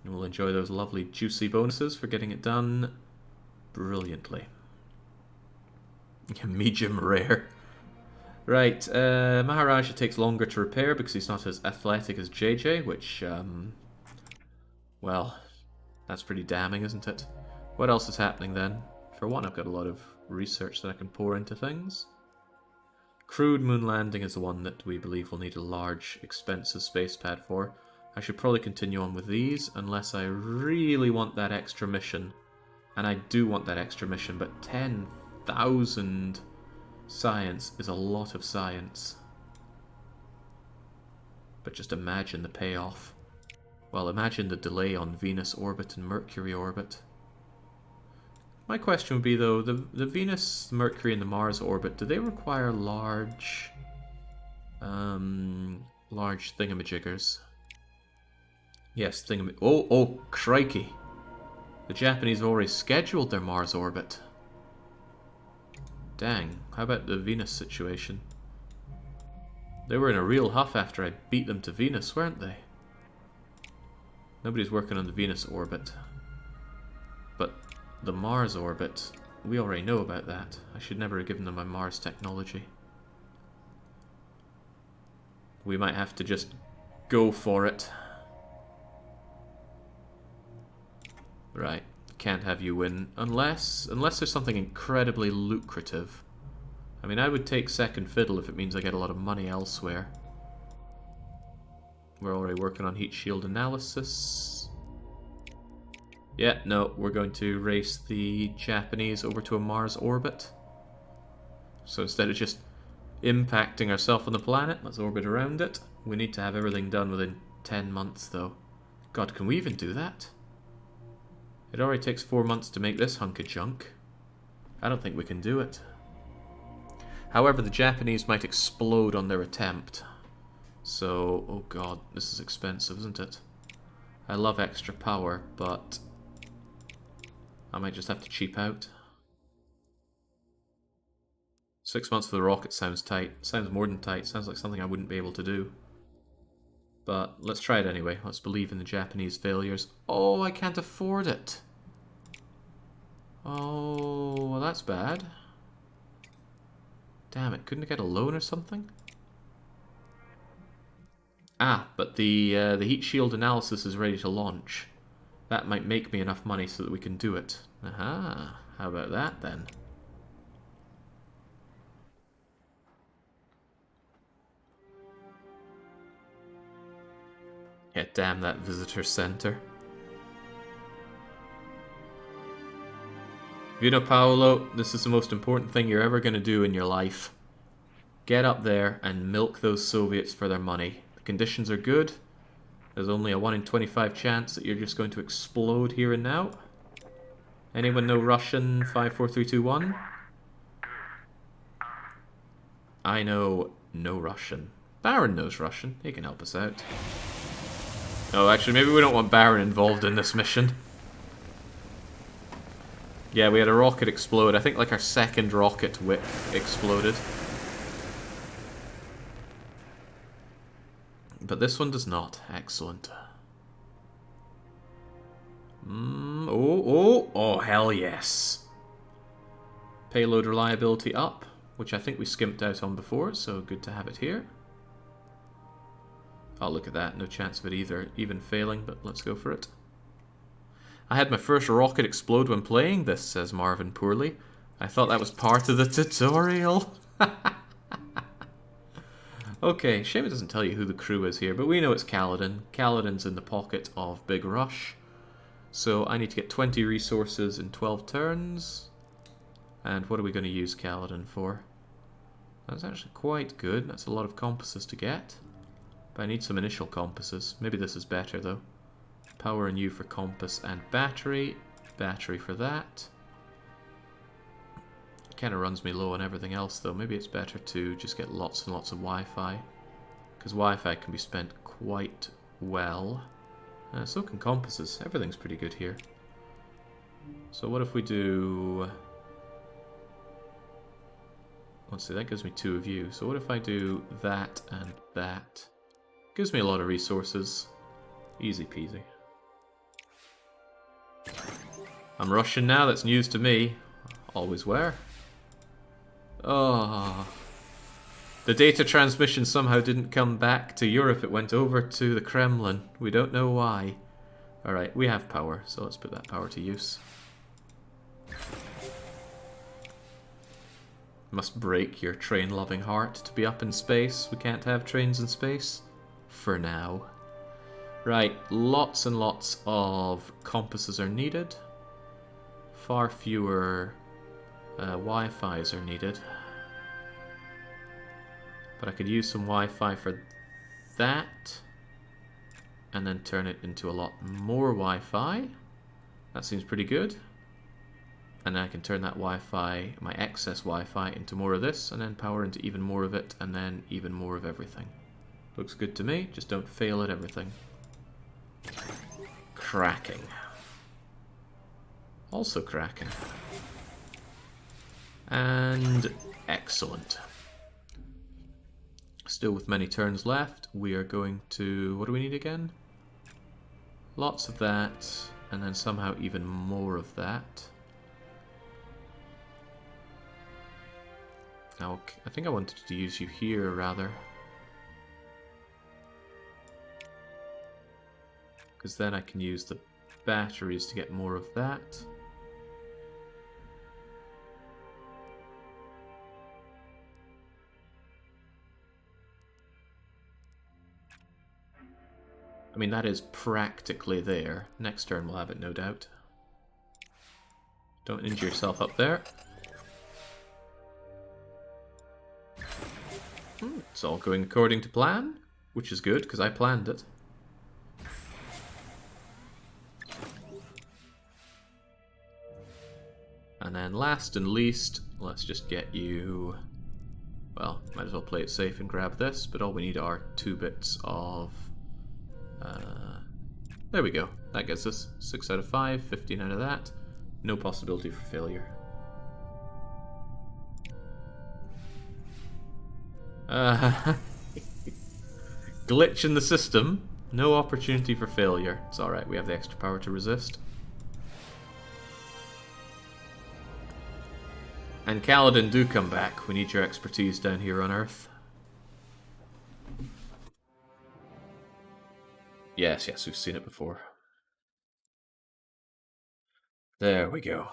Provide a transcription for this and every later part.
And we'll enjoy those lovely juicy bonuses for getting it done brilliantly. Medium rare. Right, Maharaja takes longer to repair because he's not as athletic as JJ, which, well, that's pretty damning, isn't it? What else is happening then? For one, I've got a lot of research that I can pour into things. Crewed moon landing is the one that we believe will need a large, expensive space pad for. I should probably continue on with these, unless I really want that extra mission. And I do want that extra mission, but 10,000 science is a lot of science. But just imagine the payoff. Well, imagine the delay on Venus orbit and Mercury orbit. My question would be, though, the Venus, the Mercury, and the Mars orbit, do they require large thingamajiggers? Yes, oh, crikey. The Japanese have already scheduled their Mars orbit. Dang, how about the Venus situation? They were in a real huff after I beat them to Venus, weren't they? Nobody's working on the Venus orbit. But the Mars orbit, we already know about that. I should never have given them my Mars technology. We might have to just go for it. Right, can't have you win unless there's something incredibly lucrative. I mean, I would take second fiddle if it means I get a lot of money elsewhere. We're already working on heat shield analysis. Yeah, no, we're going to race the Japanese over to a Mars orbit. So instead of just impacting ourselves on the planet, let's orbit around it. We need to have everything done within 10 months, though. God, can we even do that? It already takes 4 months to make this hunk of junk. I don't think we can do it. However, the Japanese might explode on their attempt. So, oh god, this is expensive, isn't it? I love extra power, but I might just have to cheap out. 6 months for the rocket sounds tight. Sounds more than tight. Sounds like something I wouldn't be able to do. But let's try it anyway. Let's believe in the Japanese failures. Oh, I can't afford it. Oh, well, that's bad. Damn it, couldn't I get a loan or something? Ah, but the heat shield analysis is ready to launch. That might make me enough money so that we can do it. Aha, how about that then? Yeah, damn that visitor center. You know, Paolo, this is the most important thing you're ever going to do in your life. Get up there and milk those Soviets for their money. The conditions are good. There's only a 1 in 25 chance that you're just going to explode here and now. Anyone know Russian 54321? I know no Russian. Baron knows Russian. He can help us out. Oh, actually, maybe we don't want Baron involved in this mission. Yeah, we had a rocket explode. I think like our second rocket whip exploded. But this one does not. Excellent. Oh, hell yes. Payload reliability up, which I think we skimped out on before, so good to have it here. Oh, look at that. No chance of it either, even failing, but let's go for it. I had my first rocket explode when playing this, says Marvin poorly. I thought that was part of the tutorial. Okay, shame it doesn't tell you who the crew is here, but we know it's Kaladin. Kaladin's in the pocket of Big Rush. So I need to get 20 resources in 12 turns. And what are we going to use Kaladin for? That's actually quite good. That's a lot of compasses to get. But I need some initial compasses. Maybe this is better though. Power and U for compass and battery. Battery for that. Kind of runs me low on everything else though. Maybe it's better to just get lots and lots of Wi-Fi. Because Wi-Fi can be spent quite well. So can compasses. Everything's pretty good here. So what if we do... Let's see, that gives me 2 of you. So what if I do that and that? Gives me a lot of resources. Easy peasy. I'm Russian now, that's news to me. Always were. Oh. The data transmission somehow didn't come back to Europe, it went over to the Kremlin. We don't know why. Alright, we have power, so let's put that power to use. Must break your train-loving heart to be up in space. We can't have trains in space. For now. Right, lots and lots of compasses are needed. Far fewer Wi-Fis are needed. But I could use some Wi-Fi for that. And then turn it into a lot more Wi-Fi. That seems pretty good. And then I can turn that Wi-Fi, my excess Wi-Fi, into more of this, and then power into even more of it, and then even more of everything. Looks good to me, just don't fail at everything. Cracking. Also cracking. And excellent. Still with many turns left, we are going to... what do we need again? Lots of that, and then somehow even more of that. Now, I think I wanted to use you here, rather. Because then I can use the batteries to get more of that. I mean, that is practically there. Next turn we'll have it, no doubt. Don't injure yourself up there. It's all going according to plan, which is good, because I planned it. And then last and least, let's just get you... well, might as well play it safe and grab this, but all we need are 2 bits of... there we go. That gets us 6 out of 5, 15 out of that. No possibility for failure. Glitch in the system. No opportunity for failure. It's alright, we have the extra power to resist. And Kaladin, do come back. We need your expertise down here on Earth. Yes, yes, we've seen it before. There we go.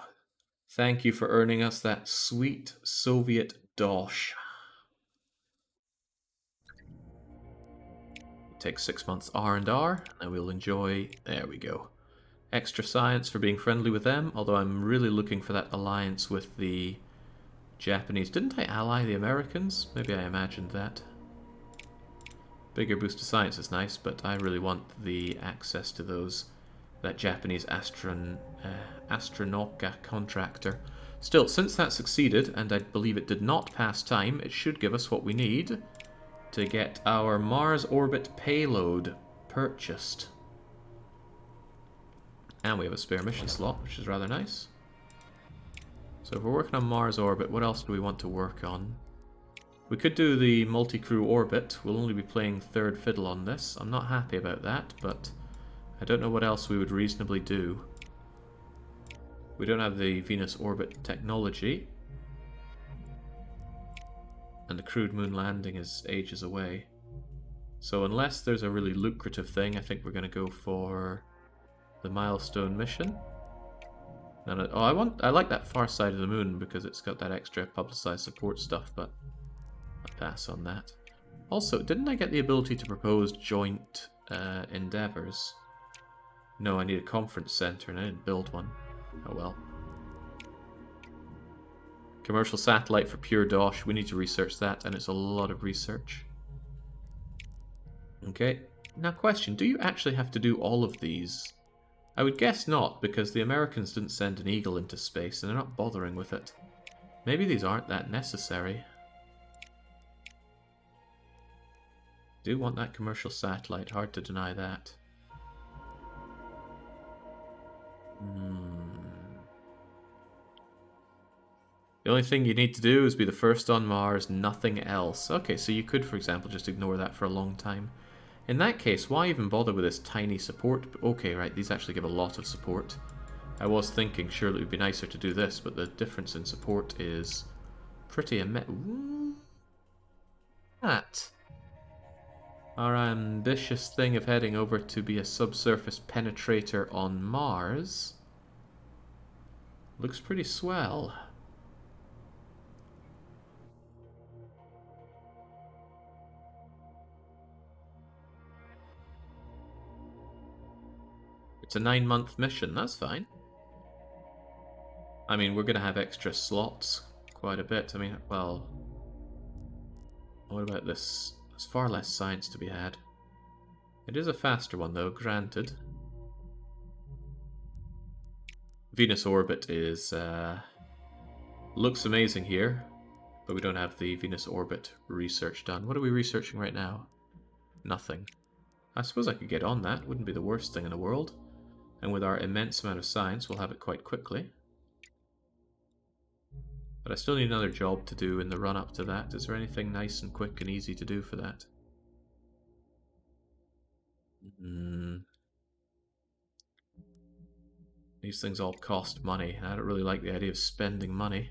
Thank you for earning us that sweet Soviet dosh. Take 6 months R&R, and we'll enjoy... there we go. Extra science for being friendly with them, although I'm really looking for that alliance with the Japanese. Didn't I ally the Americans? Maybe I imagined that. Bigger boost of science is nice, but I really want the access to those... that Japanese Astronautica contractor. Still, since that succeeded, and I believe it did not pass time, it should give us what we need to get our Mars orbit payload purchased. And we have a spare mission slot, which is rather nice. So if we're working on Mars orbit, what else do we want to work on? We could do the multi-crew orbit. We'll only be playing third fiddle on this. I'm not happy about that, but I don't know what else we would reasonably do. We don't have the Venus orbit technology. And the crewed moon landing is ages away. So unless there's a really lucrative thing, I think we're going to go for the Milestone mission. And I like that far side of the moon because it's got that extra publicized support stuff, but I'll pass on that. Also, didn't I get the ability to propose joint endeavors? No, I need a conference center and I didn't build one. Oh well. Commercial satellite for pure dosh. We need to research that, and it's a lot of research. Okay. Now question, do you actually have to do all of these? I would guess not, because the Americans didn't send an Eagle into space, and they're not bothering with it. Maybe these aren't that necessary. Do want that commercial satellite, hard to deny that. The only thing you need to do is be the first on Mars, nothing else. Okay, so you could, for example, just ignore that for a long time. In that case, why even bother with this tiny support? Okay, right, these actually give a lot of support. I was thinking surely it would be nicer to do this, but the difference in support is pretty immense. That. Our ambitious thing of heading over to be a subsurface penetrator on Mars looks pretty swell. It's a 9-month mission, that's fine. I mean, we're going to have extra slots quite a bit. I mean, well, what about this? There's far less science to be had. It is a faster one, though, granted. Venus orbit is looks amazing here, but we don't have the Venus orbit research done. What are we researching right now? Nothing. I suppose I could get on that. Wouldn't be the worst thing in the world. And with our immense amount of science, we'll have it quite quickly. But I still need another job to do in the run-up to that. Is there anything nice and quick and easy to do for that? These things all cost money, and I don't really like the idea of spending money.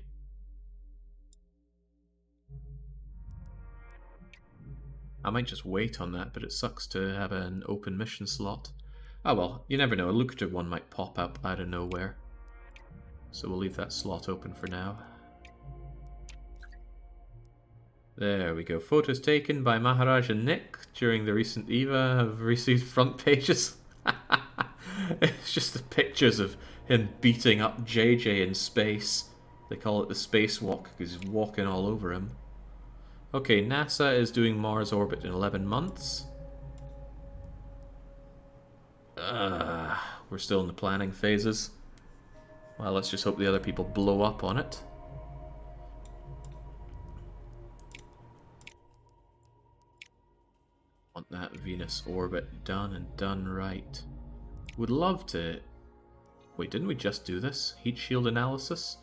I might just wait on that, but it sucks to have an open mission slot. Oh well, you never know, a lucrative one might pop up out of nowhere. So we'll leave that slot open for now. There we go. Photos taken by Maharaja Nick during the recent EVA have received front pages. It's just the pictures of him beating up JJ in space. They call it the spacewalk because he's walking all over him. Okay, NASA is doing Mars orbit in 11 months. We're still in the planning phases. Well, let's just hope the other people blow up on it. Want that Venus orbit done and done right. Would love to... Wait, didn't we just do this? Heat shield analysis?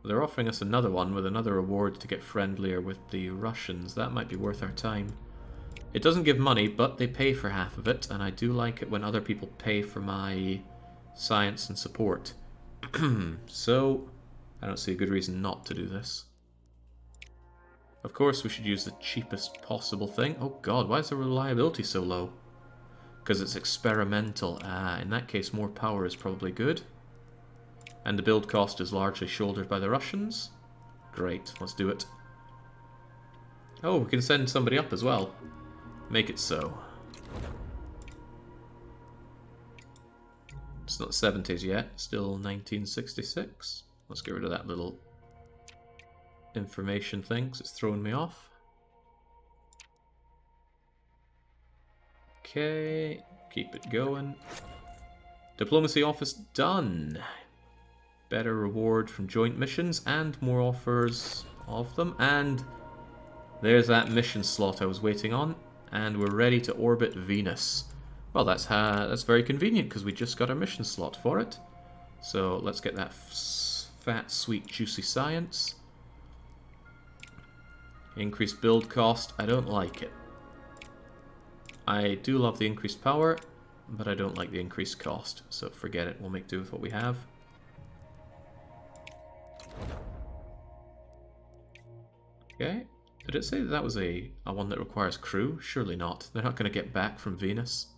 They're offering us another one with another reward to get friendlier with the Russians. That might be worth our time. It doesn't give money, but they pay for half of it, and I do like it when other people pay for my science and support. So, I don't see a good reason not to do this. Of course, we should use the cheapest possible thing. Oh god, why is the reliability so low? Because it's experimental. In that case, more power is probably good. And the build cost is largely shouldered by the Russians. Great, let's do it. Oh, we can send somebody up as well. Make it so. It's not 70s yet, still 1966. Let's get rid of that little information thing, because it's throwing me off. Okay, keep it going. Diplomacy office done. Better reward from joint missions and more offers of them. And there's that mission slot I was waiting on. And we're ready to orbit Venus. Well, that's very convenient because we just got our mission slot for it. So let's get that fat, sweet, juicy science. Increased build cost. I don't like it. I do love the increased power, but I don't like the increased cost. So forget it. We'll make do with what we have. Okay. Did it say that was a one that requires crew? Surely not. They're not going to get back from Venus.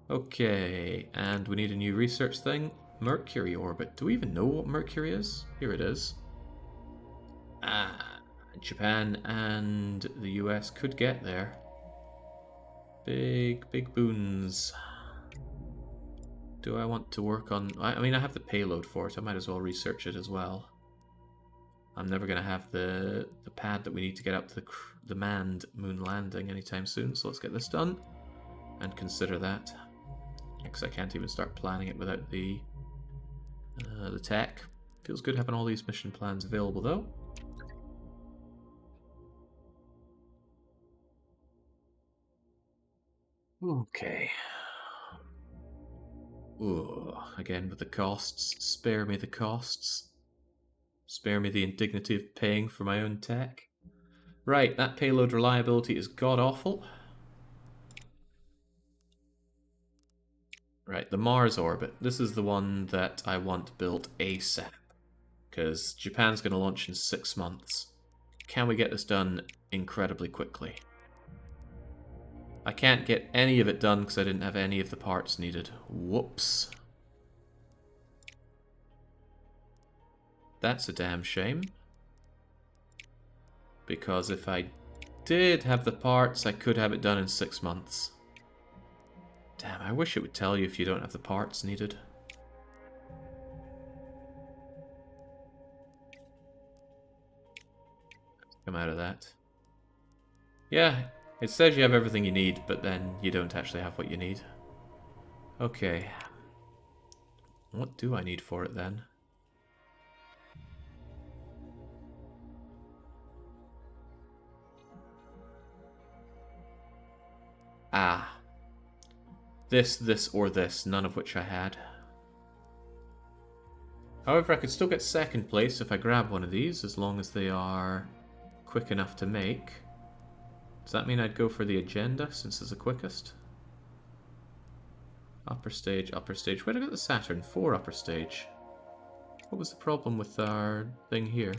Okay, and we need a new research thing. Mercury orbit. Do we even know what Mercury is? Here it is. Japan and the US could get there. Big, big boons. Do I want to work on... I mean, I have the payload for it. I might as well research it as well. I'm never going to have the pad that we need to get up to the manned moon landing anytime soon, so let's get this done and consider that. Because I can't even start planning it without the tech. Feels good having all these mission plans available, though. Okay. Ooh, again with the costs. Spare me the costs. Spare me the indignity of paying for my own tech. Right, that payload reliability is god-awful. Right, the Mars orbit. This is the one that I want built ASAP. Because Japan's going to launch in 6 months. Can we get this done incredibly quickly? I can't get any of it done because I didn't have any of the parts needed. Whoops. That's a damn shame. Because if I did have the parts, I could have it done in 6 months. Damn, I wish it would tell you if you don't have the parts needed. Come out of that. Yeah, it says you have everything you need, but then you don't actually have what you need. Okay. What do I need for it then? Ah. This, or this, none of which I had. However, I could still get second place if I grab one of these, as long as they are quick enough to make. Does that mean I'd go for the agenda, since it's the quickest? Upper stage, upper stage. Where did I get the Saturn IV upper stage? What was the problem with our thing here?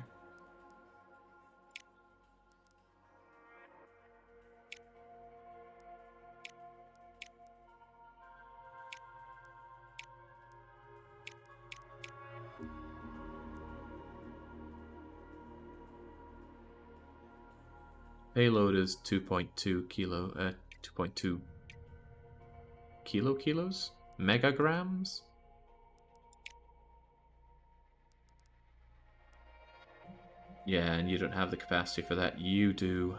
Payload is 2.2 kilo, 2.2 kilos? Megagrams? Yeah, and you don't have the capacity for that. You do.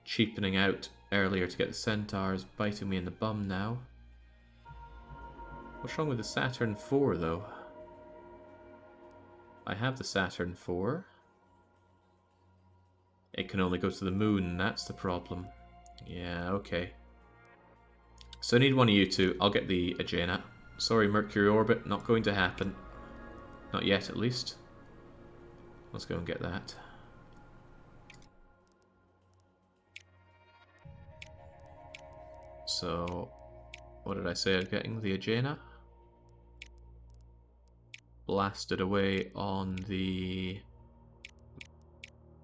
Cheapening out earlier to get the Centaurs, biting me in the bum now. What's wrong with the Saturn IV, though? I have the Saturn IV. It can only go to the moon, that's the problem. Yeah, okay. So I need one of you two. I'll get the Agena. Sorry, Mercury orbit, not going to happen. Not yet, at least. Let's go and get that. So, what did I say I'm getting? The Agena? Blasted away on the...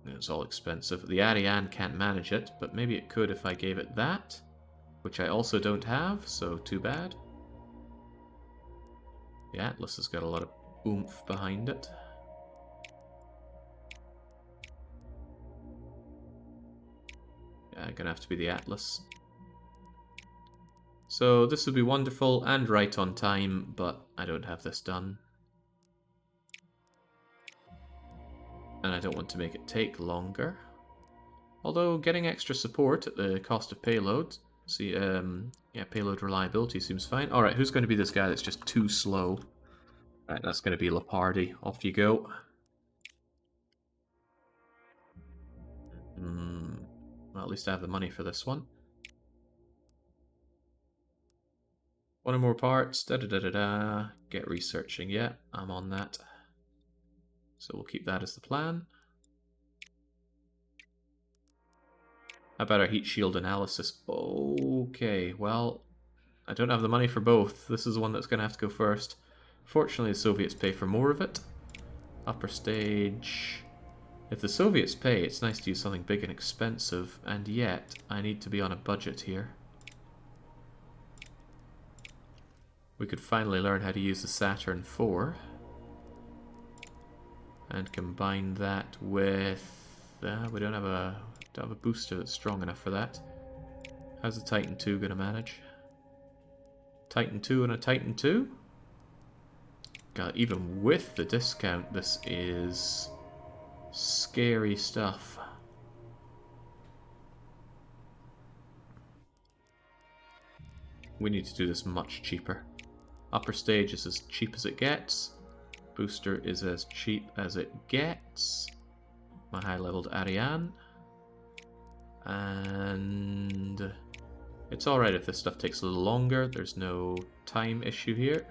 It's all expensive. The Ariane can't manage it, but maybe it could if I gave it that, which I also don't have, so too bad. The Atlas has got a lot of oomph behind it. Yeah, gonna have to be the Atlas. So this would be wonderful and right on time, but I don't have this done. And I don't want to make it take longer. Although getting extra support at the cost of payload, see, yeah, payload reliability seems fine. Alright, who's going to be this guy that's just too slow? Alright, that's going to be Leopardi. Off you go. Well, at least I have the money for this one. One or more parts, da-da-da-da-da. Get researching, yeah, I'm on that. So we'll keep that as the plan. How about our heat shield analysis? Okay, well, I don't have the money for both. This is the one that's going to have to go first. Fortunately, the Soviets pay for more of it. Upper stage. If the Soviets pay, it's nice to use something big and expensive, and yet I need to be on a budget here. We could finally learn how to use the Saturn IV. And combine that with... we don't have a booster that's strong enough for that. How's the Titan II going to manage? Titan II and a Titan II? God, even with the discount, this is scary stuff. We need to do this much cheaper. Upper stage is as cheap as it gets. Booster is as cheap as it gets. My high-leveled Ariane. And it's alright if this stuff takes a little longer. There's no time issue here.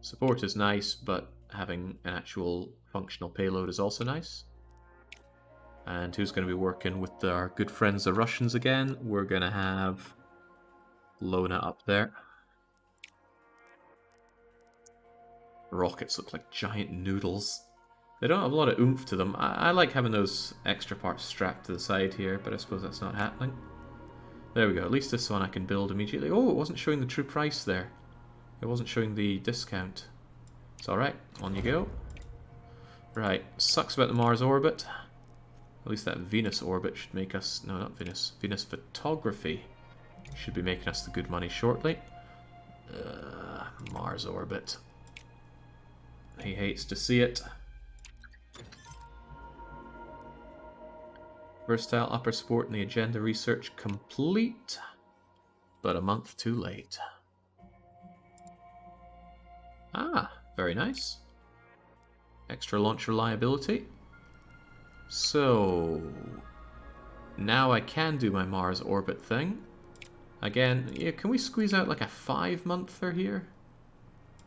Support is nice, but having an actual functional payload is also nice. And who's going to be working with our good friends the Russians again? We're going to have Lona up there. Rockets look like giant noodles. They don't have a lot of oomph to them. I like having those extra parts strapped to the side here, but I suppose that's not happening. There we go. At least this one I can build immediately. Oh, it wasn't showing the true price there. It wasn't showing the discount. It's alright. On you go. Right. Sucks about the Mars orbit. At least that Venus orbit should make us... No, not Venus. Venus photography should be making us the good money shortly. Mars orbit. He hates to see it. Versatile upper support in the agenda research complete, but a month too late. Ah, very nice. Extra launch reliability. So, now I can do my Mars orbit thing. Again, yeah, can we squeeze out like a 5-monther here?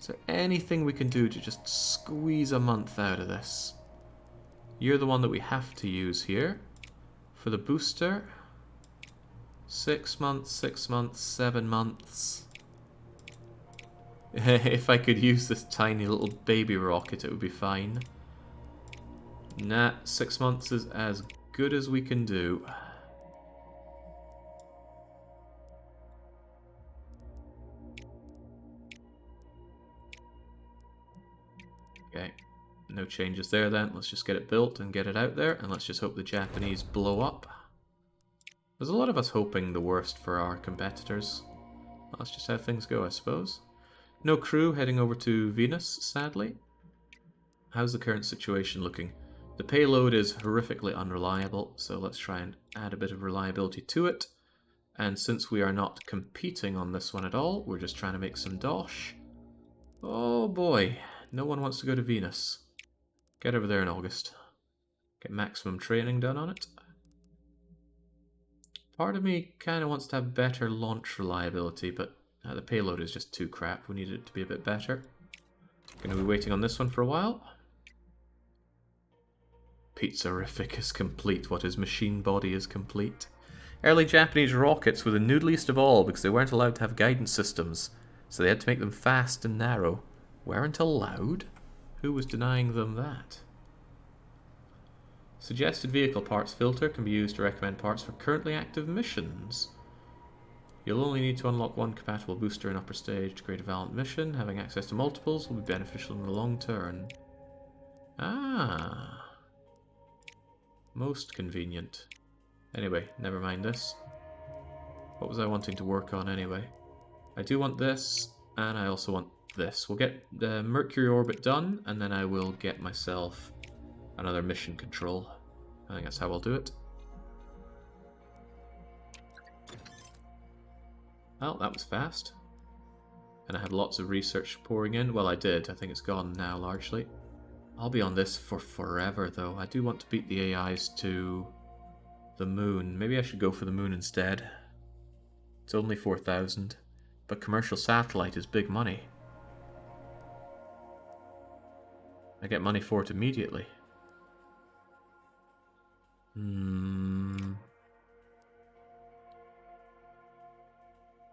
Is there anything we can do to just squeeze a month out of this? You're the one that we have to use here. For the booster, 6 months, 6 months, 7 months. If I could use this tiny little baby rocket, it would be fine. Nah, 6 months is as good as we can do. Okay. No changes there then. Let's just get it built and get it out there, and let's just hope the Japanese blow up. There's a lot of us hoping the worst for our competitors. That's just how things go, I suppose. No crew heading over to Venus, sadly. How's the current situation looking? The payload is horrifically unreliable, so let's try and add a bit of reliability to it. And since we are not competing on this one at all, we're just trying to make some dosh. Oh boy, no one wants to go to Venus. Get over there in August. Get maximum training done on it. Part of me kind of wants to have better launch reliability, but the payload is just too crap. We need it to be a bit better. Going to be waiting on this one for a while. Pizzarific is complete. What is machine body is complete. Early Japanese rockets were the noodliest of all because they weren't allowed to have guidance systems, so they had to make them fast and narrow. Weren't allowed? Who was denying them that? Suggested vehicle parts filter can be used to recommend parts for currently active missions. You'll only need to unlock one compatible booster in upper stage to create a valid mission. Having access to multiples will be beneficial in the long term. Ah. Most convenient. Anyway, never mind this. What was I wanting to work on anyway? I do want this, and I also want this. We'll get the Mercury orbit done, and then I will get myself another mission control. I think that's how I'll do it. Well, that was fast. And I had lots of research pouring in. Well, I did. I think it's gone now, largely. I'll be on this for forever, though. I do want to beat the AIs to the moon. Maybe I should go for the moon instead. It's only 4,000. But commercial satellite is big money. I get money for it immediately.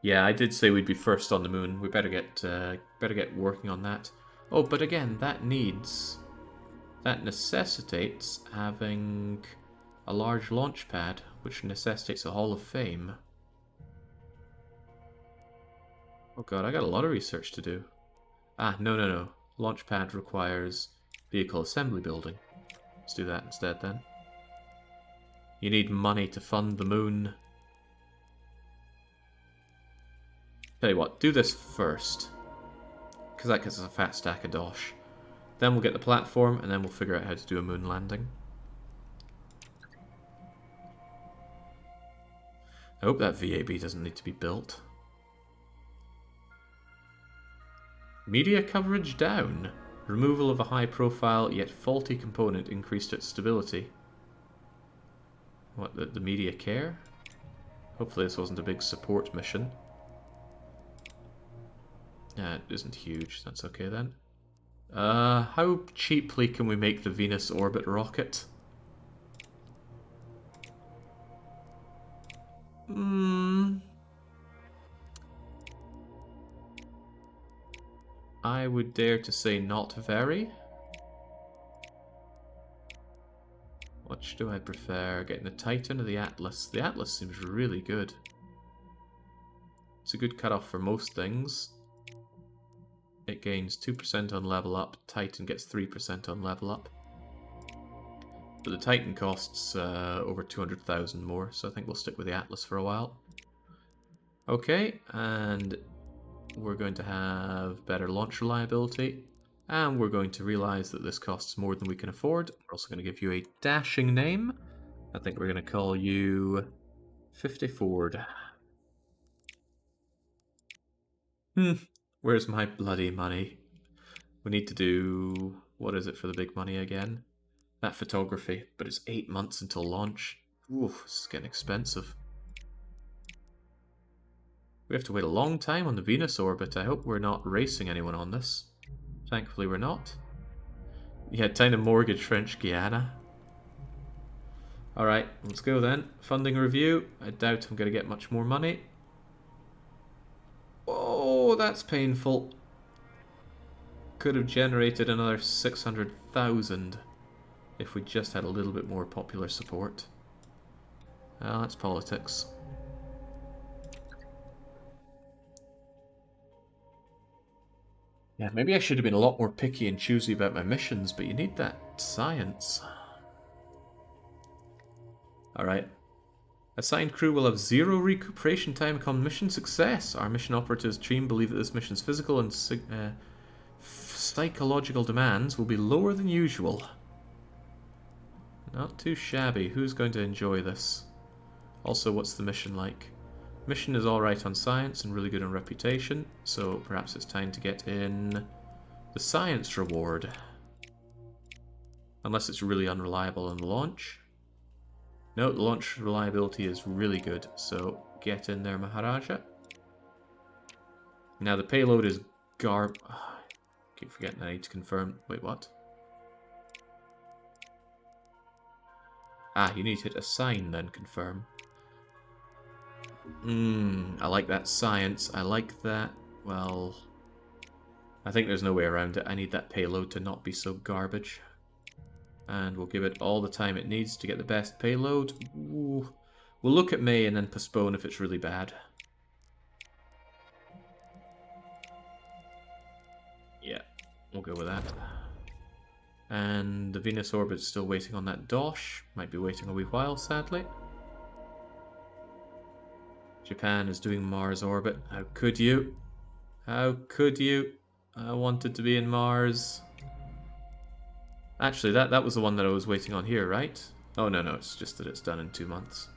Yeah, I did say we'd be first on the moon. We better get working on that. Oh, but again, that necessitates having a large launch pad, which necessitates a Hall of Fame. Oh god, I got a lot of research to do. Ah, no. Launch pad requires vehicle assembly building. Let's do that instead then. You need money to fund the moon. Tell you what, do this first. Because that gets us a fat stack of dosh. Then we'll get the platform, and then we'll figure out how to do a moon landing. I hope that VAB doesn't need to be built. Media coverage down. Removal of a high-profile yet faulty component increased its stability. What, the media care? Hopefully this wasn't a big support mission. It isn't huge, that's okay then. How cheaply can we make the Venus orbit rocket? I would dare to say not very. Which do I prefer? Getting the Titan or the Atlas? The Atlas seems really good. It's a good cutoff for most things. It gains 2% on level up. Titan gets 3% on level up. But the Titan costs over 200,000 more, so I think we'll stick with the Atlas for a while. Okay, and we're going to have better launch reliability. And we're going to realize that this costs more than we can afford. We're also going to give you a dashing name. I think we're going to call you 50 Ford. Where's my bloody money? We need to do... what is it for the big money again? That photography, but it's 8 months until launch. Ooh, this is getting expensive. We have to wait a long time on the Venus orbit. I hope we're not racing anyone on this. Thankfully we're not. Yeah, time to mortgage French Guiana. Alright, let's go then. Funding review. I doubt I'm going to get much more money. Oh, that's painful. Could have generated another 600,000 if we just had a little bit more popular support. Well, that's politics. Yeah, maybe I should have been a lot more picky and choosy about my missions, but you need that science. Alright. Assigned crew will have 0 recuperation time upon mission success. Our mission operatives team believe that this mission's physical and psychological demands will be lower than usual. Not too shabby. Who's going to enjoy this? Also, what's the mission like? Mission is alright on science and really good on reputation, so perhaps it's time to get in the science reward. Unless it's really unreliable on the launch. No, the launch reliability is really good, so get in there, Maharaja. Now the payload is keep forgetting I need to confirm. Wait, what? Ah, you need to hit assign, then confirm. I like that science. I like that. Well, I think there's no way around it. I need that payload to not be so garbage. And we'll give it all the time it needs to get the best payload. Ooh. We'll look at May and then postpone if it's really bad. Yeah, we'll go with that. And the Venus orbit's still waiting on that dosh. Might be waiting a wee while, sadly. Japan is doing Mars orbit. How could you? How could you? I wanted to be in Mars. Actually, that was the one that I was waiting on here, right? Oh, no, it's just that it's done in 2 months.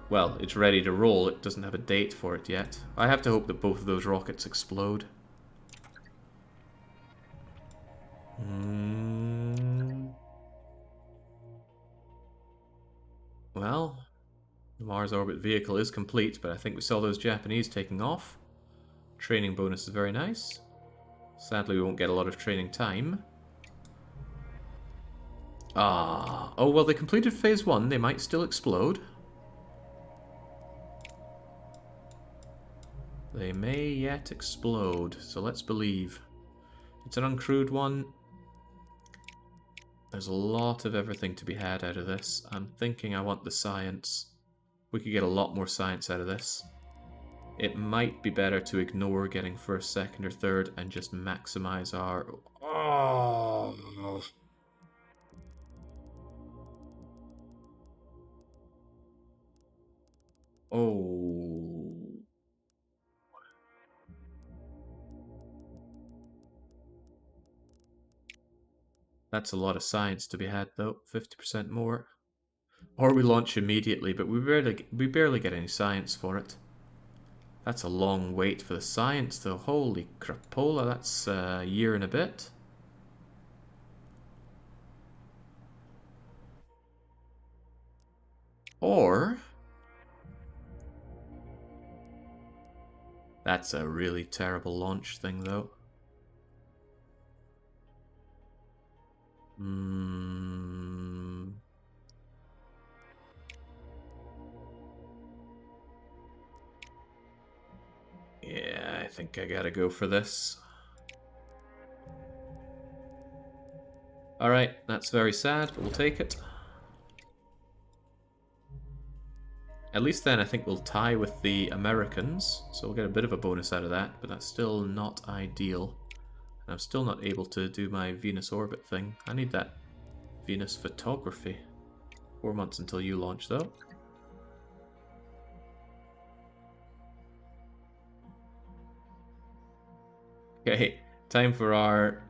Well, it's ready to roll. It doesn't have a date for it yet. I have to hope that both of those rockets explode. Well, the Mars orbit vehicle is complete, but I think we saw those Japanese taking off. Training bonus is very nice. Sadly, we won't get a lot of training time. Oh, well, they completed phase 1. They might still explode. They may yet explode, so let's believe. It's an uncrewed one. There's a lot of everything to be had out of this. I'm thinking I want the science. We could get a lot more science out of this. It might be better to ignore getting first, second, or third and just maximize our... Oh. That's a lot of science to be had, though. 50% more. Or we launch immediately, but we barely get any science for it. That's a long wait for the science, though. Holy crapola, that's a year and a bit. Or... that's a really terrible launch thing, though. Yeah, I think I gotta go for this. Alright, that's very sad, but we'll take it. At least then I think we'll tie with the Americans, so we'll get a bit of a bonus out of that, but that's still not ideal. And I'm still not able to do my Venus orbit thing. I need that Venus photography. 4 months until you launch, though. Okay, time for our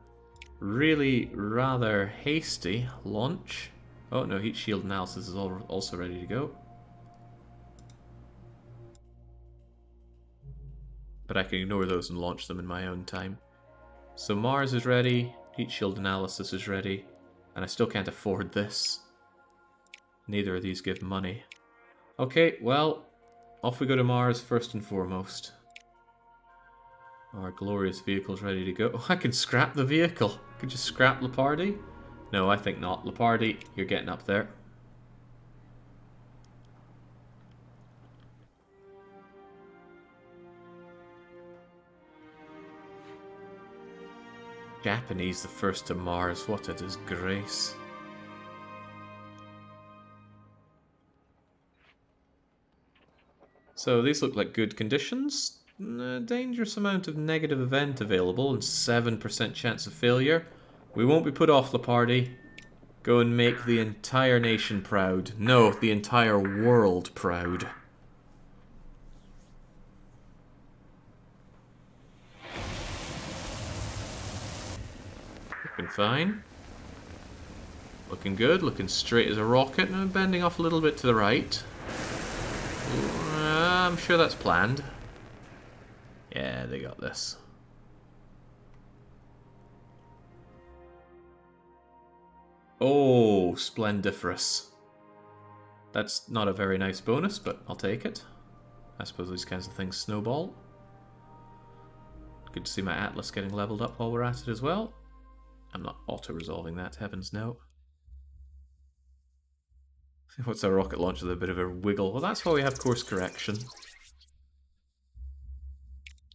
really rather hasty launch. Oh no, heat shield analysis is also ready to go. But I can ignore those and launch them in my own time. So Mars is ready, heat shield analysis is ready, and I still can't afford this. Neither of these give money. Okay, well, off we go to Mars first and foremost. Our glorious vehicle's ready to go. Oh, I can scrap the vehicle. Could you scrap Leopardi? No, I think not. Leopardi, you're getting up there. Japanese the first to Mars. What a disgrace. So these look like good conditions. A dangerous amount of negative event available and 7% chance of failure. We won't be put off, Leopardi. Go and make the entire nation proud. No, the entire world proud. Looking fine. Looking good, looking straight as a rocket. Now bending off a little bit to the right. I'm sure that's planned. Yeah, they got this. Oh, splendiferous. That's not a very nice bonus, but I'll take it. I suppose these kinds of things snowball. Good to see my Atlas getting leveled up while we're at it as well. I'm not auto-resolving that, heavens no. What's a rocket launch with a bit of a wiggle? Well, that's why we have course correction.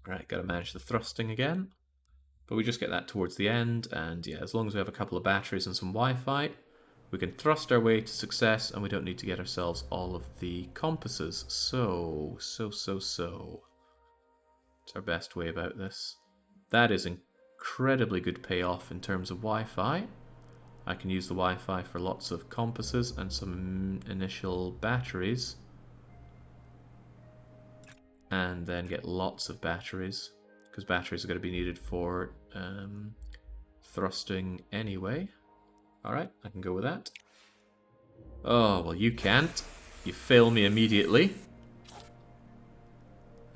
Right, gotta manage the thrusting again. But we just get that towards the end, and yeah, as long as we have a couple of batteries and some Wi-Fi, we can thrust our way to success, and we don't need to get ourselves all of the compasses. So. It's our best way about this. That is incredibly good payoff in terms of Wi-Fi. I can use the Wi-Fi for lots of compasses and some initial batteries. And then get lots of batteries, because batteries are going to be needed for thrusting anyway. Alright, I can go with that. Oh, well you can't. You fail me immediately.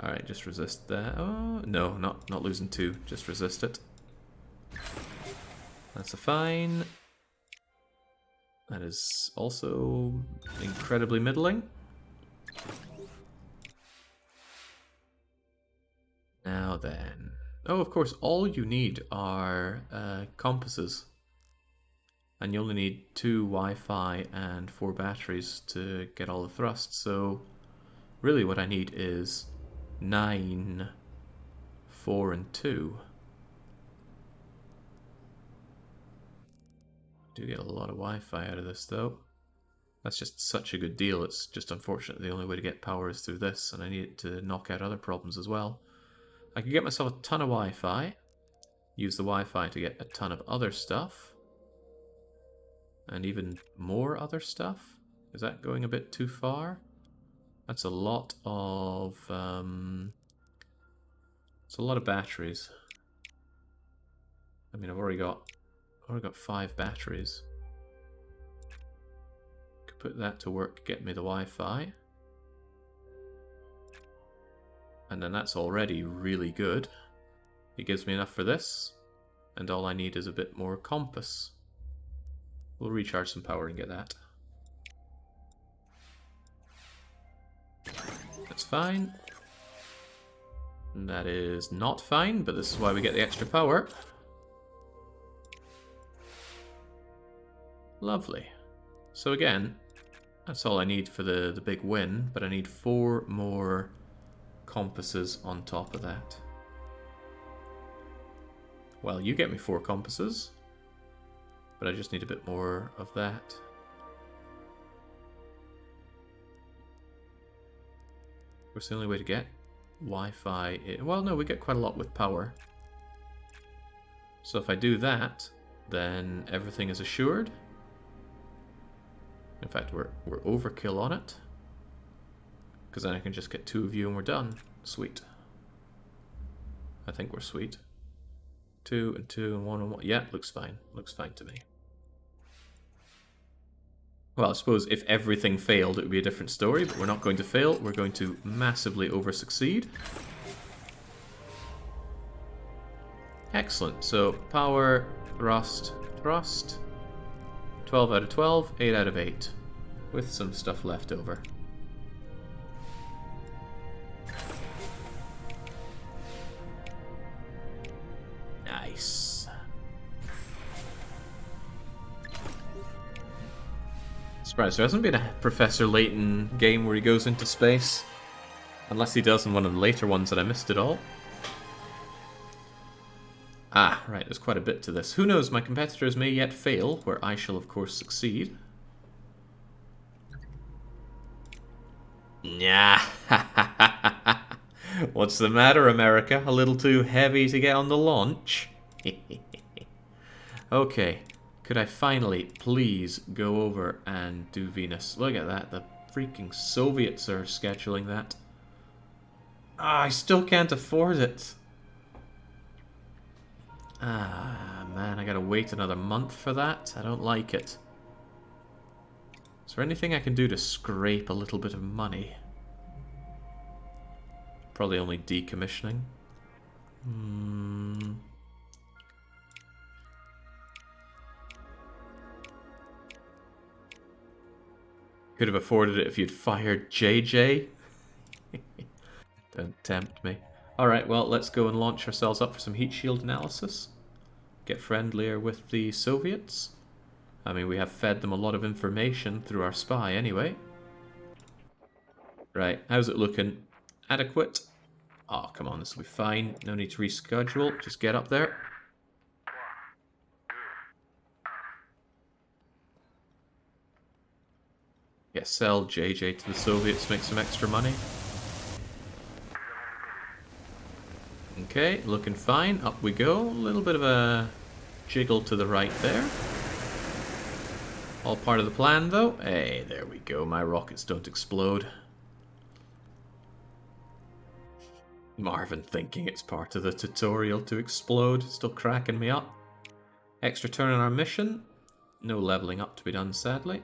Alright, just resist that. Oh, no, not losing 2. Just resist it. That's a fine. That is also incredibly middling. Now then. Oh, of course, all you need are compasses. And you only need 2 Wi-Fi and 4 batteries to get all the thrust. So, really what I need is 9, 4, and 2. I do get a lot of Wi-Fi out of this, though. That's just such a good deal. It's just unfortunate the only way to get power is through this, and I need it to knock out other problems as well. I can get myself a ton of Wi-Fi, use the Wi-Fi to get a ton of other stuff, and even more other stuff. Is that going a bit too far? That's a lot of it's a lot of batteries. I mean, I've already got 5 batteries. Could put that to work, get me the Wi-Fi. And then that's already really good. It gives me enough for this, and all I need is a bit more compass. We'll recharge some power and get that. That's fine. And that is not fine, but this is why we get the extra power. Lovely. So again, that's all I need for the big win, but I need 4 more compasses on top of that. Well, you get me 4 compasses. But I just need a bit more of that. What's the only way to get Wi-Fi? Well, no, we get quite a lot with power. So if I do that, then everything is assured. In fact, we're overkill on it. Because then I can just get 2 of you and we're done. Sweet. I think we're sweet. 2 and 2 and 1 and 1. Yeah, looks fine. Looks fine to me. Well, I suppose if everything failed, it would be a different story, but we're not going to fail. We're going to massively over-succeed. Excellent. So, power, thrust, thrust. 12 out of 12, 8 out of 8. With some stuff left over. Nice. Surprised there hasn't been a Professor Layton game where he goes into space. Unless he does in one of the later ones that I missed it all. Ah, right, there's quite a bit to this. Who knows, my competitors may yet fail, where I shall of course succeed. Nah. What's the matter, America? A little too heavy to get on the launch? Okay. Could I finally, please, go over and do Venus? Look at that. The freaking Soviets are scheduling that. Ah, I still can't afford it. Ah, man, I gotta wait another month for that. I don't like it. Is there anything I can do to scrape a little bit of money? Probably only decommissioning. Could have afforded it if you'd fired JJ. Don't tempt me. Alright, well, let's go and launch ourselves up for some heat shield analysis. Get friendlier with the Soviets. I mean, we have fed them a lot of information through our spy anyway. Right, how's it looking? Adequate? Oh, come on, this will be fine. No need to reschedule. Just get up there. Yeah, sell JJ to the Soviets, make some extra money. Okay, looking fine. Up we go. A little bit of a jiggle to the right there. All part of the plan, though. Hey, there we go. My rockets don't explode. Marvin thinking it's part of the tutorial to explode. Still cracking me up. Extra turn on our mission. No leveling up to be done, sadly.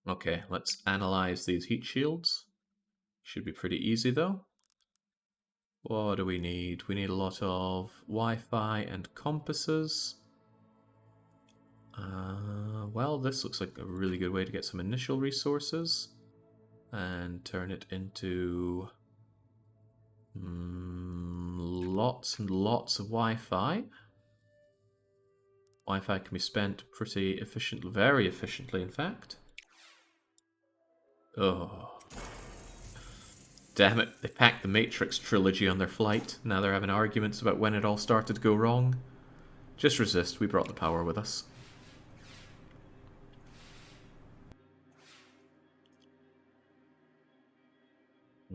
Okay, let's analyze these heat shields. Should be pretty easy, though. What do we need? We need a lot of Wi-Fi and compasses. Well, this looks like a really good way to get some initial resources. And turn it into lots and lots of Wi-Fi. Wi-Fi can be spent pretty efficiently, very efficiently, in fact. Oh. Damn it, they packed the Matrix trilogy on their flight. Now they're having arguments about when it all started to go wrong. Just resist, we brought the power with us.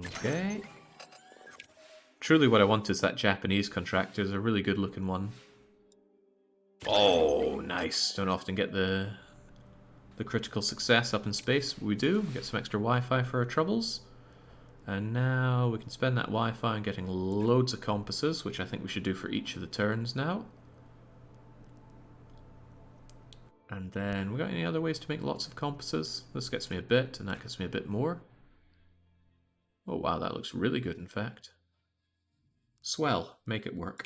Okay. Truly what I want is that Japanese contractor. It's a really good looking one. Oh, nice. Don't often get the critical success up in space. We do. We get some extra Wi-Fi for our troubles. And now we can spend that Wi-Fi on getting loads of compasses, which I think we should do for each of the turns now. And then, we got any other ways to make lots of compasses? This gets me a bit, and that gets me a bit more. Oh wow, that looks really good, in fact. Swell. Make it work.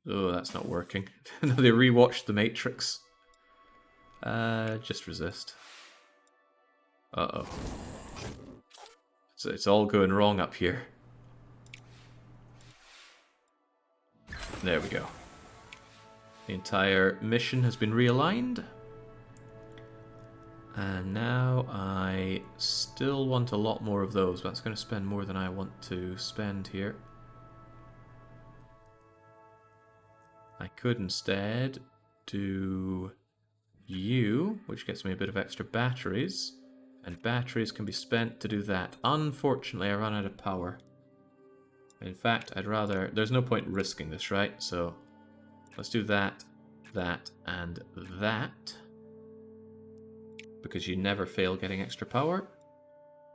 Oh, that's not working. No, they rewatched The Matrix. Just resist. Uh-oh. So it's all going wrong up here. There we go. The entire mission has been realigned. And now I still want a lot more of those. That's going to spend more than I want to spend here. I could instead do you, which gets me a bit of extra batteries. And batteries can be spent to do that. Unfortunately, I run out of power. In fact, I'd rather... There's no point risking this, right? So let's do that, that, and that. Because you never fail getting extra power.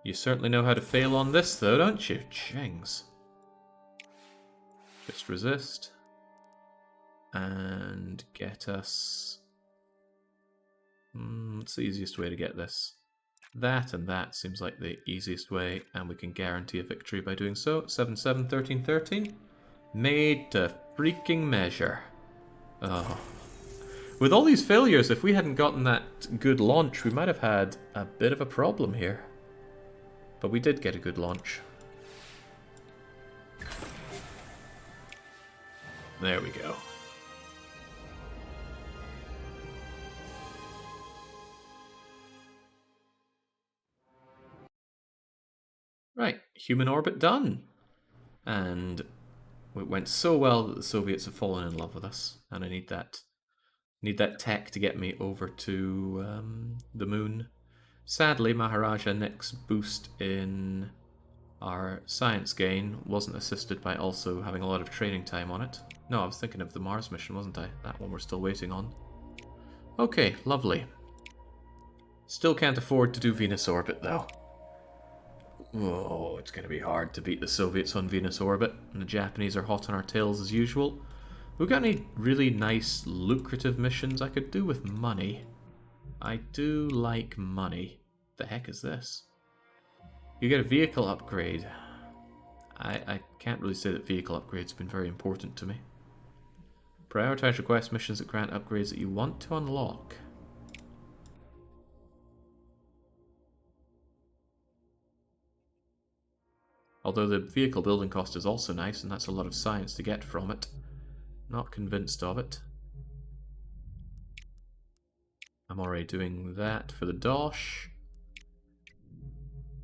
You certainly know how to fail on this, though, don't you? Jings. Just resist. And get us... what's the easiest way to get this? That and that seems like the easiest way, and we can guarantee a victory by doing so. 7-7, 13-13. Made to freaking measure. Oh. With all these failures, if we hadn't gotten that good launch, we might have had a bit of a problem here. But we did get a good launch. There we go. Right, human orbit done. And it went so well that the Soviets have fallen in love with us. And I need that tech to get me over to the moon. Sadly, Maharaja Nick's boost in our science gain wasn't assisted by also having a lot of training time on it. No, I was thinking of the Mars mission, wasn't I? That one we're still waiting on. Okay, lovely. Still can't afford to do Venus orbit, though. Oh, it's going to be hard to beat the Soviets on Venus orbit, and the Japanese are hot on our tails as usual. We've got any really nice, lucrative missions I could do with money? I do like money. The heck is this? You get a vehicle upgrade. I can't really say that vehicle upgrades have been very important to me. Prioritize request missions that grant upgrades that you want to unlock. Although the vehicle building cost is also nice, and that's a lot of science to get from it. Not convinced of it. I'm already doing that for the Dosh.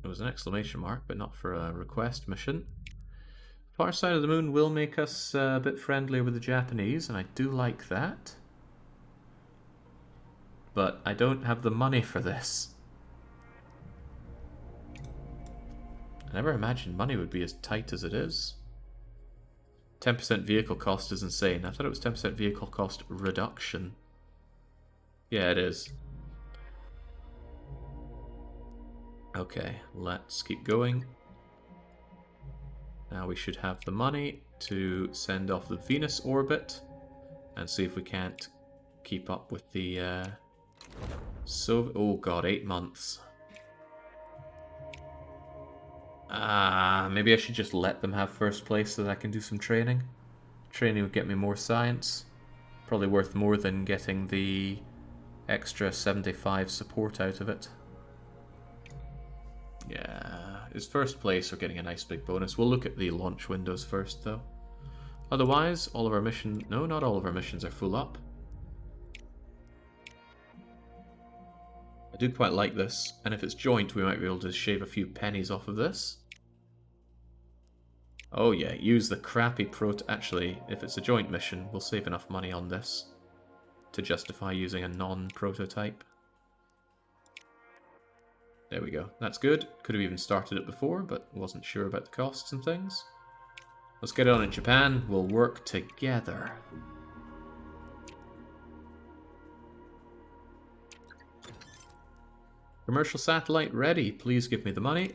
It was an exclamation mark, but not for a request mission. Far side of the moon will make us a bit friendlier with the Japanese, and I do like that. But I don't have the money for this. I never imagined money would be as tight as it is. 10% vehicle cost is insane. I thought it was 10% vehicle cost reduction. Yeah, it is. Okay, let's keep going. Now we should have the money to send off the Venus orbit and see if we can't keep up with the oh god, 8 months. Maybe I should just let them have first place so that I can do some training. Training would get me more science. Probably worth more than getting the extra 75 support out of it. Yeah, it's first place or getting a nice big bonus. We'll look at the launch windows first, though. Otherwise, all of our missions... No, not all of our missions are full up. I do quite like this, and if it's joint, we might be able to shave a few pennies off of this. Oh yeah, use the crappy Actually, if it's a joint mission, we'll save enough money on this to justify using a non-prototype. There we go. That's good. Could have even started it before, but wasn't sure about the costs and things. Let's get on in Japan. We'll work together. Commercial satellite ready. Please give me the money.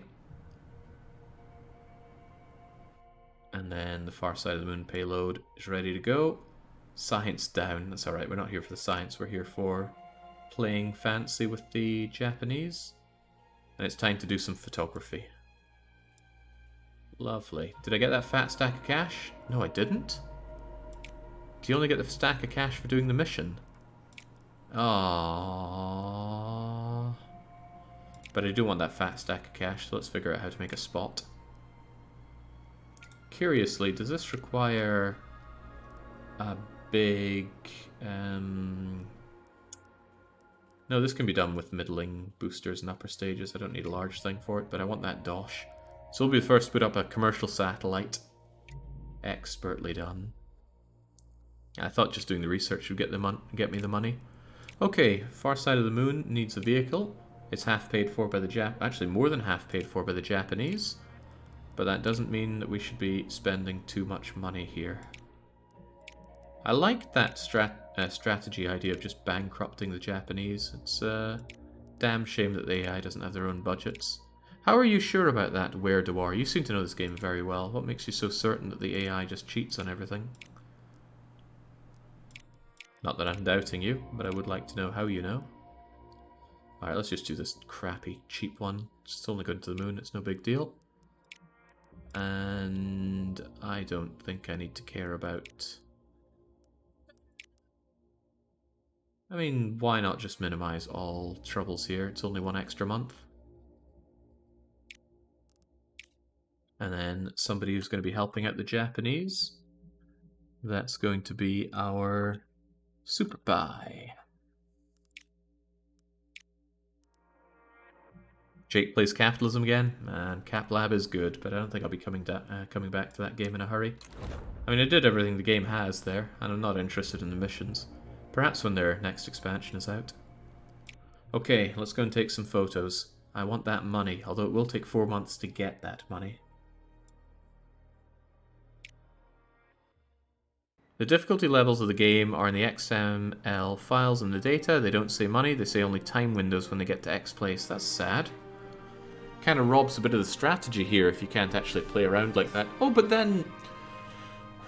And then the far side of the moon payload is ready to go. Science down. That's alright. We're not here for the science. We're here for playing fancy with the Japanese. And it's time to do some photography. Lovely. Did I get that fat stack of cash? No, I didn't. Do you only get the stack of cash for doing the mission? Aww. But I do want that fat stack of cash, so let's figure out how to make a spot. Curiously, does this require a big... No, this can be done with middling boosters and upper stages. I don't need a large thing for it, but I want that dosh. So we'll be the first to put up a commercial satellite. Expertly done. I thought just doing the research would get me the money. Okay, far side of the moon needs a vehicle. It's half paid for by the actually more than half paid for by the Japanese. But that doesn't mean that we should be spending too much money here. I like that strategy idea of just bankrupting the Japanese. It's a damn shame that the AI doesn't have their own budgets. How are you sure about that, Where Dewar? You seem to know this game very well. What makes you so certain that the AI just cheats on everything? Not that I'm doubting you, but I would like to know how you know. Alright, let's just do this crappy, cheap one. It's only going to the moon, it's no big deal. And I don't think I need to care about... I mean, why not just minimize all troubles here? It's only one extra month. And then somebody who's going to be helping out the Japanese. That's going to be our Super Pie. Jake plays capitalism again, and Cap Lab is good, but I don't think I'll be coming back to that game in a hurry. I mean, I did everything the game has there, and I'm not interested in the missions. Perhaps when their next expansion is out. Okay, let's go and take some photos. I want that money, although it will take 4 months to get that money. The difficulty levels of the game are in the XML files and the data. They don't say money, they say only time windows when they get to X place. That's sad. Kind of robs a bit of the strategy here if you can't actually play around like that. Oh, but then...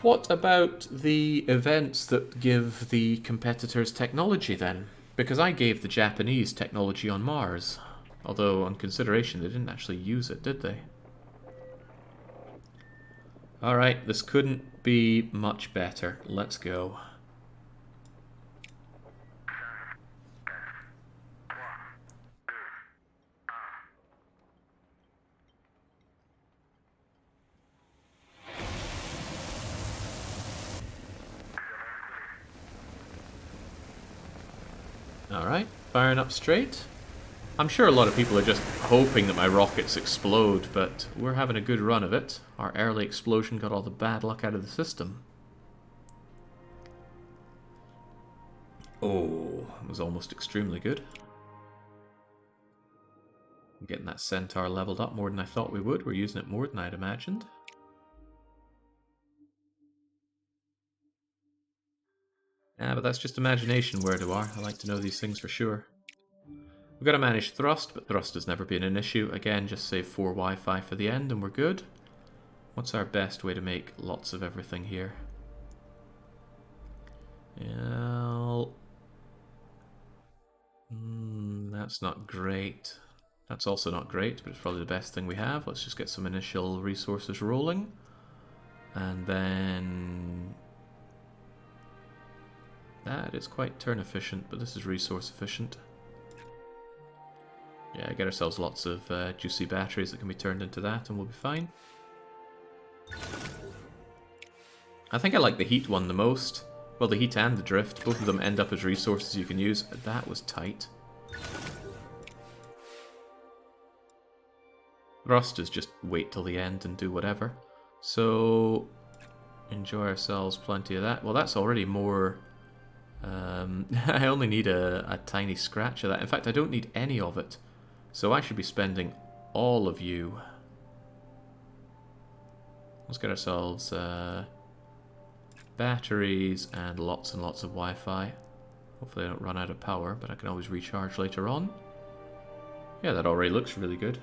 what about the events that give the competitors technology then? Because I gave the Japanese technology on Mars. Although, on consideration, they didn't actually use it, did they? Alright, this couldn't be much better. Let's go. Alright, firing up straight. I'm sure a lot of people are just hoping that my rockets explode, but we're having a good run of it. Our early explosion got all the bad luck out of the system. Oh, it was almost extremely good. Getting that Centaur leveled up more than I thought we would. We're using it more than I'd imagined. Yeah, but that's just imagination, Where do I like to know these things for sure. We've got to manage thrust, but thrust has never been an issue. Again, just save 4 Wi-Fi for the end and we're good. What's our best way to make lots of everything here? That's not great. That's also not great, but it's probably the best thing we have. Let's just get some initial resources rolling. And then... that is quite turn efficient, but this is resource efficient. Yeah, get ourselves lots of juicy batteries that can be turned into that and we'll be fine. I think I like the heat one the most. Well, the heat and the drift, both of them end up as resources you can use. That was tight. Thrust is just wait till the end and do whatever. So, enjoy ourselves plenty of that. Well, that's already more... I only need a tiny scratch of that. In fact, I don't need any of it. So I should be spending all of you. Let's get ourselves batteries and lots of Wi-Fi. Hopefully I don't run out of power, but I can always recharge later on. Yeah, that already looks really good.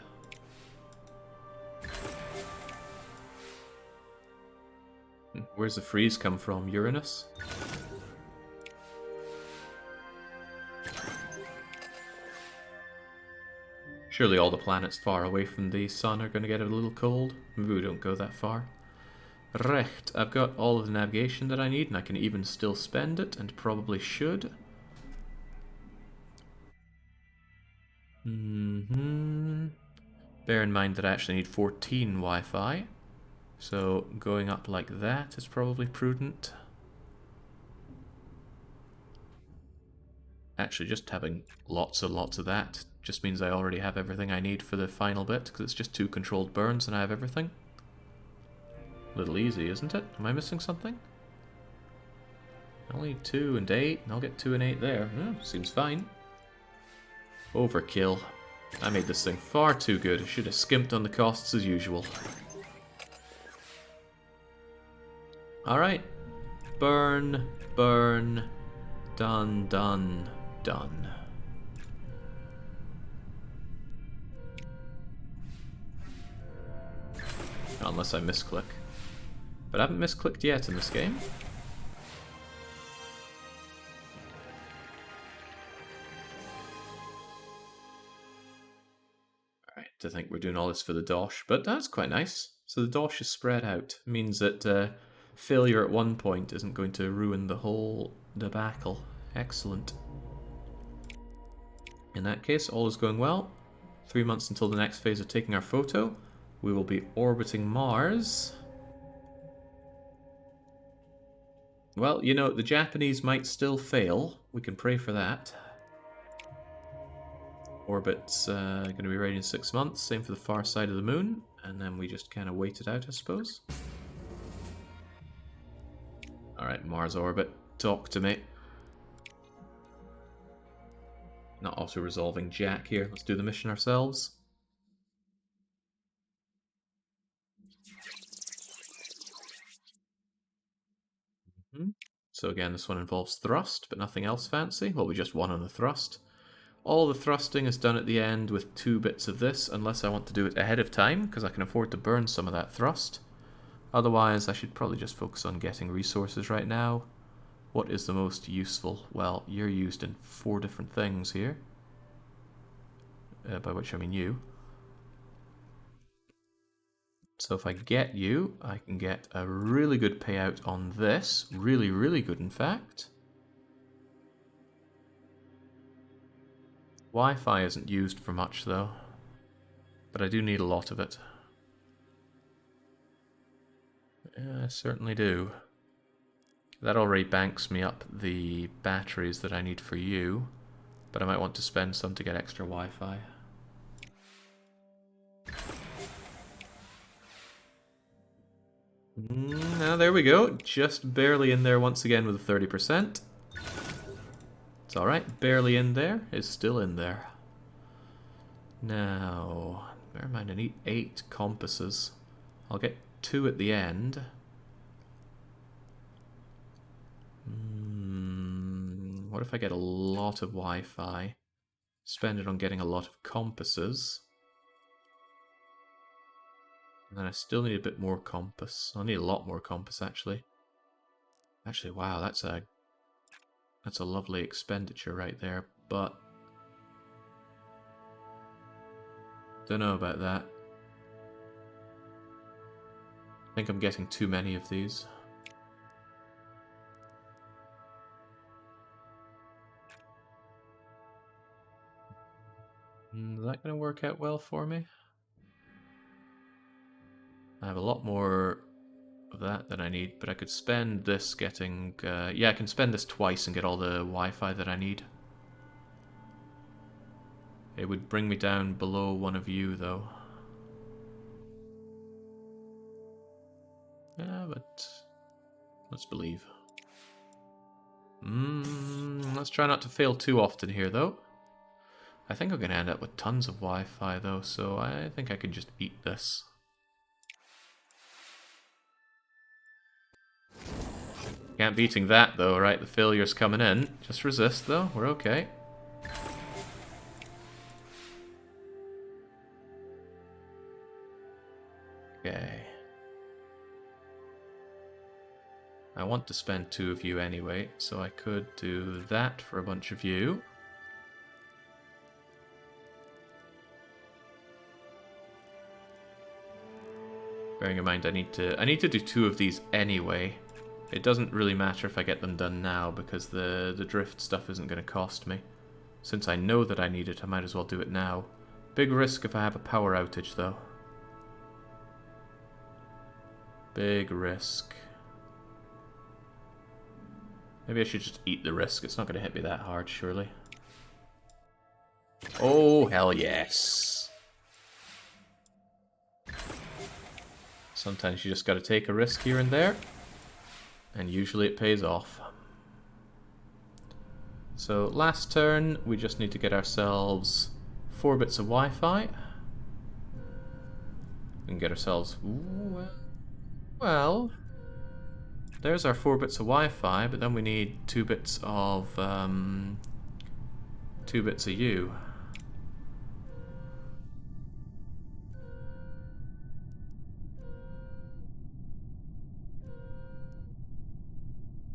Where's the freeze come from? Uranus? Surely all the planets far away from the sun are going to get a little cold. Maybe we don't go that far. Recht, I've got all of the navigation that I need, and I can even still spend it, and probably should. Bear in mind that I actually need 14 Wi-Fi, so going up like that is probably prudent. Actually, just having lots and lots of that just means I already have everything I need for the final bit, because it's just 2 controlled burns and I have everything. A little easy, isn't it? Am I missing something? Only 2 and 8, and I'll get 2 and 8 there. Seems fine. Overkill. I made this thing far too good. I should have skimped on the costs as usual. Alright. Burn, burn, done, done, done. Unless I misclick. But I haven't misclicked yet in this game. Alright, to think we're doing all this for the dosh, but that's quite nice. So the dosh is spread out. It means that failure at one point isn't going to ruin the whole debacle. Excellent. In that case, all is going well. 3 months until the next phase of taking our photo. We will be orbiting Mars. Well, you know, the Japanese might still fail. We can pray for that. Orbit's going to be ready in 6 months. Same for the far side of the moon. And then we just kind of wait it out, I suppose. Alright, Mars orbit. Talk to me. Not auto-resolving jack here. Let's do the mission ourselves. So again, this one involves thrust, but nothing else fancy. Well, we just won on the thrust. All the thrusting is done at the end with 2 bits of this, unless I want to do it ahead of time, because I can afford to burn some of that thrust. Otherwise, I should probably just focus on getting resources right now. What is the most useful? Well, you're used in 4 different things here. By which I mean you. So if I get you, I can get a really good payout on this. Really, really good, in fact. Wi-Fi isn't used for much, though. But I do need a lot of it. Yeah, I certainly do. That already banks me up the batteries that I need for you. But I might want to spend some to get extra Wi-Fi. Now there we go. Just barely in there once again with a 30%. It's alright. Barely in there is still in there. Now, bear in mind I need 8 compasses. I'll get 2 at the end. What if I get a lot of Wi-Fi? Spend it on getting a lot of compasses. And then I still need a bit more compass. I'll need a lot more compass, actually. Actually, wow, that's a lovely expenditure right there, but don't know about that. I think I'm getting too many of these. Is that going to work out well for me? I have a lot more of that than I need, but I could spend this getting... yeah, I can spend this twice and get all the Wi-Fi that I need. It would bring me down below one of you, though. Yeah, but... let's believe. Let's try not to fail too often here, though. I think I'm going to end up with tons of Wi-Fi, though, so I think I could just eat this. Can't beating that, though, right? The failure's coming in. Just resist, though. We're okay. Okay. I want to spend 2 of you anyway, so I could do that for a bunch of you. Bearing in mind I need to do 2 of these anyway. It doesn't really matter if I get them done now, because the drift stuff isn't going to cost me. Since I know that I need it, I might as well do it now. Big risk if I have a power outage, though. Big risk. Maybe I should just eat the risk. It's not going to hit me that hard, surely. Oh, hell yes. Sometimes you just gotta take a risk here and there, and usually it pays off. So last turn, we just need to get ourselves 4 bits of Wi-Fi. And get ourselves... Ooh, well... There's our 4 bits of Wi-Fi, but then we need 2 bits of... 2 bits of U.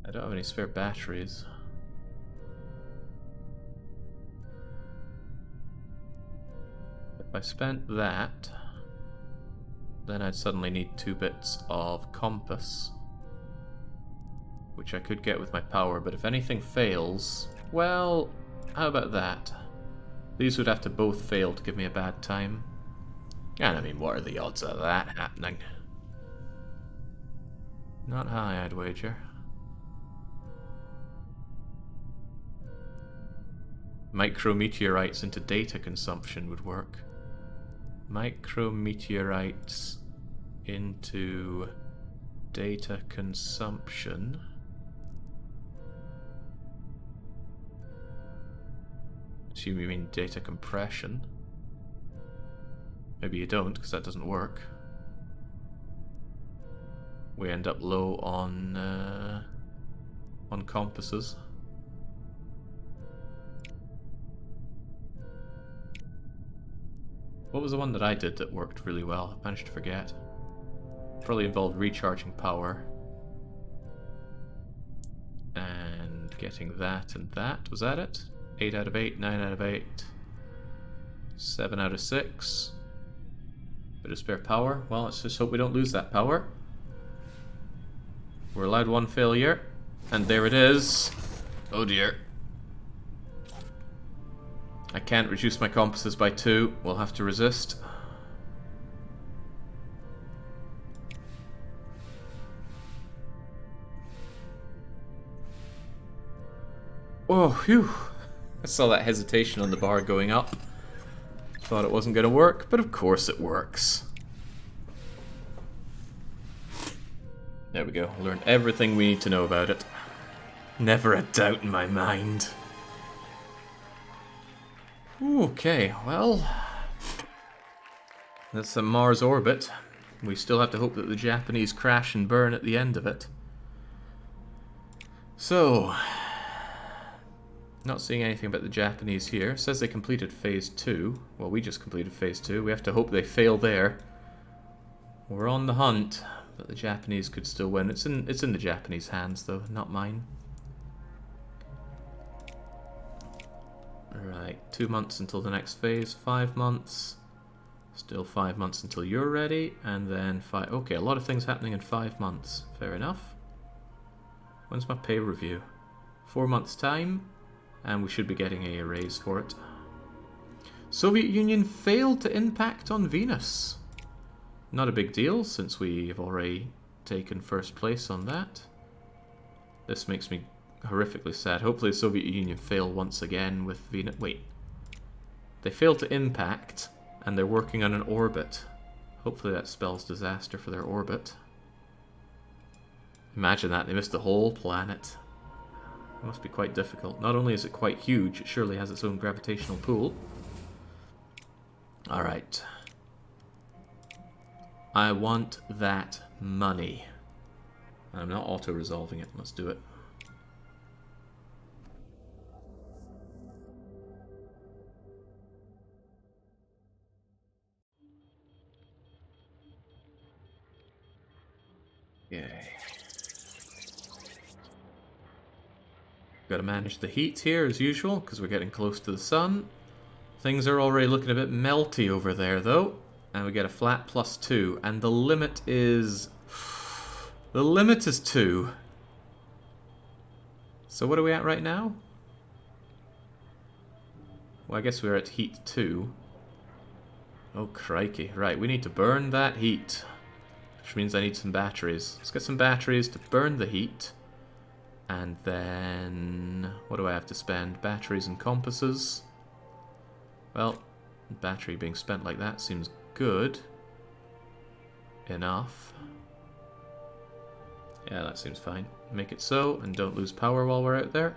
I don't have any spare batteries. If I spent that, then I'd suddenly need 2 bits of compass, which I could get with my power, but if anything fails, well, how about that? These would have to both fail to give me a bad time. And I mean, what are the odds of that happening? Not high, I'd wager. Micrometeorites into data consumption would work. Micrometeorites into data consumption. Assume you mean data compression. Maybe you don't, because that doesn't work. We end up low on compasses. What was the one that I did that worked really well? I managed to forget. Probably involved recharging power. And getting that and that. Was that it? 8 out of 8, 9 out of 8. 7 out of 6. Bit of spare power. Well, let's just hope we don't lose that power. We're allowed 1 failure. And there it is. Oh dear. I can't reduce my compasses by 2. We'll have to resist. Oh, phew. I saw that hesitation on the bar going up. Thought it wasn't going to work, but of course it works. There we go. Learned everything we need to know about it. Never a doubt in my mind. Okay, well, that's a Mars orbit. We still have to hope that the Japanese crash and burn at the end of it. So, not seeing anything about the Japanese here. It says they completed phase 2. Well, we just completed phase 2. We have to hope they fail there. We're on the hunt, but the Japanese could still win. It's in the Japanese hands, though, not mine. Right, 2 months until the next phase, 5 months, still 5 months until you're ready, and then 5... Okay, a lot of things happening in 5 months. Fair enough. When's my pay review? 4 months' time, and we should be getting a raise for it. Soviet Union failed to impact on Venus. Not a big deal, since we have already taken first place on that. This makes me horrifically sad. Hopefully the Soviet Union fail once again with Venus. Wait. They failed to impact, and they're working on an orbit. Hopefully that spells disaster for their orbit. Imagine that, they missed the whole planet. It must be quite difficult. Not only is it quite huge, it surely has its own gravitational pull. Alright. I want that money. I'm not auto-resolving it. Let's do it. Yay. Got to manage the heat here as usual, because we're getting close to the sun. Things are already looking a bit melty over there, though. And we get a flat +2, and the limit is... The limit is 2. So what are we at right now? Well, I guess we're at heat 2. Oh, crikey. Right, we need to burn that heat. Which means I need some batteries. Let's get some batteries to burn the heat. And then... What do I have to spend? Batteries and compasses. Well, battery being spent like that seems good enough. Yeah, that seems fine. Make it so, and don't lose power while we're out there.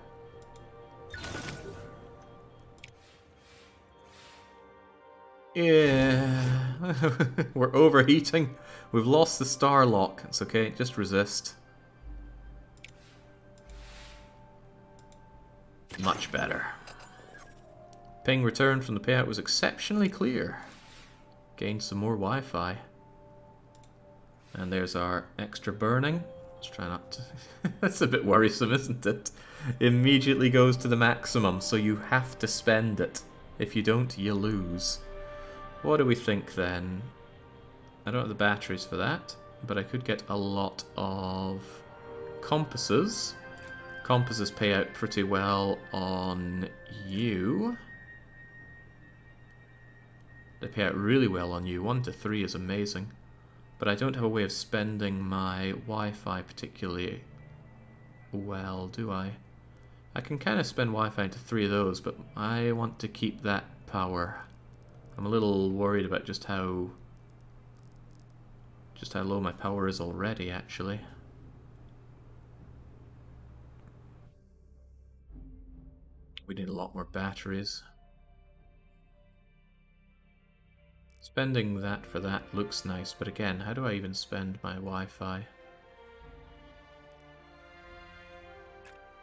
Yeah, we're overheating. We've lost the star lock. It's okay, just resist. Much better. Ping returned from the payout was exceptionally clear. Gained some more Wi-Fi. And there's our extra burning. Let's try not to... That's a bit worrisome, isn't it? Immediately goes to the maximum, so you have to spend it. If you don't, you lose. What do we think then? I don't have the batteries for that, but I could get a lot of compasses. Compasses pay out pretty well on you. They pay out really well on you. 1 to 3 is amazing. But I don't have a way of spending my Wi-Fi particularly well, do I? I can kind of spend Wi-Fi into 3 of those, but I want to keep that power. I'm a little worried about just how low my power is already, actually. We need a lot more batteries. Spending that for that looks nice, but again, how do I even spend my Wi-Fi?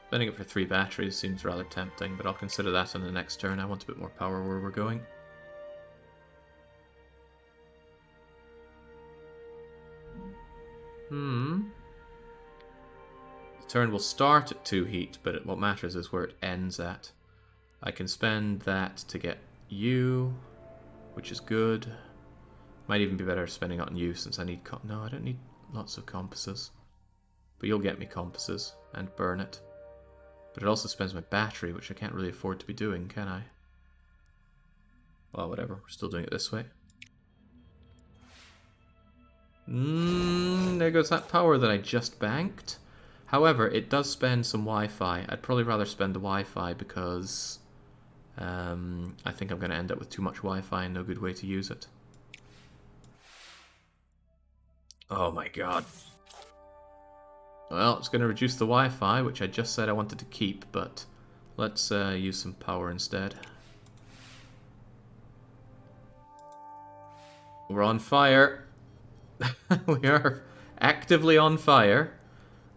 Spending it for 3 batteries seems rather tempting, but I'll consider that on the next turn. I want a bit more power where we're going. The turn will start at 2 heat, but what matters is where it ends at. I can spend that to get you, which is good. Might even be better spending it on you since I need... No, I don't need lots of compasses. But you'll get me compasses and burn it. But it also spends my battery, which I can't really afford to be doing, can I? Well, whatever. We're still doing it this way. There goes that power that I just banked. However, it does spend some Wi-Fi. I'd probably rather spend the Wi-Fi because I think I'm going to end up with too much Wi-Fi and no good way to use it. Oh my god. Well, it's going to reduce the Wi-Fi, which I just said I wanted to keep, but let's use some power instead. We're on fire. We are actively on fire.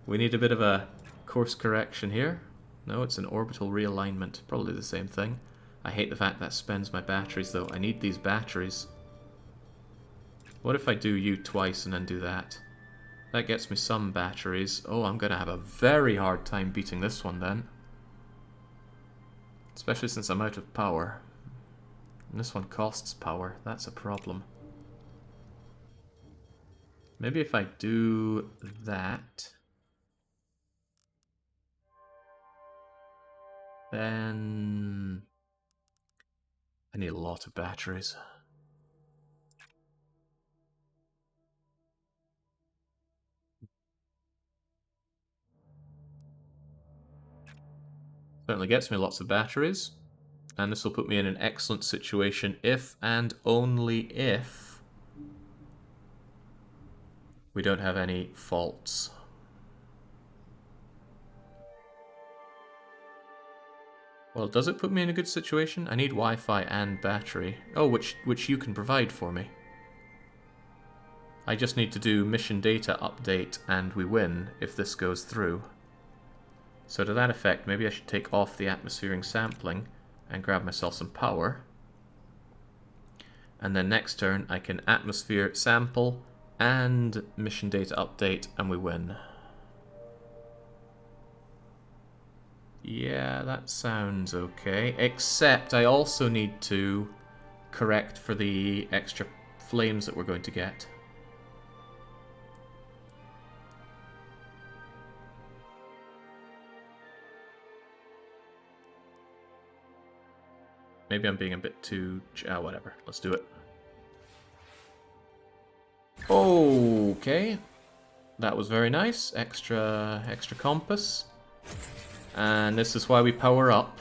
We need a bit of a course correction here. No, it's an orbital realignment. Probably the same thing. I hate the fact that spends my batteries, though. I need these batteries. What if I do you twice and then do that? That gets me some batteries. Oh, I'm going to have a very hard time beating this one then. Especially since I'm out of power. And this one costs power. That's a problem. Maybe if I do that, then I need a lot of batteries. Certainly gets me lots of batteries. And this will put me in an excellent situation if and only if we don't have any faults. Well, does it put me in a good situation? I need Wi-Fi and battery. Oh, which you can provide for me. I just need to do mission data update and we win if this goes through. So to that effect, maybe I should take off the atmospheric sampling and grab myself some power. And then next turn I can atmosphere sample and mission data update and we win. Yeah, that sounds okay. Except I also need to correct for the extra flames that we're going to get. Maybe I'm being a bit too... whatever. Let's do it. Okay. That was very nice. Extra compass. And this is why we power up.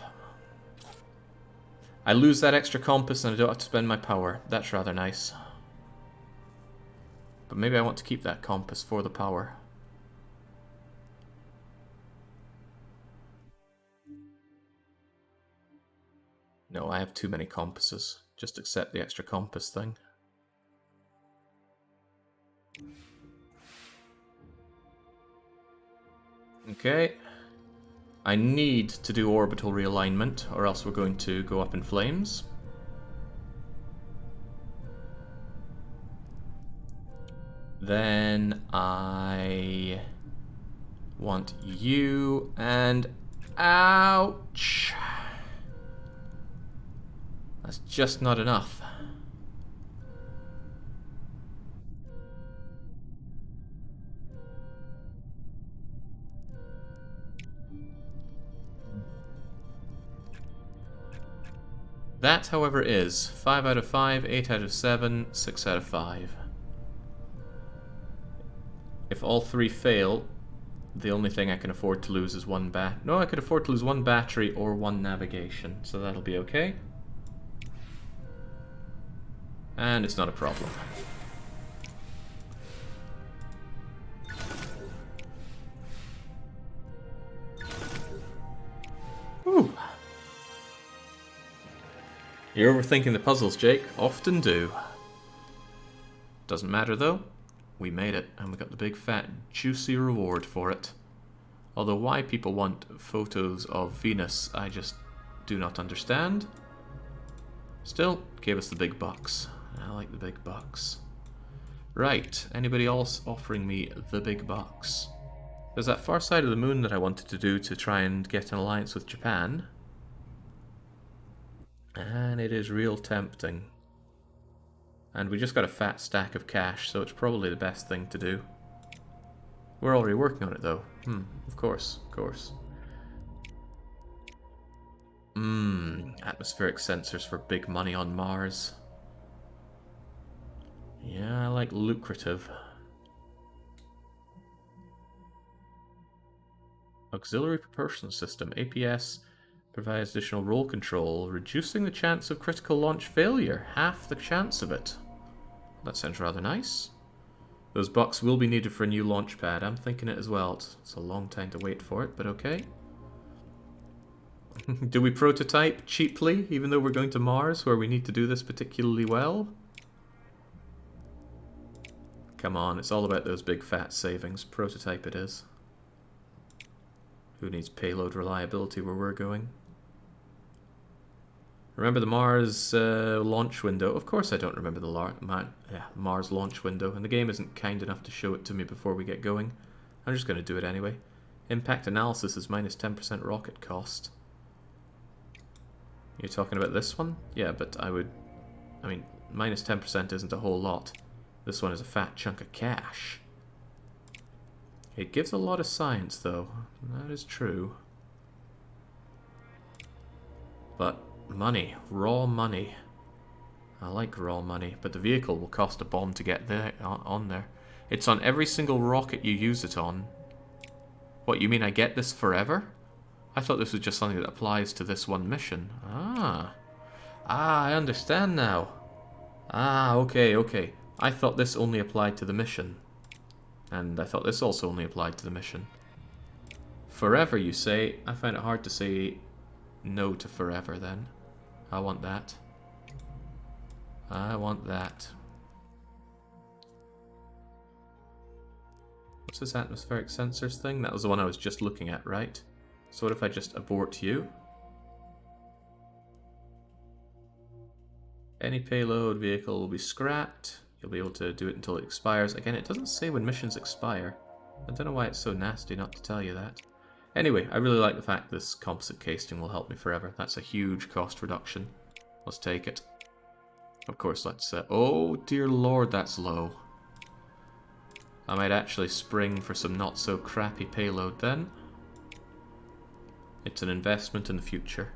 I lose that extra compass and I don't have to spend my power. That's rather nice. But maybe I want to keep that compass for the power. No, I have too many compasses. Just accept the extra compass thing. Okay. I need to do orbital realignment, or else we're going to go up in flames. Then I want you and... Ouch! That's just not enough. That, however, is 5 out of 5, 8 out of 7, 6 out of 5. If all three fail, the only thing I can afford to lose is one No, I could afford to lose one battery or one navigation, so that'll be okay. And it's not a problem. Whew. You're overthinking the puzzles, Jake. Often do. Doesn't matter though. We made it, and we got the big fat juicy reward for it. Although why people want photos of Venus, I just do not understand. Still, gave us the big bucks. I like the big bucks. Right, anybody else offering me the big bucks? There's that far side of the moon that I wanted to do to try and get an alliance with Japan. And it is real tempting. And we just got a fat stack of cash, so it's probably the best thing to do. We're already working on it though. Of course, of course. Atmospheric sensors for big money on Mars. Yeah, I like lucrative. Auxiliary propulsion system, APS, provides additional roll control, reducing the chance of critical launch failure. Half the chance of it. That sounds rather nice. Those bucks will be needed for a new launch pad. I'm thinking it as well. It's a long time to wait for it, but okay. Do we prototype cheaply, even though we're going to Mars, where we need to do this particularly well? Come on, it's all about those big fat savings. Prototype it is. Who needs payload reliability where we're going? Remember the Mars launch window? Of course I don't remember the Mars launch window, and the game isn't kind enough to show it to me before we get going. I'm just going to do it anyway. Impact analysis is minus 10% rocket cost. You're talking about this one? Yeah, but I mean, minus 10% isn't a whole lot. This one is a fat chunk of cash. It gives a lot of science, though. That is true. But money, raw money. I like raw money, but the vehicle will cost a bomb to get there on there. It's on every single rocket you use it on. What, you mean I get this forever? I thought this was just something that applies to this one mission. Ah, I understand now. Okay. I thought this only applied to the mission. And I thought this also only applied to the mission. Forever, you say? I find it hard to say no to forever, then. I want that. I want that. What's this atmospheric sensors thing? That was the one I was just looking at, right? So what if I just abort you? Any payload vehicle will be scrapped. You'll be able to do it until it expires. Again, it doesn't say when missions expire. I don't know why it's so nasty not to tell you that. Anyway, I really like the fact this composite casing will help me forever. That's a huge cost reduction. Let's take it. Of course, let's... oh, dear lord, that's low. I might actually spring for some not-so-crappy payload then. It's an investment in the future.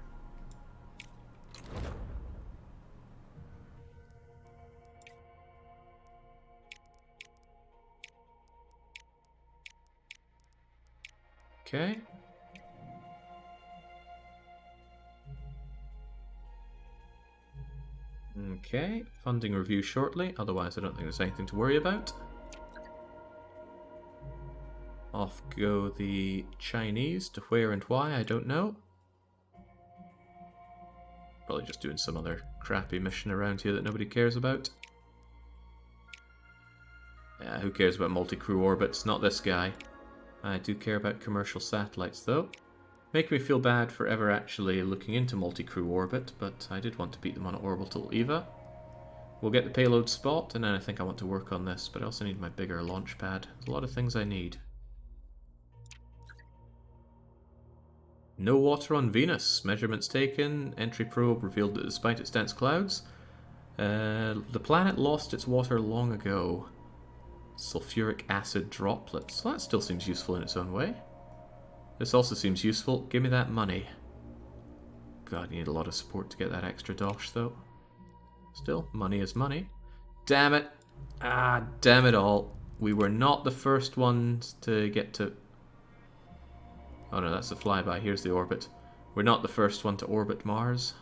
Okay. Okay, funding review shortly, otherwise I don't think there's anything to worry about. Off go the Chinese, to where and why, I don't know. Probably just doing some other crappy mission around here that nobody cares about. Yeah, who cares about multi-crew orbits? Not this guy. I do care about commercial satellites, though. Making me feel bad for ever actually looking into multi-crew orbit, but I did want to beat them on orbital EVA. We'll get the payload spot, and then I think I want to work on this, but I also need my bigger launch pad. There's a lot of things I need. No water on Venus. Measurements taken. Entry probe revealed that despite its dense clouds, the planet lost its water long ago. Sulfuric acid droplets. Well, that still seems useful in its own way. This also seems useful. Give me that money. God, you need a lot of support to get that extra dosh, though. Still, money is money. Damn it. Ah, damn it all. We were not the first ones to get to... Oh no, that's the flyby. Here's the orbit. We're not the first one to orbit Mars.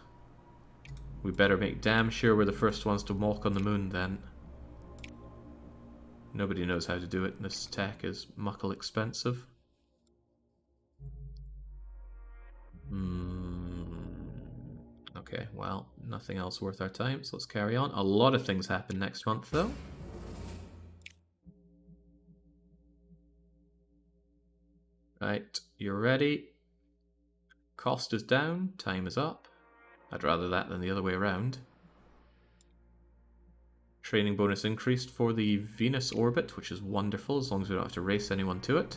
We better make damn sure we're the first ones to walk on the moon, then. Nobody knows how to do it. This tech is muckle expensive. Okay, well, nothing else worth our time, so let's carry on. A lot of things happen next month, though. Right, you're ready. Cost is down, time is up. I'd rather that than the other way around. Training bonus increased for the Venus orbit, which is wonderful, as long as we don't have to race anyone to it.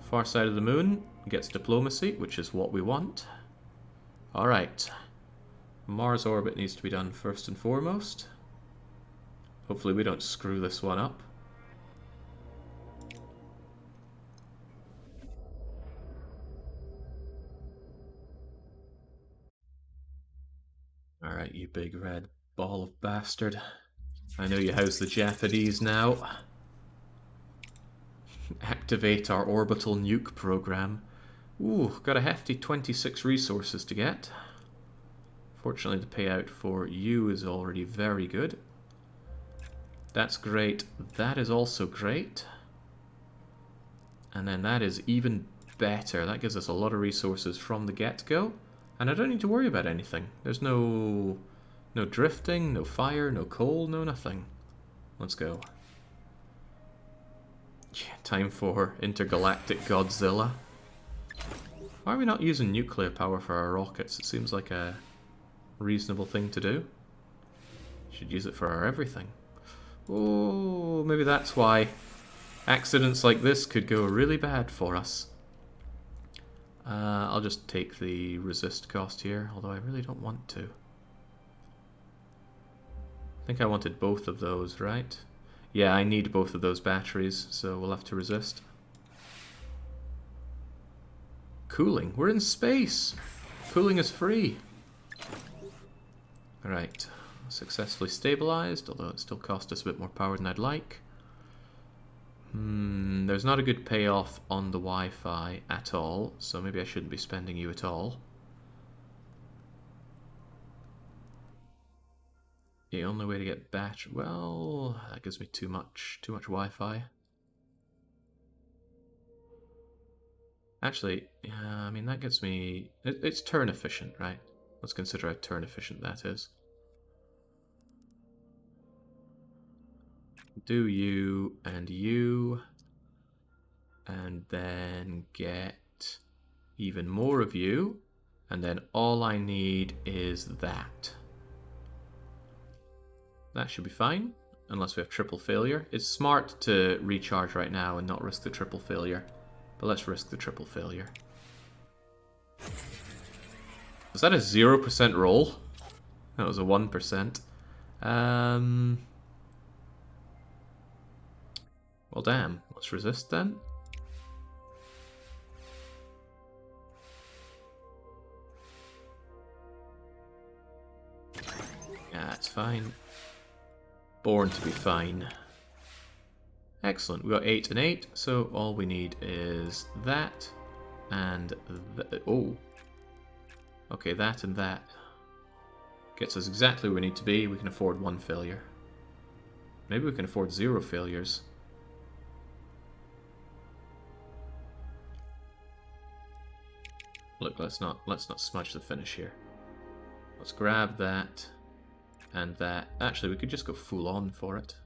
Far side of the moon gets diplomacy, which is what we want. Alright. Mars orbit needs to be done first and foremost. Hopefully we don't screw this one up. Alright, you big red ball of bastard. I know you house the Japanese now. Activate our orbital nuke program. Ooh, got a hefty 26 resources to get. Fortunately, the payout for you is already very good. That's great. That is also great. And then that is even better. That gives us a lot of resources from the get-go. And I don't need to worry about anything. There's no drifting, no fire, no coal, no nothing. Let's go. Yeah, time for intergalactic Godzilla. Why are we not using nuclear power for our rockets? It seems like a reasonable thing to do. Should use it for our everything. Oh, maybe that's why accidents like this could go really bad for us. I'll just take the resist cost here, although I really don't want to. I think I wanted both of those, right? Yeah, I need both of those batteries, so we'll have to resist. Cooling. We're in space! Cooling is free. Alright. Successfully stabilized, although it still cost us a bit more power than I'd like. There's not a good payoff on the Wi-Fi at all, so maybe I shouldn't be spending you at all. The only way to get battery... Well, that gives me too much Wi-Fi. Actually, yeah, I mean, that gives me... It's turn efficient, right? Let's consider how turn efficient that is. Do you, and then get even more of you, and then all I need is that. That should be fine, unless we have triple failure. It's smart to recharge right now and not risk the triple failure, but let's risk the triple failure. Was that a 0% roll? That was a 1%. Well, damn. Let's resist then. Yeah, it's fine. Born to be fine. Excellent. We got 8 and 8, so all we need is that and oh. Okay, that and that. Gets us exactly where we need to be. We can afford 1 failure. Maybe we can afford 0 failures. Look, let's not smudge the finish here. Let's grab that and that. Actually, we could just go full on for it.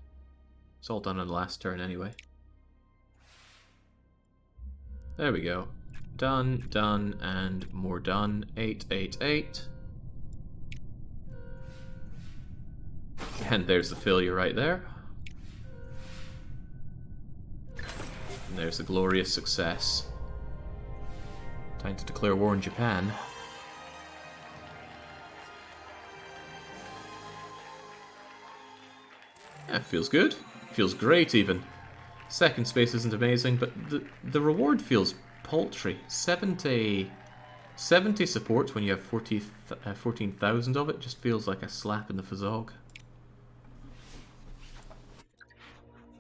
It's all done on the last turn anyway. There we go. Done, done, and more done. 8, 8, 8. And there's the failure right there. And there's the glorious success. Time to declare war on Japan. Yeah, feels good. Feels great even. Second space isn't amazing, but the reward feels paltry. 70 support when you have 14,000 of it just feels like a slap in the fazog.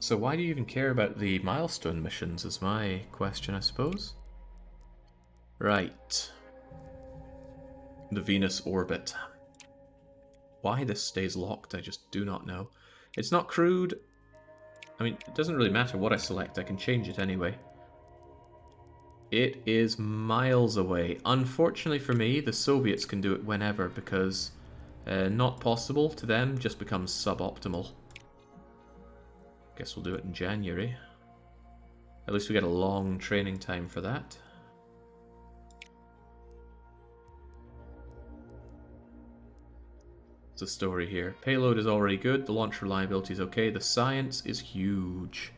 So why do you even care about the milestone missions is my question, I suppose. Right. The Venus orbit. Why this stays locked, I just do not know. It's not crewed. I mean, it doesn't really matter what I select, I can change it anyway. It is miles away. Unfortunately for me, the Soviets can do it whenever because not possible to them just becomes suboptimal. Guess we'll do it in January. At least we get a long training time for that. The story here. Payload is already good, the launch reliability is okay, the science is huge.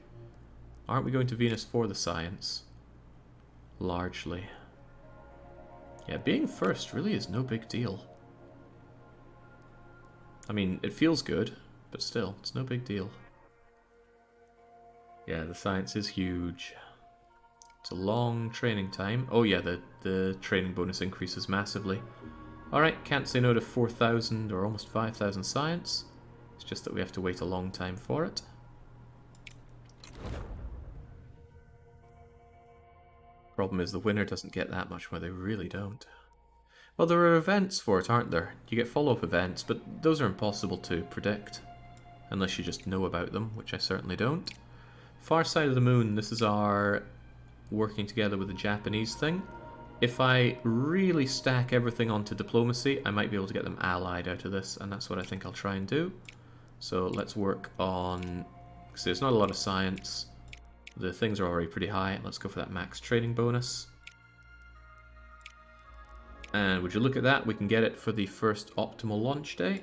Aren't we going to Venus for the science? Largely. Yeah, being first really is no big deal. I mean, it feels good, but still, it's no big deal. Yeah, the science is huge. It's a long training time. Oh yeah, the training bonus increases massively. Alright, can't say no to 4,000 or almost 5,000 science. It's just that we have to wait a long time for it. Problem is the winner doesn't get that much where they really don't. Well, there are events for it, aren't there? You get follow-up events, but those are impossible to predict. Unless you just know about them, which I certainly don't. Far side of the moon, this is our working together with the Japanese thing. If I really stack everything onto diplomacy, I might be able to get them allied out of this, and that's what I think I'll try and do. So let's work on... because there's not a lot of science. The things are already pretty high. Let's go for that max training bonus. And would you look at that, we can get it for the first optimal launch day.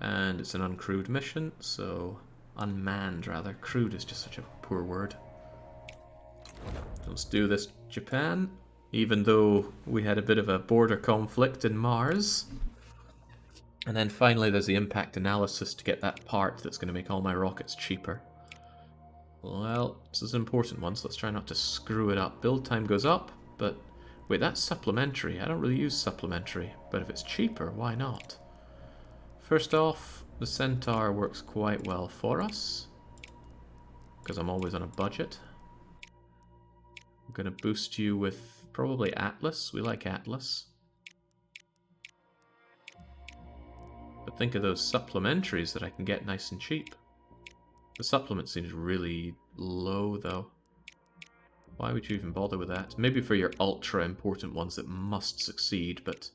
And it's an uncrewed mission, so... unmanned, rather. Crewed is just such a poor word. Let's do this, Japan. Even though we had a bit of a border conflict in Mars. And then finally there's the impact analysis to get that part that's going to make all my rockets cheaper. Well, this is an important one, so let's try not to screw it up. Build time goes up, but... wait, that's supplementary. I don't really use supplementary, but if it's cheaper, why not? First off, the Centaur works quite well for us, because I'm always on a budget. I'm going to boost you with probably Atlas. We like Atlas. But think of those supplementaries that I can get nice and cheap. The supplement seems really low, though. Why would you even bother with that? Maybe for your ultra important ones that must succeed, but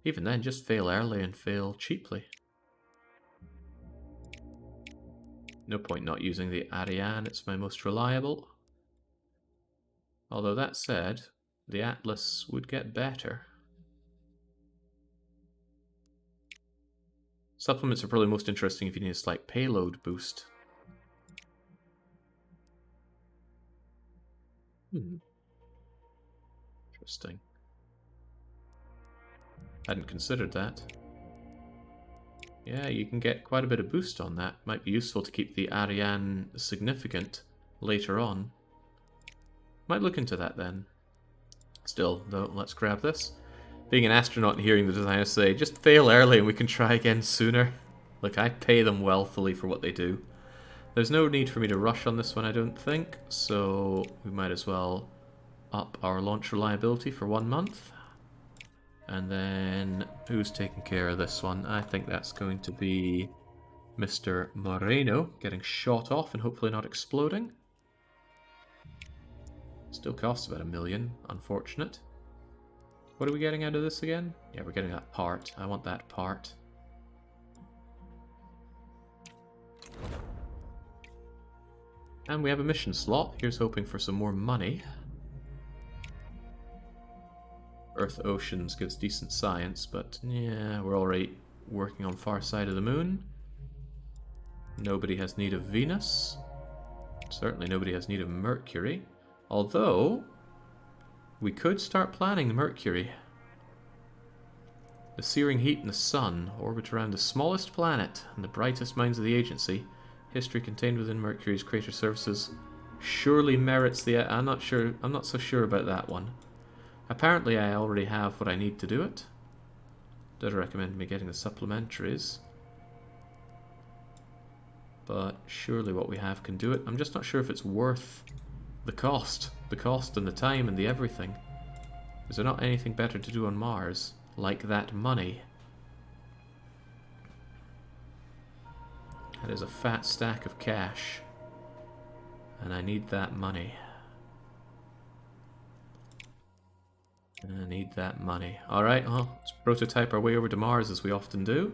even then, just fail early and fail cheaply. No point not using the Ariane, it's my most reliable. Although that said, the Atlas would get better. Supplements are probably most interesting if you need a slight payload boost. Interesting. Hadn't considered that. Yeah, you can get quite a bit of boost on that. Might be useful to keep the Ariane significant later on. Might look into that then. Still, though, let's grab this. Being an astronaut and hearing the designers say, just fail early and we can try again sooner. Look, I pay them wealthily for what they do. There's no need for me to rush on this one, I don't think, so we might as well up our launch reliability for 1 month. And then, who's taking care of this one? I think that's going to be Mr. Moreno, getting shot off and hopefully not exploding. Still costs about $1 million, unfortunate. What are we getting out of this again? Yeah, we're getting that part. I want that part. And we have a mission slot. Here's hoping for some more money. Earth Oceans gives decent science, but yeah, we're already working on far side of the moon. Nobody has need of Venus. Certainly nobody has need of Mercury. Although, we could start planning Mercury. The searing heat in the sun orbit around the smallest planet and the brightest minds of the agency. History contained within Mercury's crater surfaces surely merits the... I'm not so sure about that one. Apparently I already have what I need to do it. Does recommend me getting the supplementaries. But surely what we have can do it. I'm just not sure if it's worth the cost. The cost and the time and the everything. Is there not anything better to do on Mars? Like that money. That is a fat stack of cash. And I need that money. I need that money. Alright, well, let's prototype our way over to Mars as we often do.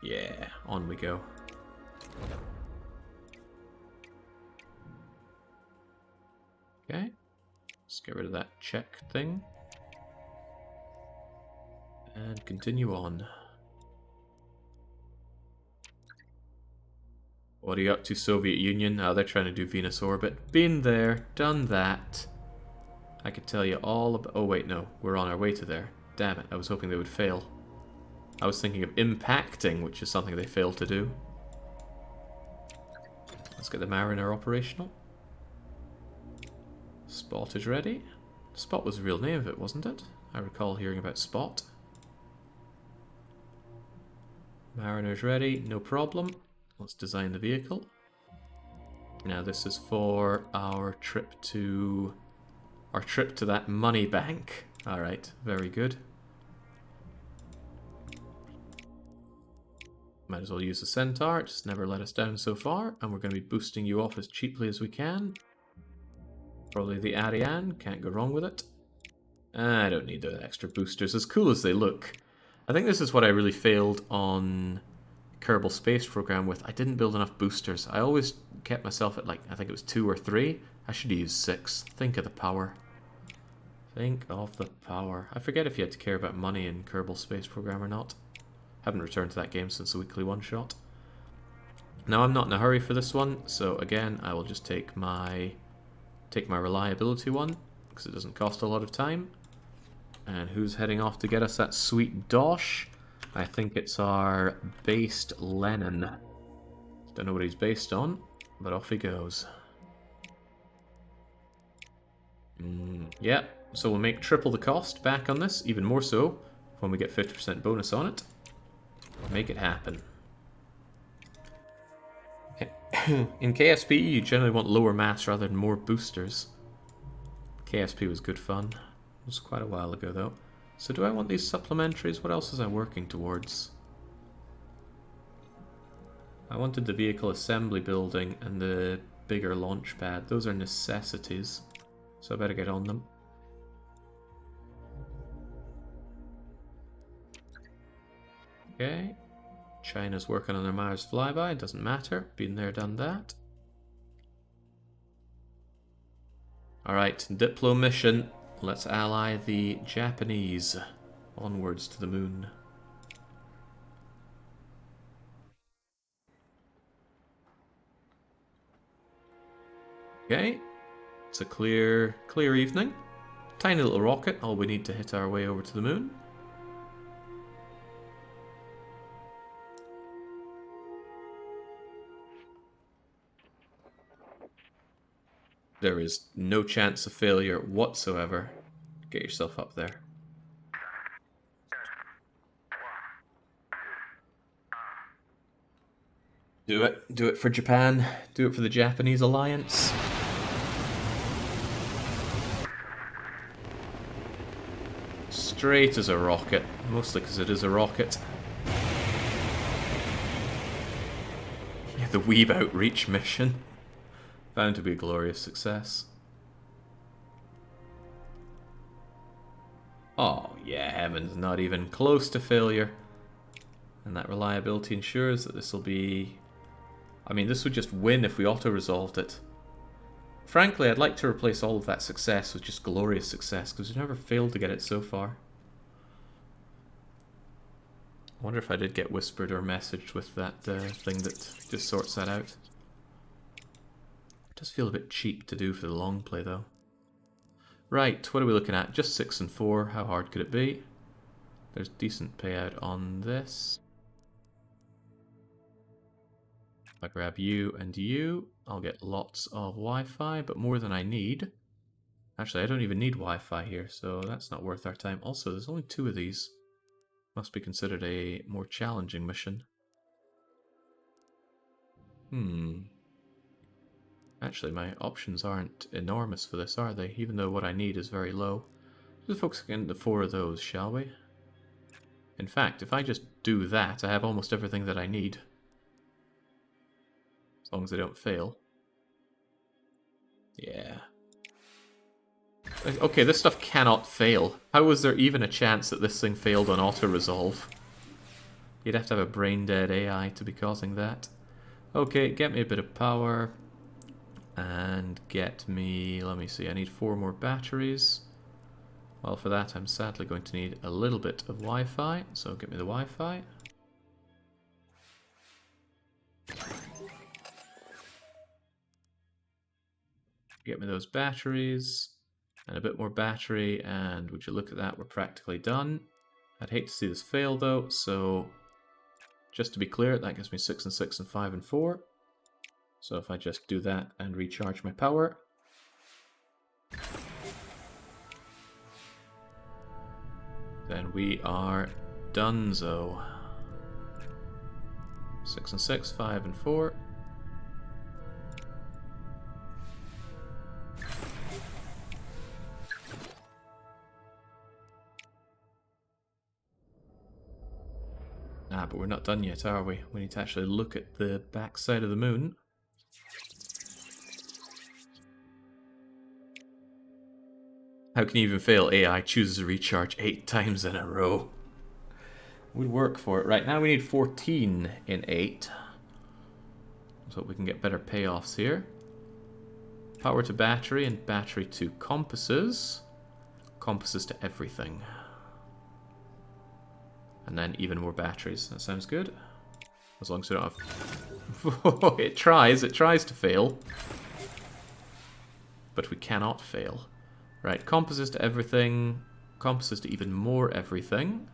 Yeah, on we go. Okay, let's get rid of that check thing. And continue on. What are you up to, Soviet Union? Oh, they're trying to do Venus orbit. Been there, done that. I could tell you all about... Oh wait, no, we're on our way to there. Damn it, I was hoping they would fail. I was thinking of impacting, which is something they failed to do. Let's get the Mariner operational. Spot is ready. Spot was the real name of it, wasn't it? I recall hearing about Spot. Mariner's ready, no problem. Let's design the vehicle. Now this is for our trip to that money bank. Alright, very good. Might as well use the Centaur, it's never let us down so far, and we're going to be boosting you off as cheaply as we can. Probably the Ariane, can't go wrong with it. I don't need the extra boosters, as cool as they look. I think this is what I really failed on Kerbal Space Program with. I didn't build enough boosters. I always kept myself at, like, I think it was 2 or 3. I should use 6. Think of the power. Think of the power. I forget if you had to care about money in Kerbal Space Program or not. Haven't returned to that game since the weekly one-shot. Now I'm not in a hurry for this one, so again I will just take my reliability one, because it doesn't cost a lot of time. And who's heading off to get us that sweet dosh? I think it's our based Lenin. Don't know what he's based on, but off he goes. Yeah, so we'll make triple the cost back on this, even more so when we get 50% bonus on it. Make it happen. In KSP, you generally want lower mass rather than more boosters. KSP was good fun. It was quite a while ago, though. So do I want these supplementaries? What else was I working towards? I wanted the vehicle assembly building and the bigger launch pad. Those are necessities, so I better get on them. Okay. China's working on their Mars flyby. Doesn't matter. Been there, done that. Alright, Diplo mission. Let's ally the Japanese onwards to the moon. Okay. It's a clear evening. Tiny little rocket. All we need to hit our way over to the moon. There is no chance of failure whatsoever. Get yourself up there. Do it. Do it for Japan. Do it for the Japanese alliance. straight as a rocket. Mostly because it is a rocket. Yeah, the Weeb Outreach mission. Found to be a glorious success. Oh, yeah, heavens, not even close to failure. And that reliability ensures that this will be... I mean, this would just win if we auto-resolved it. Frankly, I'd like to replace all of that success with just glorious success, because we've never failed to get it so far. I wonder if I did get whispered or messaged with that thing that just sorts that out. It does feel a bit cheap to do for the long play, though. Right, what are we looking at? Just 6 and 4. How hard could it be? There's decent payout on this. If I grab you and you, I'll get lots of Wi-Fi, but more than I need. Actually, I don't even need Wi-Fi here, so that's not worth our time. Also, there's only 2 of these. Must be considered a more challenging mission. Actually, my options aren't enormous for this, are they? Even though what I need is very low. Just focus on the 4 of those, shall we? In fact, if I just do that, I have almost everything that I need. As long as I don't fail. Yeah. Okay, this stuff cannot fail. How was there even a chance that this thing failed on auto-resolve? You'd have to have a brain-dead AI to be causing that. Okay, get me a bit of power. And get me... let me see, I need 4 more batteries. Well, for that I'm sadly going to need a little bit of Wi-Fi. So get me the Wi-Fi. Get me those batteries. And a bit more battery, and would you look at that, we're practically done. I'd hate to see this fail though, so just to be clear, that gives me 6 and 6 and 5 and 4. So if I just do that and recharge my power. Then we are donezo. 6 and 6, 5 and 4. Ah, but we're not done yet, are we? We need to actually look at the backside of the moon. How can you even fail? AI chooses to recharge 8 times in a row. Would work for it. Right, now we need 14 in 8. So we can get better payoffs here. Power to battery and battery to compasses. Compasses to everything. And then even more batteries. That sounds good. As long as we don't have... it tries to fail. But we cannot fail. Right, compasses to everything. Compasses to even more everything.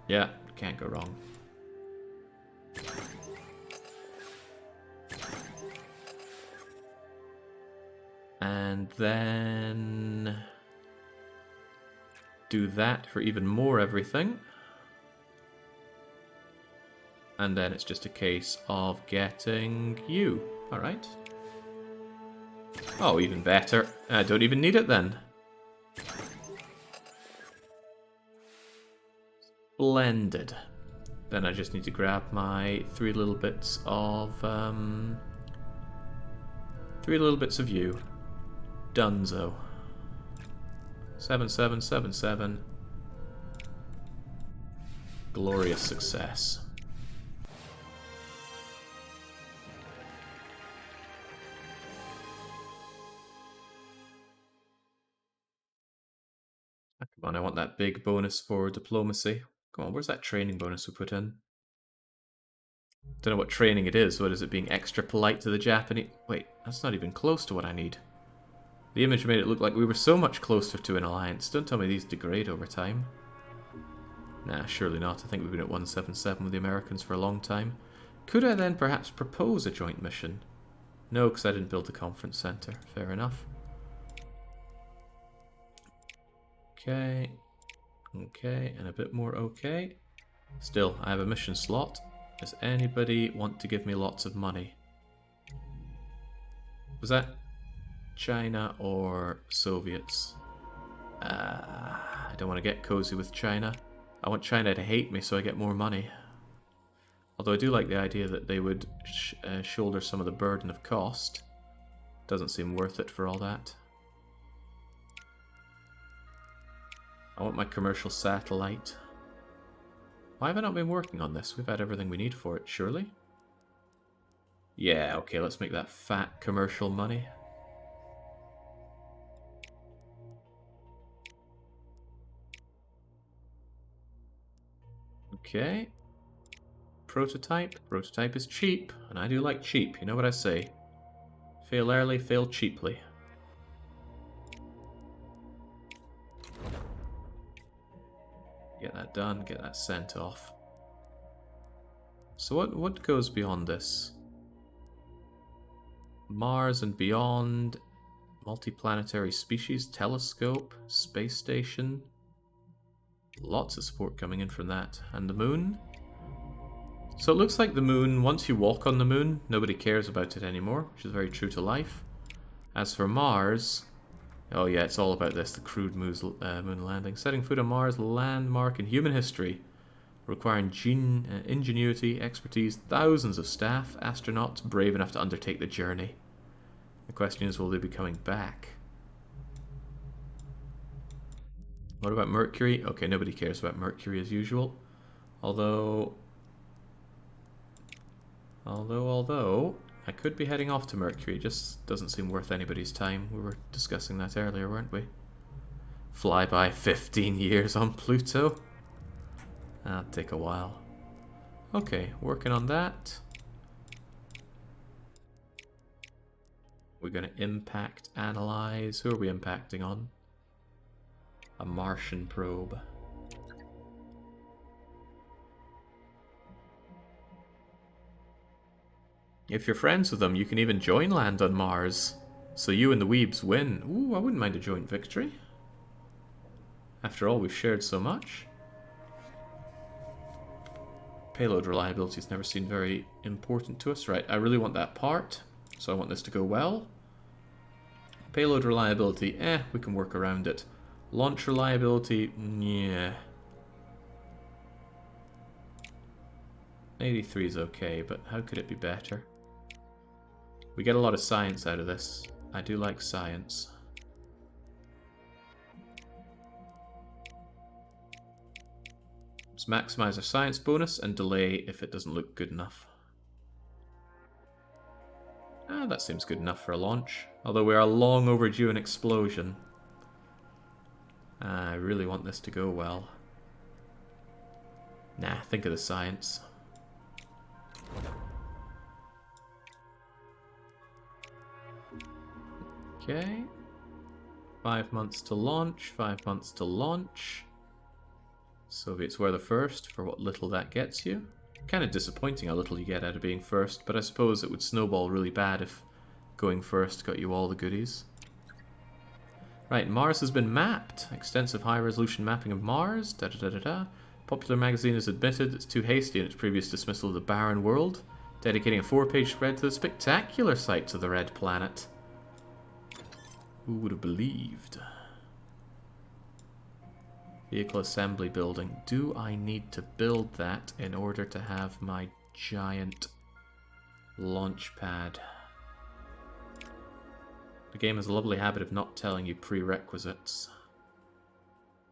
Yeah, can't go wrong. And then... do that for even more everything. And then it's just a case of getting you. Alright. Oh, even better. I don't even need it then. Splendid. Then I just need to grab my 3 little bits of... 3 little bits of you. Donezo. 7777. Glorious success. Come on, I want that big bonus for diplomacy. Come on, where's that training bonus we put in? Don't know what training it is. What is it, being extra polite to the Japanese? Wait, that's not even close to what I need. The image made it look like we were so much closer to an alliance. Don't tell me these degrade over time. Nah, surely not. I think we've been at 177 with the Americans for a long time. Could I then perhaps propose a joint mission? No, because I didn't build the conference center. Fair enough. Okay. Okay, and a bit more okay. Still, I have a mission slot. Does anybody want to give me lots of money? Was that China or Soviets? I don't want to get cozy with China. I want China to hate me so I get more money. Although I do like the idea that they would shoulder some of the burden of cost. Doesn't seem worth it for all that. I want my commercial satellite. Why have I not been working on this? We've had everything we need for it, surely? Yeah, okay, let's make that fat commercial money. Okay. Prototype. Prototype is cheap, and I do like cheap, you know what I say. Fail early, fail cheaply. Get that done, get that sent off. So what goes beyond this? Mars and beyond, multiplanetary species, telescope, space station. Lots of support coming in from that. And the moon? So it looks like the moon, once you walk on the moon, nobody cares about it anymore, which is very true to life. As for Mars, oh yeah, it's all about this, the crude moon landing. Setting foot on Mars, landmark in human history, requiring ingenuity, expertise, thousands of staff, astronauts brave enough to undertake the journey. The question is, will they be coming back? What about Mercury? Okay, nobody cares about Mercury as usual. Although, I could be heading off to Mercury. It just doesn't seem worth anybody's time. We were discussing that earlier, weren't we? Fly by 15 years on Pluto. That'll take a while. Okay, working on that. We're going to impact analyze. Who are we impacting on? A Martian probe. If you're friends with them, you can even join land on Mars. So you and the Weebs win. Ooh, I wouldn't mind a joint victory. After all, we've shared so much. Payload reliability has never seemed very important to us. Right, I really want that part. So I want this to go well. Payload reliability, we can work around it. Launch reliability, yeah. 83 is okay, but how could it be better? We get a lot of science out of this. I do like science. Let's maximize our science bonus and delay if it doesn't look good enough. That seems good enough for a launch. Although we are long overdue an explosion. I really want this to go well. Nah, think of the science. Okay. 5 months to launch, 5 months to launch. Soviets were the first, for what little that gets you. Kind of disappointing how little you get out of being first, but I suppose it would snowball really bad if going first got you all the goodies. Right, Mars has been mapped. Extensive high-resolution mapping of Mars. Da-da-da-da-da. Popular magazine has admitted it's too hasty in its previous dismissal of the barren world, dedicating a 4-page spread to the spectacular sights of the red planet. Who would have believed? Vehicle assembly building. Do I need to build that in order to have my giant launch pad? The game has a lovely habit of not telling you prerequisites.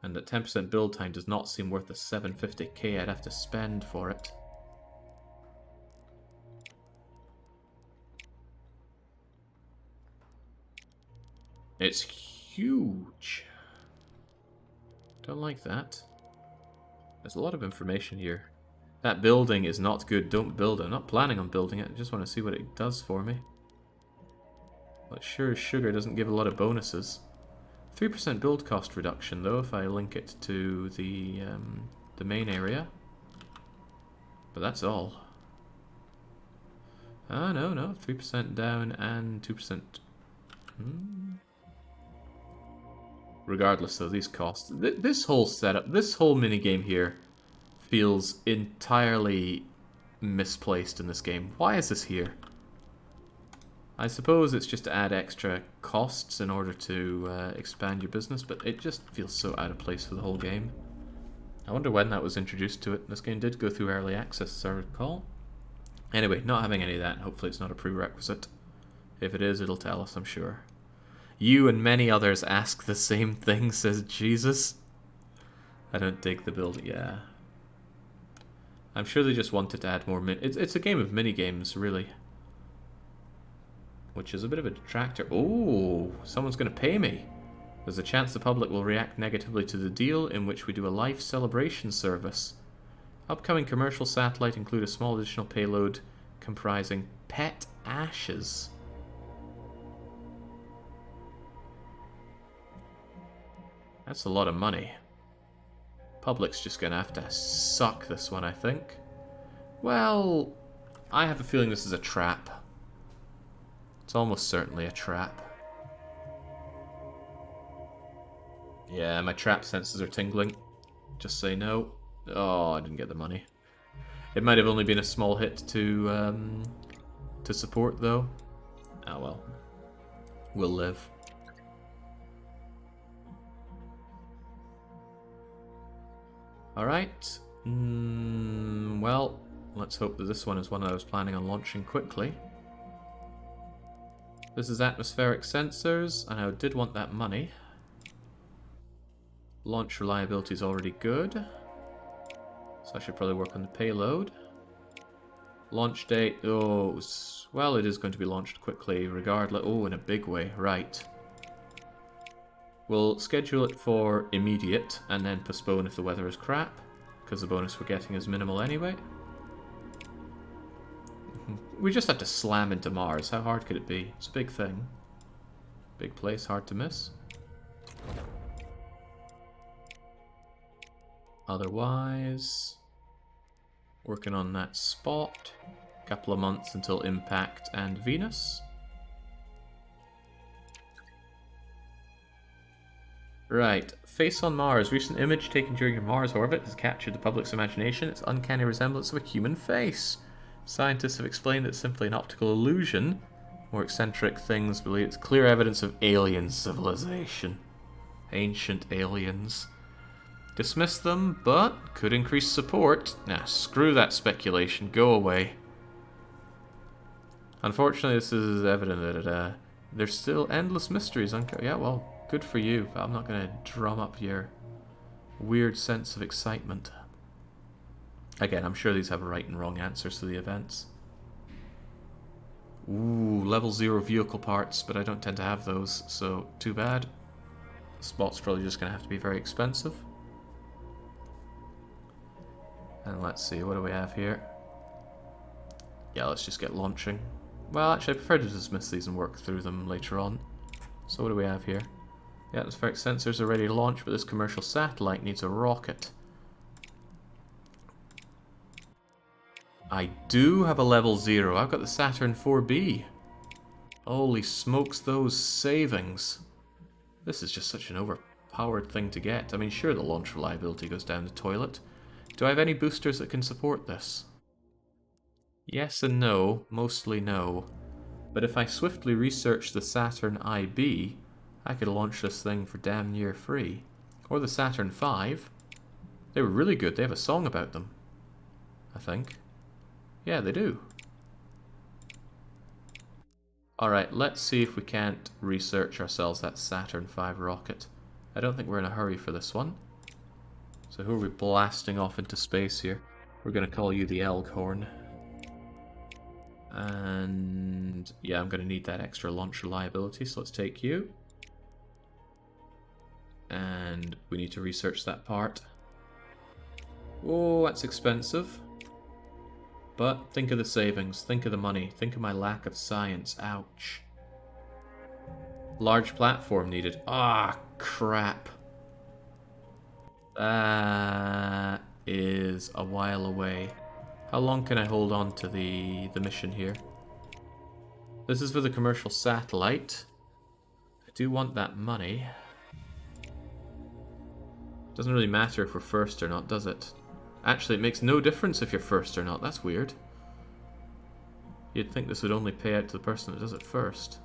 And that 10% build time does not seem worth the 750k I'd have to spend for it. It's huge. Don't like that. There's a lot of information here. That building is not good. Don't build it. I'm not planning on building it. I just want to see what it does for me. But sure as sugar doesn't give a lot of bonuses. 3% build cost reduction though if I link it to the main area. But that's all. Ah, no. 3% down and 2%. Regardless of these costs, this whole setup, this whole minigame here feels entirely misplaced in this game. Why is this here? I suppose it's just to add extra costs in order to expand your business, but it just feels so out of place for the whole game. I wonder when that was introduced to it. This game did go through early access, as I recall. Anyway, not having any of that, and hopefully it's not a prerequisite. If it is, it'll tell us, I'm sure. You and many others ask the same thing, says Jesus. I don't dig the build, yeah. I'm sure they just wanted to add more it's a game of mini-games, really. Which is a bit of a detractor. Oh, someone's going to pay me. There's a chance the public will react negatively to the deal, in which we do a life celebration service. Upcoming commercial satellite include a small additional payload comprising pet ashes. That's a lot of money. Public's just going to have to suck this one, I think. Well, I have a feeling this is a trap. It's almost certainly a trap. Yeah, my trap senses are tingling. Just say no. Oh, I didn't get the money. It might have only been a small hit to support, though. Oh well. We'll live. Alright. Well, let's hope that this one is one I was planning on launching quickly. This is atmospheric sensors, and I did want that money. Launch reliability is already good. So I should probably work on the payload. Launch date, oh, well, it is going to be launched quickly regardless. Oh, in a big way, right. We'll schedule it for immediate and then postpone if the weather is crap, because the bonus we're getting is minimal anyway. We just have to slam into Mars. How hard could it be? It's a big thing. Big place, hard to miss. Otherwise, working on that spot. Couple of months until Impact and Venus. Right, face on Mars. Recent image taken during your Mars orbit has captured the public's imagination. Its uncanny resemblance of a human face. Scientists have explained it's simply an optical illusion. More eccentric things believe it's clear evidence of alien civilization. Ancient aliens. Dismiss them, but could increase support. Nah, screw that speculation. Go away. Unfortunately, this is evident that there's still endless mysteries. Yeah, well, good for you, but I'm not going to drum up your weird sense of excitement. Again, I'm sure these have right and wrong answers to the events. Ooh, level 0 vehicle parts, but I don't tend to have those, so too bad. The spot's probably just going to have to be very expensive. And let's see, what do we have here? Yeah, let's just get launching. Well, actually, I prefer to dismiss these and work through them later on. So what do we have here? The atmospheric sensors are ready to launch, but this commercial satellite needs a rocket. I do have a level 0. I've got the Saturn IV. Holy smokes, those savings. This is just such an overpowered thing to get. I mean, sure, the launch reliability goes down the toilet. Do I have any boosters that can support this? Yes and no. Mostly no. But if I swiftly research the Saturn IB, I could launch this thing for damn near free. Or the Saturn V. They were really good. They have a song about them, I think. Yeah, they do. Alright, let's see if we can't research ourselves that Saturn V rocket. I don't think we're in a hurry for this one. So who are we blasting off into space here? We're going to call you the Elkhorn. And yeah, I'm going to need that extra launch reliability, so let's take you. And we need to research that part. Oh, that's expensive. But think of the savings, think of the money, think of my lack of science. Ouch. Large platform needed. Ah, crap. That is a while away. How long can I hold on to the mission here? This is for the commercial satellite. I do want that money. Doesn't really matter if we're first or not, does it? Actually, it makes no difference if you're first or not. That's weird. You'd think this would only pay out to the person that does it first.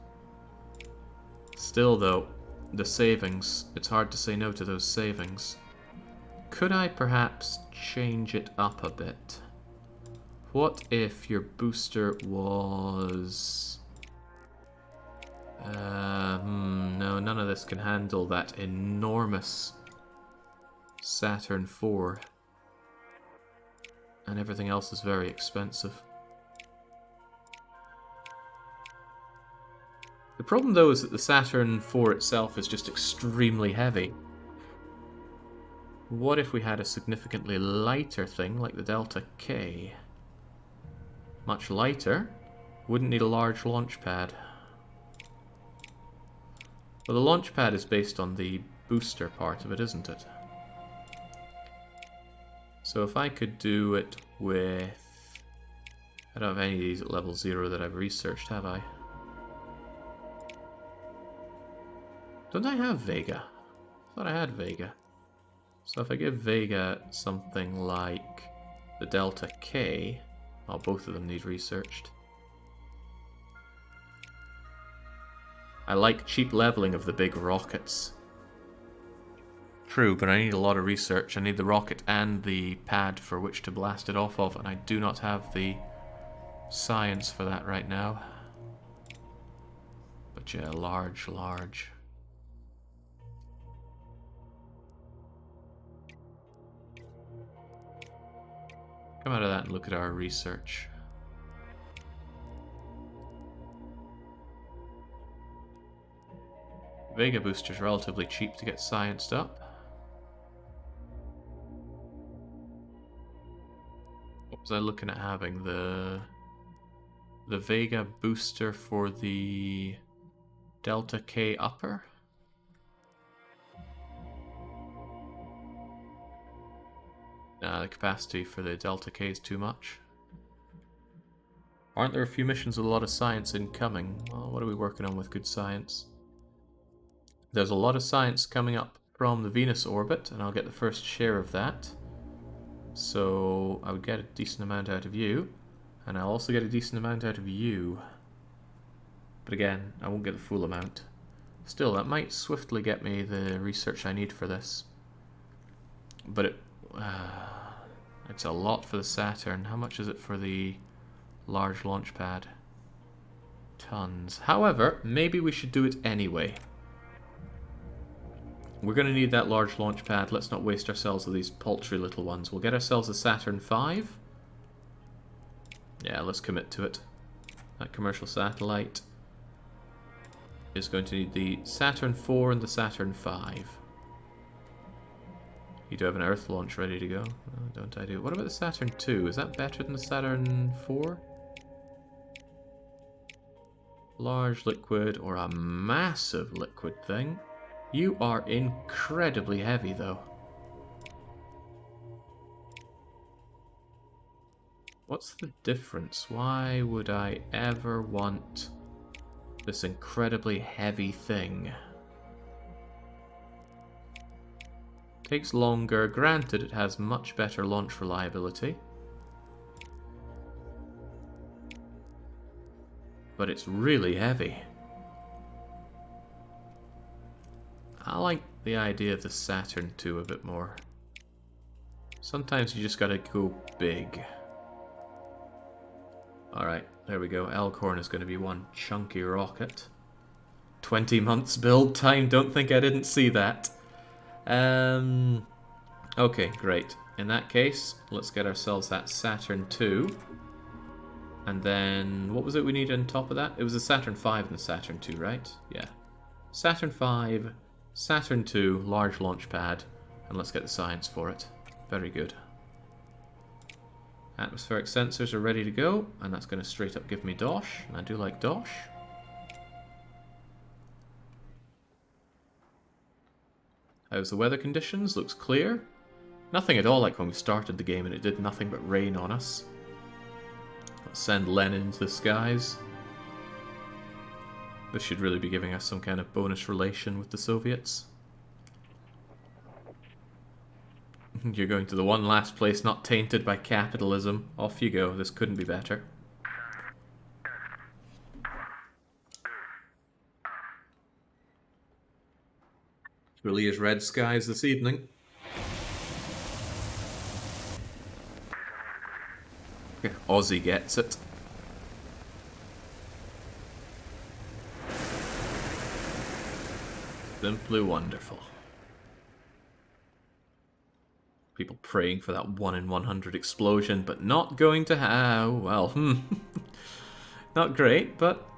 Still though, the savings, it's hard to say no to those savings. Could I perhaps change it up a bit? What if your booster was... no, none of this can handle that enormous Saturn IV. And everything else is very expensive. The problem though is that the Saturn IV itself is just extremely heavy. What if we had a significantly lighter thing like the Delta K? Much lighter. Wouldn't need a large launch pad. Well, the launch pad is based on the booster part of it, isn't it? So if I could do it with... I don't have any of these at level 0 that I've researched, have I? Don't I have Vega? I thought I had Vega. So if I give Vega something like the Delta K... well, both of them need researched. I like cheap leveling of the big rockets. True, but I need a lot of research. I need the rocket and the pad for which to blast it off of, and I do not have the science for that right now. But yeah, large. Come out of that and look at our research. Vega booster's relatively cheap to get scienced up. What was I looking at having? The Vega booster for the Delta K upper? Nah, the capacity for the Delta K is too much. Aren't there a few missions with a lot of science incoming? Well, what are we working on with good science? There's a lot of science coming up from the Venus orbit, and I'll get the first share of that. So I would get a decent amount out of you, and I'll also get a decent amount out of you. But again, I won't get the full amount. Still, that might swiftly get me the research I need for this. But it's a lot for the Saturn. How much is it for the large launch pad? Tons. However, maybe we should do it anyway. We're going to need that large launch pad. Let's not waste ourselves with these paltry little ones. We'll get ourselves a Saturn V. Yeah, let's commit to it. That commercial satellite is going to need the Saturn IV and the Saturn V. You do have an Earth launch ready to go. Oh, don't I do? What about the Saturn II? Is that better than the Saturn IV? Large liquid or a massive liquid thing? You are incredibly heavy, though. What's the difference? Why would I ever want this incredibly heavy thing? Takes longer. Granted, it has much better launch reliability. But it's really heavy. I like the idea of the Saturn II a bit more. Sometimes you just gotta go big. Alright, there we go. Elkhorn is going to be one chunky rocket. 20 months build time, don't think I didn't see that. Okay, great. In that case, let's get ourselves that Saturn II. And then, what was it we needed on top of that? It was the Saturn V and the Saturn II, right? Yeah. Saturn V, Saturn II, large launch pad, and let's get the science for it. Very good. Atmospheric sensors are ready to go, and that's going to straight up give me DOSH, and I do like DOSH. How's the weather conditions? Looks clear. Nothing at all like when we started the game and it did nothing but rain on us. Let's send Lenin into the skies. This should really be giving us some kind of bonus relation with the Soviets. You're going to the one last place not tainted by capitalism. Off you go. This couldn't be better. Really is red skies this evening. Aussie gets it. Simply wonderful. People praying for that 1 in 100 explosion, but not going to have... Well, not great, but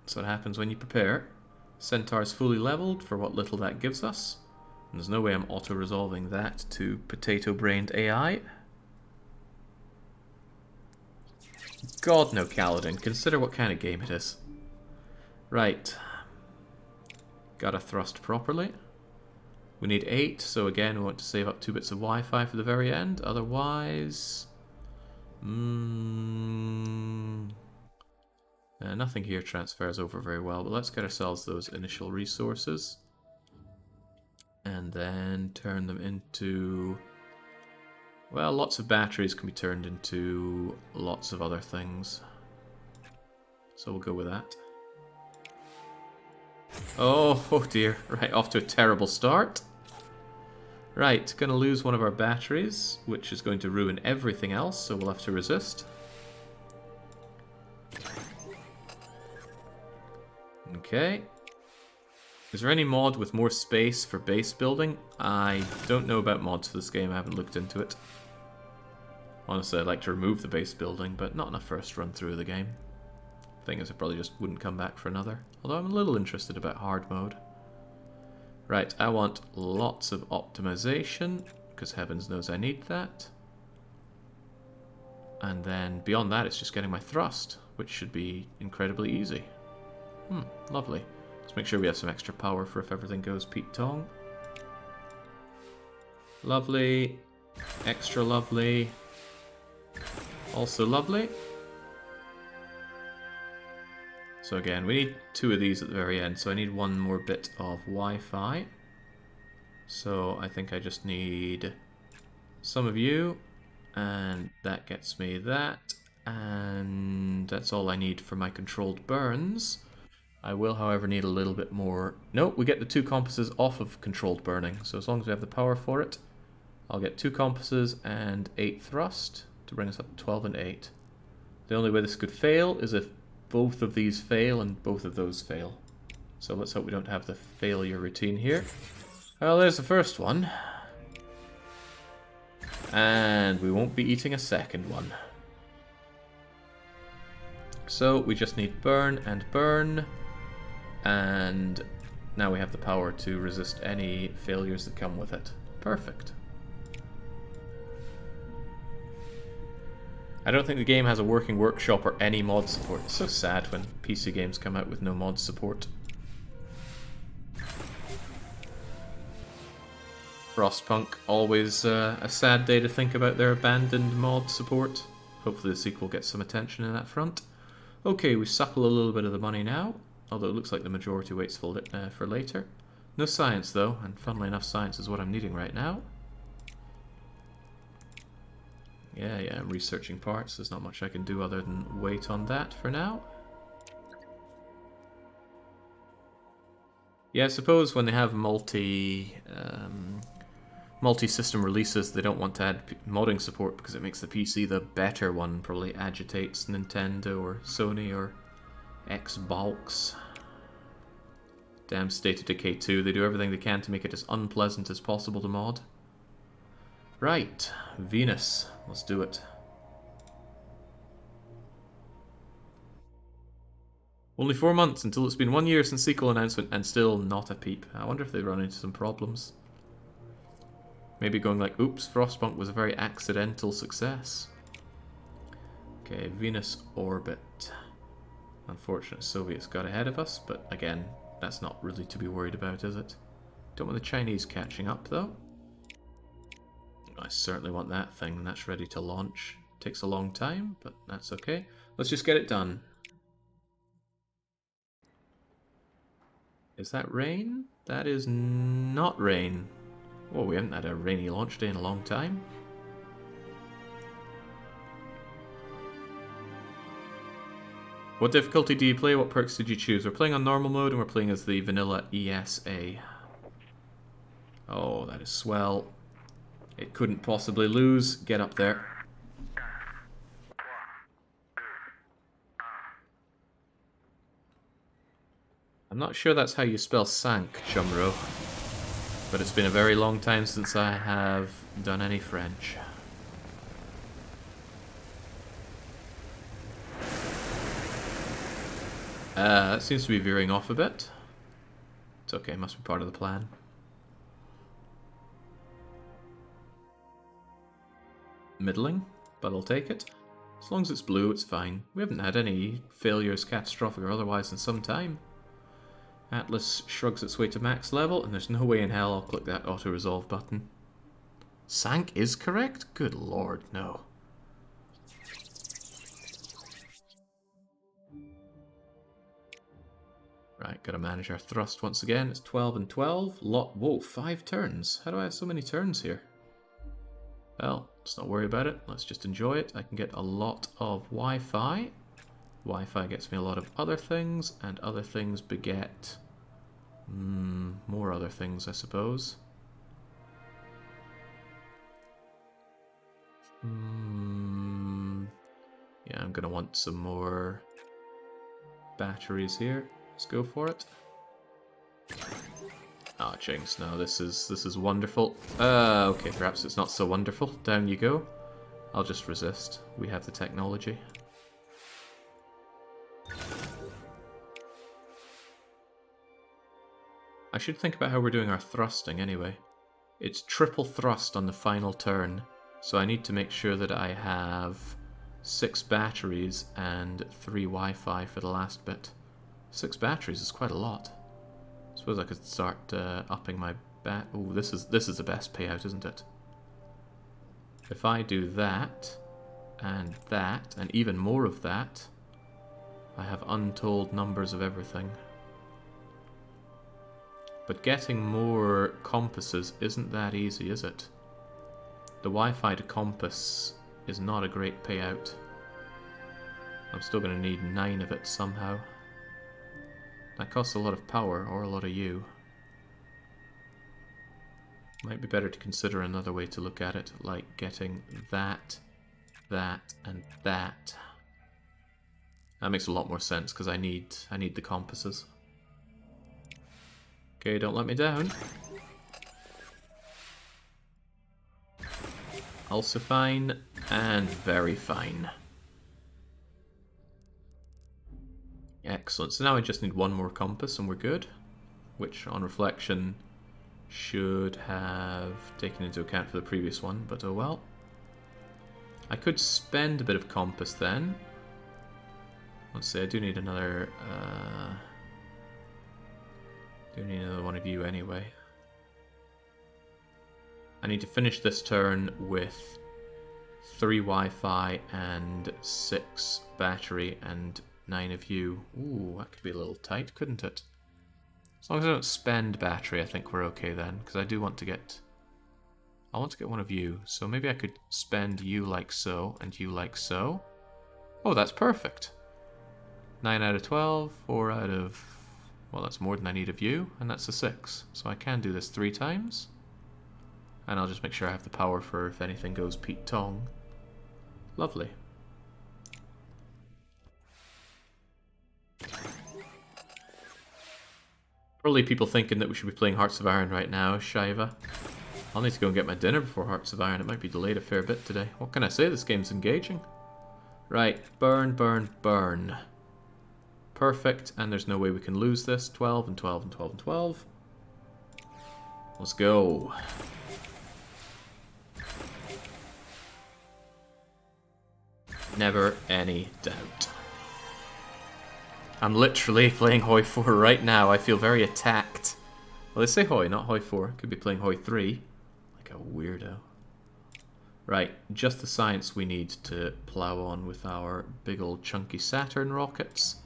that's what happens when you prepare. Centaur's fully leveled for what little that gives us. And there's no way I'm auto-resolving that to potato-brained AI. God no, Kaladin. Consider what kind of game it is. Right. Gotta thrust properly. We need 8, so again we want to save up 2 bits of Wi-Fi for the very end. Otherwise... nothing here transfers over very well, but let's get ourselves those initial resources. And then turn them into... Well, lots of batteries can be turned into lots of other things. So we'll go with that. Oh dear. Right, off to a terrible start. Right, gonna lose one of our batteries, which is going to ruin everything else, so we'll have to resist. Okay. Is there any mod with more space for base building? I don't know about mods for this game, I haven't looked into it. Honestly, I'd like to remove the base building, but not in a first run through of the game. Thing is, I probably just wouldn't come back for another. Although I'm a little interested about hard mode. Right, I want lots of optimization, because heavens knows I need that. And then beyond that, it's just getting my thrust, which should be incredibly easy. Lovely. Let's make sure we have some extra power for if everything goes Pete Tong. Lovely. Extra lovely. Also lovely. So again, we need 2 of these at the very end, so I need 1 more bit of Wi-Fi. So I think I just need some of you, and that gets me that, and that's all I need for my controlled burns. I will, however, need a little bit more... No, we get the 2 compasses off of controlled burning, so as long as we have the power for it, I'll get 2 compasses and 8 thrust to bring us up to 12 and 8. The only way this could fail is if both of these fail and both of those fail. So let's hope we don't have the failure routine here. Well, there's the first one. And we won't be eating a second one. So we just need burn and burn. And now we have the power to resist any failures that come with it. Perfect. I don't think the game has a working workshop or any mod support. It's so sad when PC games come out with no mod support. Frostpunk, always a sad day to think about their abandoned mod support. Hopefully the sequel gets some attention in that front. Okay, we suckle a little bit of the money now, although it looks like the majority waits for later. No science though, and funnily enough science is what I'm needing right now. Yeah, I'm researching parts. There's not much I can do other than wait on that for now. Yeah, I suppose when they have multi-system releases, they don't want to add modding support because it makes the PC the better one. Probably agitates Nintendo or Sony or Xbox. Damn State of Decay 2. They do everything they can to make it as unpleasant as possible to mod. Right, Venus. Let's do it. Only 4 months until it's been 1 year since sequel announcement and still not a peep. I wonder if they run into some problems. Maybe going like, oops, Frostpunk was a very accidental success. Okay, Venus orbit. Unfortunate Soviets got ahead of us, but again, that's not really to be worried about, is it? Don't want the Chinese catching up, though. I certainly want that thing. That's ready to launch. Takes a long time, but that's okay. Let's just get it done. Is that rain? That is not rain. Oh, we haven't had a rainy launch day in a long time. What difficulty do you play? What perks did you choose? We're playing on normal mode and we're playing as the vanilla ESA. Oh, that is swell. It couldn't possibly lose. Get up there. I'm not sure that's how you spell sank, Chumro. But it's been a very long time since I have done any French. That seems to be veering off a bit. It's okay, must be part of the plan. Middling, but I'll take it. As long as it's blue, it's fine. We haven't had any failures, catastrophic or otherwise, in some time. Atlas shrugs its way to max level, and there's no way in hell I'll click that auto-resolve button. Sank is correct? Good lord, no. Right, gotta manage our thrust once again. It's 12 and 12. Whoa, 5 turns. How do I have so many turns here? Well, let's not worry about it. Let's just enjoy it. I can get a lot of Wi-Fi. Wi-Fi gets me a lot of other things, and other things beget... more other things, I suppose. Yeah, I'm gonna want some more batteries here. Let's go for it. Ah, jinx, no, this is wonderful. Okay, perhaps it's not so wonderful. Down you go. I'll just resist. We have the technology. I should think about how we're doing our thrusting anyway. It's triple thrust on the final turn, so I need to make sure that I have 6 batteries and 3 Wi-Fi for the last bit. 6 batteries is quite a lot. I suppose I could start upping my Oh, this is the best payout, isn't it? If I do that, and even more of that, I have untold numbers of everything. But getting more compasses isn't that easy, is it? The Wi-Fi to compass is not a great payout. I'm still going to need 9 of it somehow. That costs a lot of power, or a lot of you. Might be better to consider another way to look at it, like getting that, and that. That makes a lot more sense, because I need the compasses. Okay, don't let me down. Also fine, and very fine. Excellent, so now I just need 1 more compass and we're good. Which, on reflection, should have taken into account for the previous one, but oh well. I could spend a bit of compass then. Let's see, I do need another one of you anyway. I need to finish this turn with 3 Wi-Fi and 6 battery and 9 of you. Ooh, that could be a little tight, couldn't it? As long as I don't spend battery, I think we're okay then, because I do want to get... I want to get one of you, so maybe I could spend you like so, and you like so. Oh, that's perfect. 9 out of 12, 4 out of... Well, that's more than I need of you, and that's a 6. So I can do this 3 times. And I'll just make sure I have the power for if anything goes Pete Tong. Lovely. Probably people thinking that we should be playing Hearts of Iron right now, Shiva. I'll need to go and get my dinner before Hearts of Iron. It might be delayed a fair bit today. What can I say? This game's engaging. Right, burn, burn, burn. Perfect, and there's no way we can lose this. 12 and 12 and 12 and 12. Let's go. Never any doubt. I'm literally playing Hoi 4 right now. I feel very attacked. Well, they say Hoi, not Hoi 4. Could be playing Hoi 3. Like a weirdo. Right, just the science we need to plow on with our big old chunky Saturn rockets.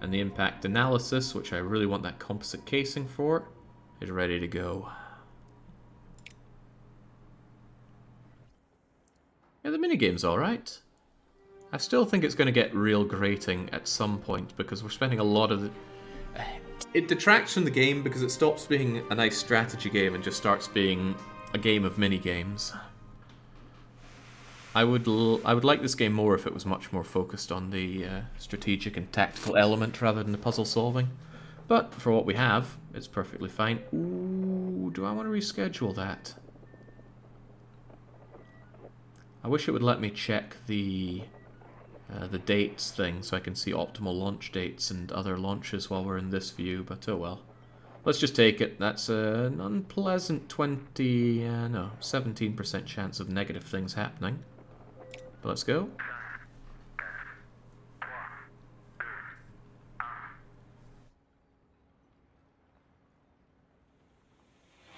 And the impact analysis, which I really want that composite casing for, is ready to go. Yeah, the minigame's alright. I still think it's going to get real grating at some point because we're spending a lot of the... It detracts from the game because it stops being a nice strategy game and just starts being a game of mini games. I would like this game more if it was much more focused on the strategic and tactical element rather than the puzzle solving. But for what we have, it's perfectly fine. Ooh, do I want to reschedule that? I wish it would let me check the dates thing so I can see optimal launch dates and other launches while we're in this view, but oh well. Let's just take it. That's an unpleasant 17% chance of negative things happening. But let's go.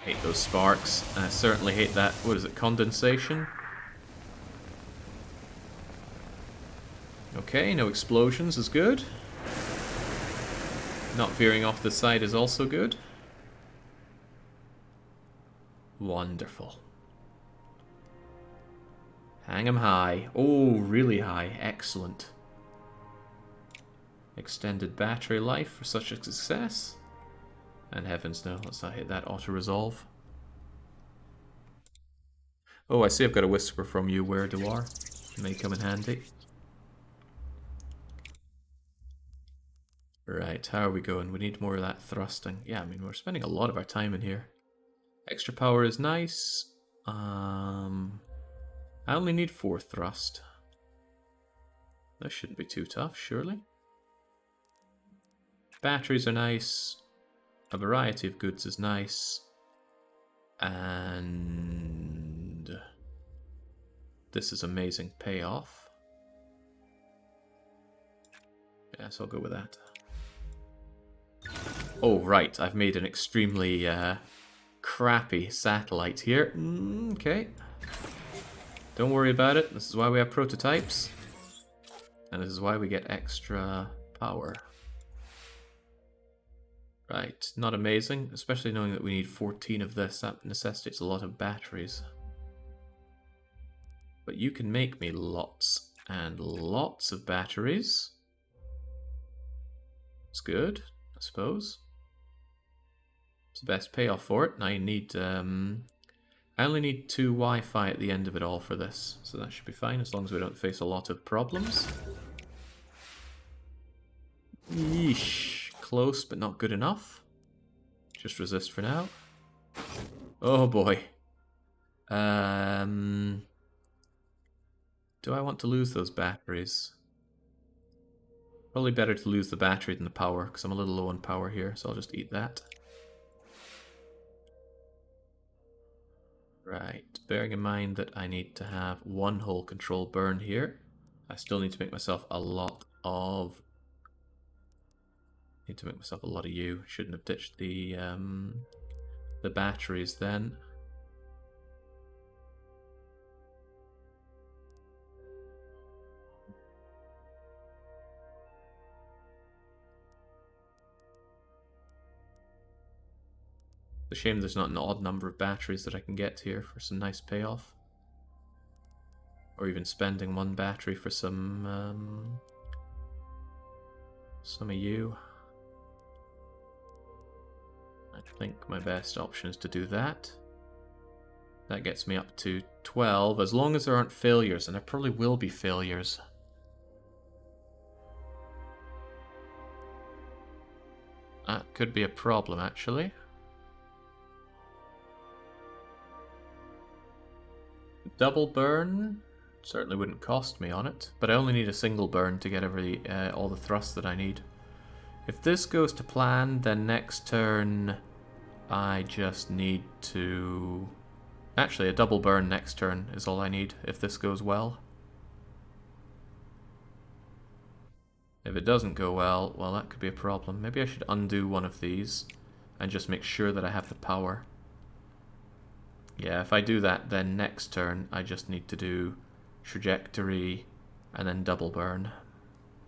Hate those sparks. I certainly hate that. What is it? Condensation? Okay, no explosions is good. Not veering off the side is also good. Wonderful. Hang 'em high. Oh, really high. Excellent. Extended battery life for such a success. And heavens no, let's not hit that auto-resolve. Oh, I see I've got a whisper from you, where do are? May come in handy. Right, how are we going? We need more of that thrusting. Yeah, I mean, we're spending a lot of our time in here. Extra power is nice. I only need 4 thrust. That shouldn't be too tough, surely. Batteries are nice. A variety of goods is nice. And this is amazing payoff. Yes, I'll go with that. Oh, right, I've made an extremely crappy satellite here. Okay. Don't worry about it. This is why we have prototypes. And this is why we get extra power. Right, not amazing, especially knowing that we need 14 of this. That necessitates a lot of batteries. But you can make me lots and lots of batteries. It's good, I suppose. It's the best payoff for it. I need, I only need 2 Wi-Fi at the end of it all for this, so that should be fine as long as we don't face a lot of problems. Yeesh. Close, but not good enough. Just resist for now. Oh boy. Do I want to lose those batteries? Probably better to lose the battery than the power, because I'm a little low on power here, so I'll just eat that. Right, bearing in mind that I need to have 1 whole control burn here. I still need to make myself a lot of... U. Shouldn't have ditched the batteries then. It's a shame there's not an odd number of batteries that I can get here for some nice payoff. Or even spending 1 battery for some of you. I think my best option is to do that. That gets me up to 12, as long as there aren't failures, and there probably will be failures. That could be a problem, actually. Double burn certainly wouldn't cost me on it, but I only need a single burn to get all the thrust that I need. If this goes to plan, then next turn I just need to... Actually, a double burn next turn is all I need, if this goes well. If it doesn't go well, well, that could be a problem. Maybe I should undo one of these and just make sure that I have the power. Yeah, if I do that, then next turn I just need to do trajectory and then double burn.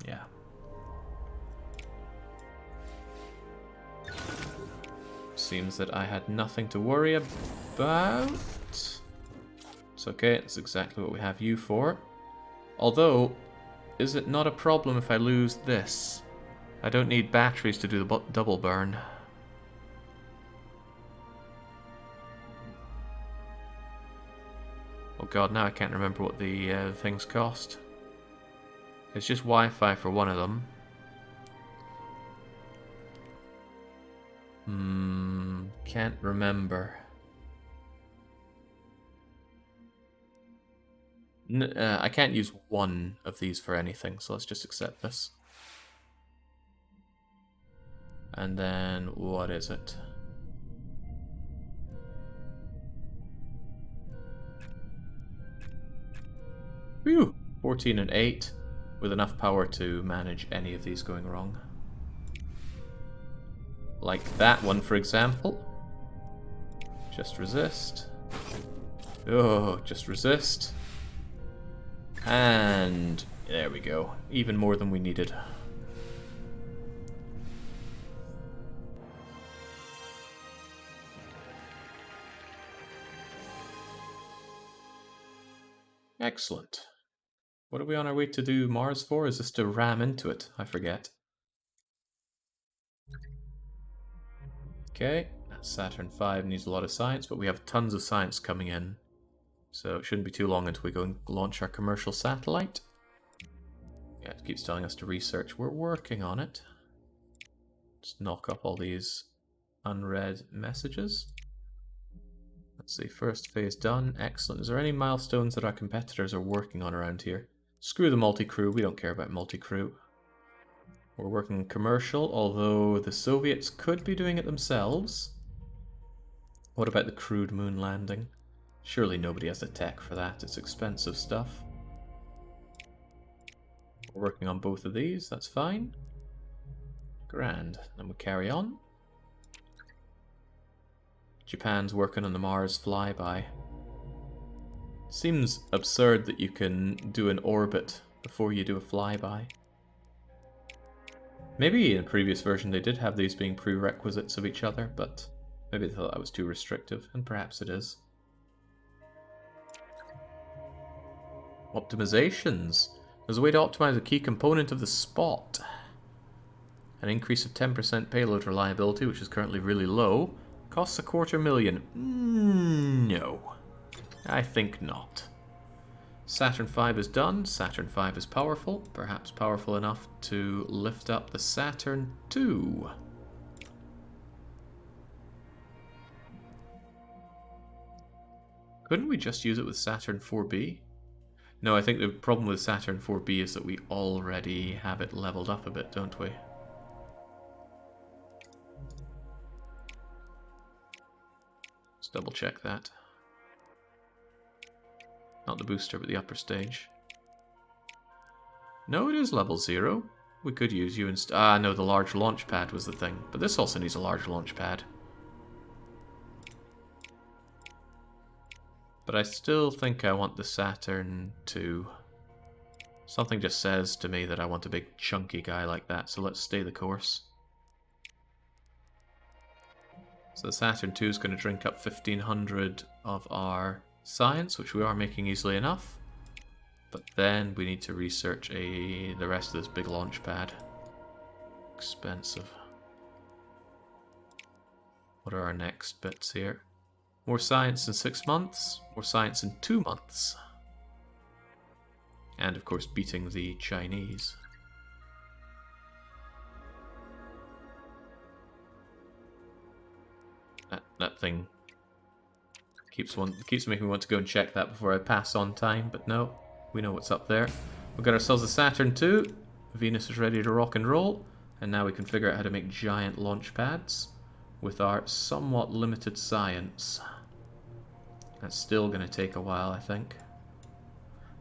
Yeah. Seems that I had nothing to worry about. It's okay, it's exactly what we have you for. Although, is it not a problem if I lose this? I don't need batteries to do the double burn. Oh god, now I can't remember what the things cost. It's just Wi-Fi for one of them. Can't remember. I can't use one of these for anything, so let's just accept this. And then, what is it? Whew! 14 and 8, with enough power to manage any of these going wrong. Like that one, for example. Just resist. Oh, just resist. And there we go. Even more than we needed. Excellent. What are we on our way to do Mars for? Is this to ram into it? I forget. Okay, Saturn V needs a lot of science, but we have tons of science coming in. So it shouldn't be too long until we go and launch our commercial satellite. Yeah, it keeps telling us to research. We're working on it. Just knock up all these unread messages. Let's see, first phase done. Excellent. Is there any milestones that our competitors are working on around here? Screw the multi-crew. We don't care about multi-crew. We're working commercial, although the Soviets could be doing it themselves. What about the crewed moon landing? Surely nobody has the tech for that. It's expensive stuff. We're working on both of these. That's fine. Grand. Then we carry on. Japan's working on the Mars flyby. Seems absurd that you can do an orbit before you do a flyby. Maybe in a previous version they did have these being prerequisites of each other, but maybe they thought that was too restrictive, and perhaps it is. Optimizations. There's a way to optimize a key component of the Spot. An increase of 10% payload reliability, which is currently really low. Costs $250,000. No. I think not. Saturn V is done. Saturn V is powerful. Perhaps powerful enough to lift up the Saturn II. Couldn't we just use it with Saturn IVB? No, I think the problem with Saturn IVB is that we already have it leveled up a bit, don't we? Let's double check that. Not the booster, but the upper stage. No, it is level 0. We could use you instead. Ah, no, the large launch pad was the thing. But this also needs a large launch pad. But I still think I want the Saturn II. Something just says to me that I want a big chunky guy like that, so let's stay the course. So the Saturn II is going to drink up 1500 of our science, which we are making easily enough. But then we need to research the rest of this big launch pad. Expensive. What are our next bits here? More science in 6 months, more science in 2 months. And of course beating the Chinese. That thing keeps making me want to go and check that before I pass on time, but no, we know what's up there. We've got ourselves a Saturn II, Venus is ready to rock and roll, and now we can figure out how to make giant launch pads with our somewhat limited science. That's still going to take a while, I think.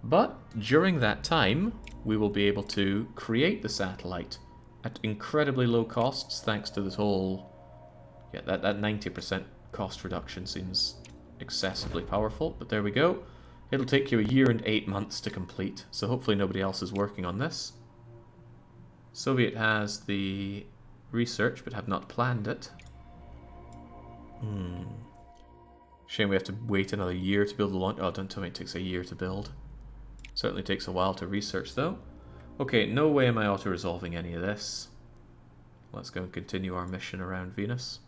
But during that time, we will be able to create the satellite at incredibly low costs, thanks to this whole... Yeah, that 90% cost reduction seems excessively powerful, but there we go. It'll take you 1 year and 8 months to complete, so hopefully nobody else is working on this. Soviet has the research, but have not planned it. Shame we have to wait another year to build the launch. Oh, don't tell me it takes a year to build. Certainly takes a while to research, though. Okay, no way am I auto-resolving any of this. let's go and continue our mission around Venus.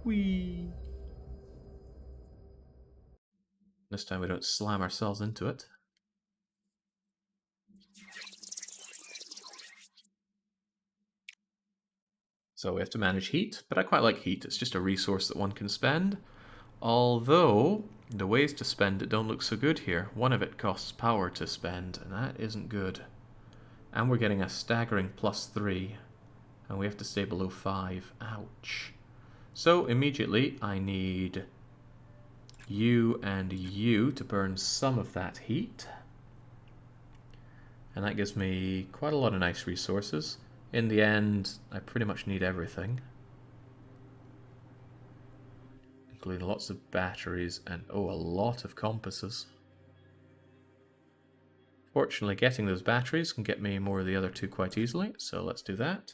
Whee! This time we don't slam ourselves into it. So we have to manage heat, but I quite like heat. It's just a resource that one can spend. Although, the ways to spend it don't look so good here. One of it costs power to spend, and that isn't good. And we're getting a staggering +3. And we have to stay below 5. Ouch. So, immediately, I need you and you to burn some of that heat. And that gives me quite a lot of nice resources. In the end, I pretty much need everything. Including lots of batteries and, oh, a lot of compasses. Fortunately, getting those batteries can get me more of the other two quite easily, so let's do that.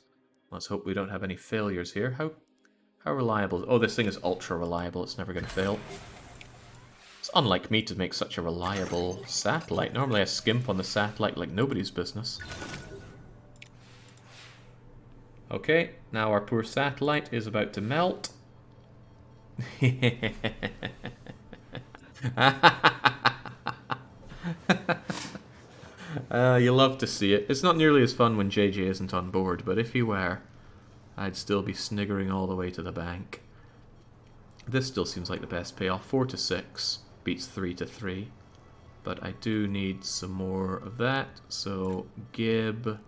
Let's hope we don't have any failures here. How reliable? Oh, this thing is ultra reliable. It's never going to fail. It's unlike me to make such a reliable satellite. Normally I skimp on the satellite like nobody's business. Okay, now our poor satellite is about to melt. You love to see it. It's not nearly as fun when JJ isn't on board, but if he were, I'd still be sniggering all the way to the bank. This still seems like the best payoff. 4 to 6 beats 3 to 3. But I do need some more of that, so Gib,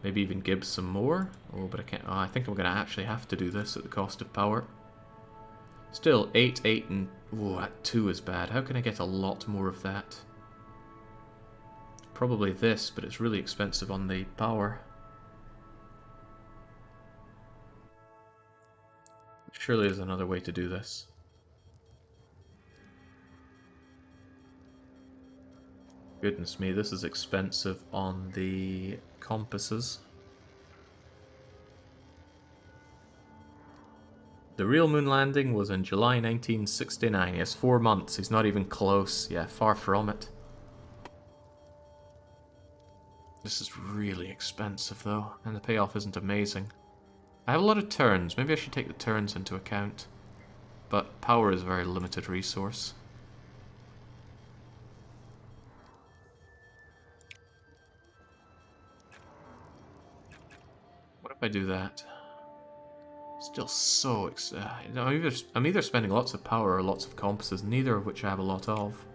maybe even Gib some more. Oh, but I can't. Oh, I think I'm going to actually have to do this at the cost of power. Still, 8, 8, and... oh, that 2 is bad. How can I get a lot more of that? Probably this, but it's really expensive on the power. Surely there's another way to do this. Goodness me, this is expensive on the compasses. The real moon landing was in July 1969. He has 4 months. He's not even close. Yeah, far from it. This is really expensive, though, and the payoff isn't amazing. I have a lot of turns. Maybe I should take the turns into account. But power is a very limited resource. What if I do that? Still so excited. I'm either spending lots of power or lots of compasses, neither of which I have a lot of.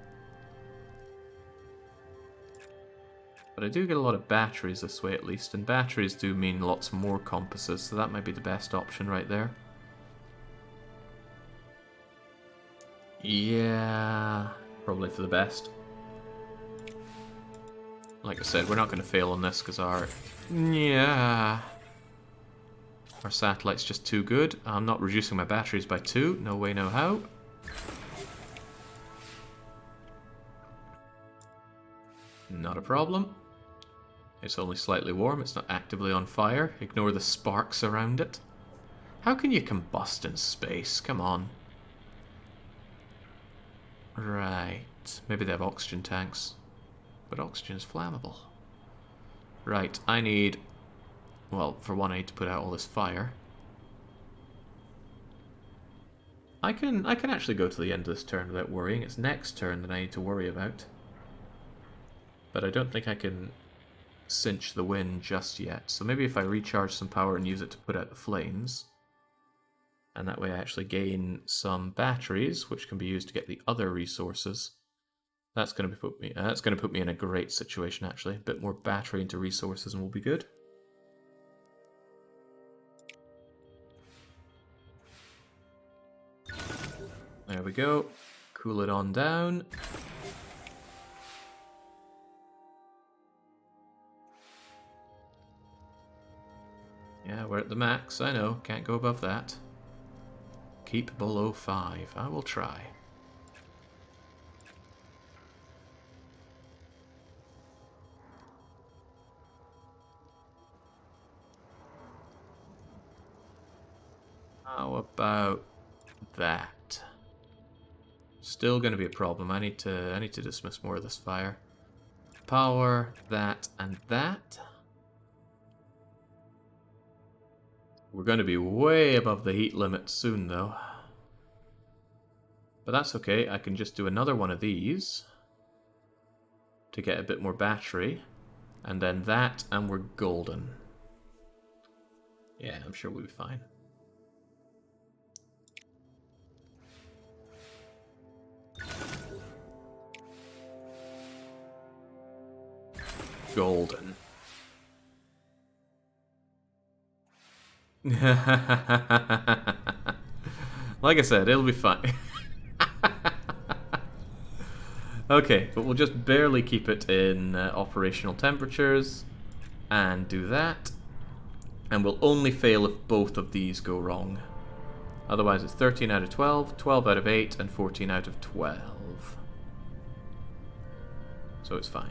But I do get a lot of batteries this way at least, and batteries do mean lots more compasses, so that might be the best option right there. Yeah, probably for the best. Like I said, we're not going to fail on this because our... yeah... our satellite's just too good. I'm not reducing my batteries by 2. No way, no how. Not a problem. It's only slightly warm. It's not actively on fire. Ignore the sparks around it. How can you combust in space? Come on. Right. Maybe they have oxygen tanks. But oxygen is flammable. Right. I need... well, for one, I need to put out all this fire. I can actually go to the end of this turn without worrying. It's next turn that I need to worry about. But I don't think I can cinch the win just yet. So maybe if I recharge some power and use it to put out the flames, and that way I actually gain some batteries, which can be used to get the other resources. That's going to put me in a great situation actually. A bit more battery into resources and we'll be good. There we go. Cool it on down. Yeah, we're at the max, I know. Can't go above that. Keep below 5. I will try. How about that? Still going to be a problem. I need to dismiss more of this fire. power, that, and that. We're going to be way above the heat limit soon, though. But that's okay, I can just do another one of these to get a bit more battery. And then that, and we're golden. Yeah, I'm sure we'll be fine. Golden. Like I said, it'll be fine. Okay, but we'll just barely keep it in operational temperatures and do that. And we'll only fail if both of these go wrong. Otherwise it's 13 out of 12, 12 out of 8, and 14 out of 12. So it's fine.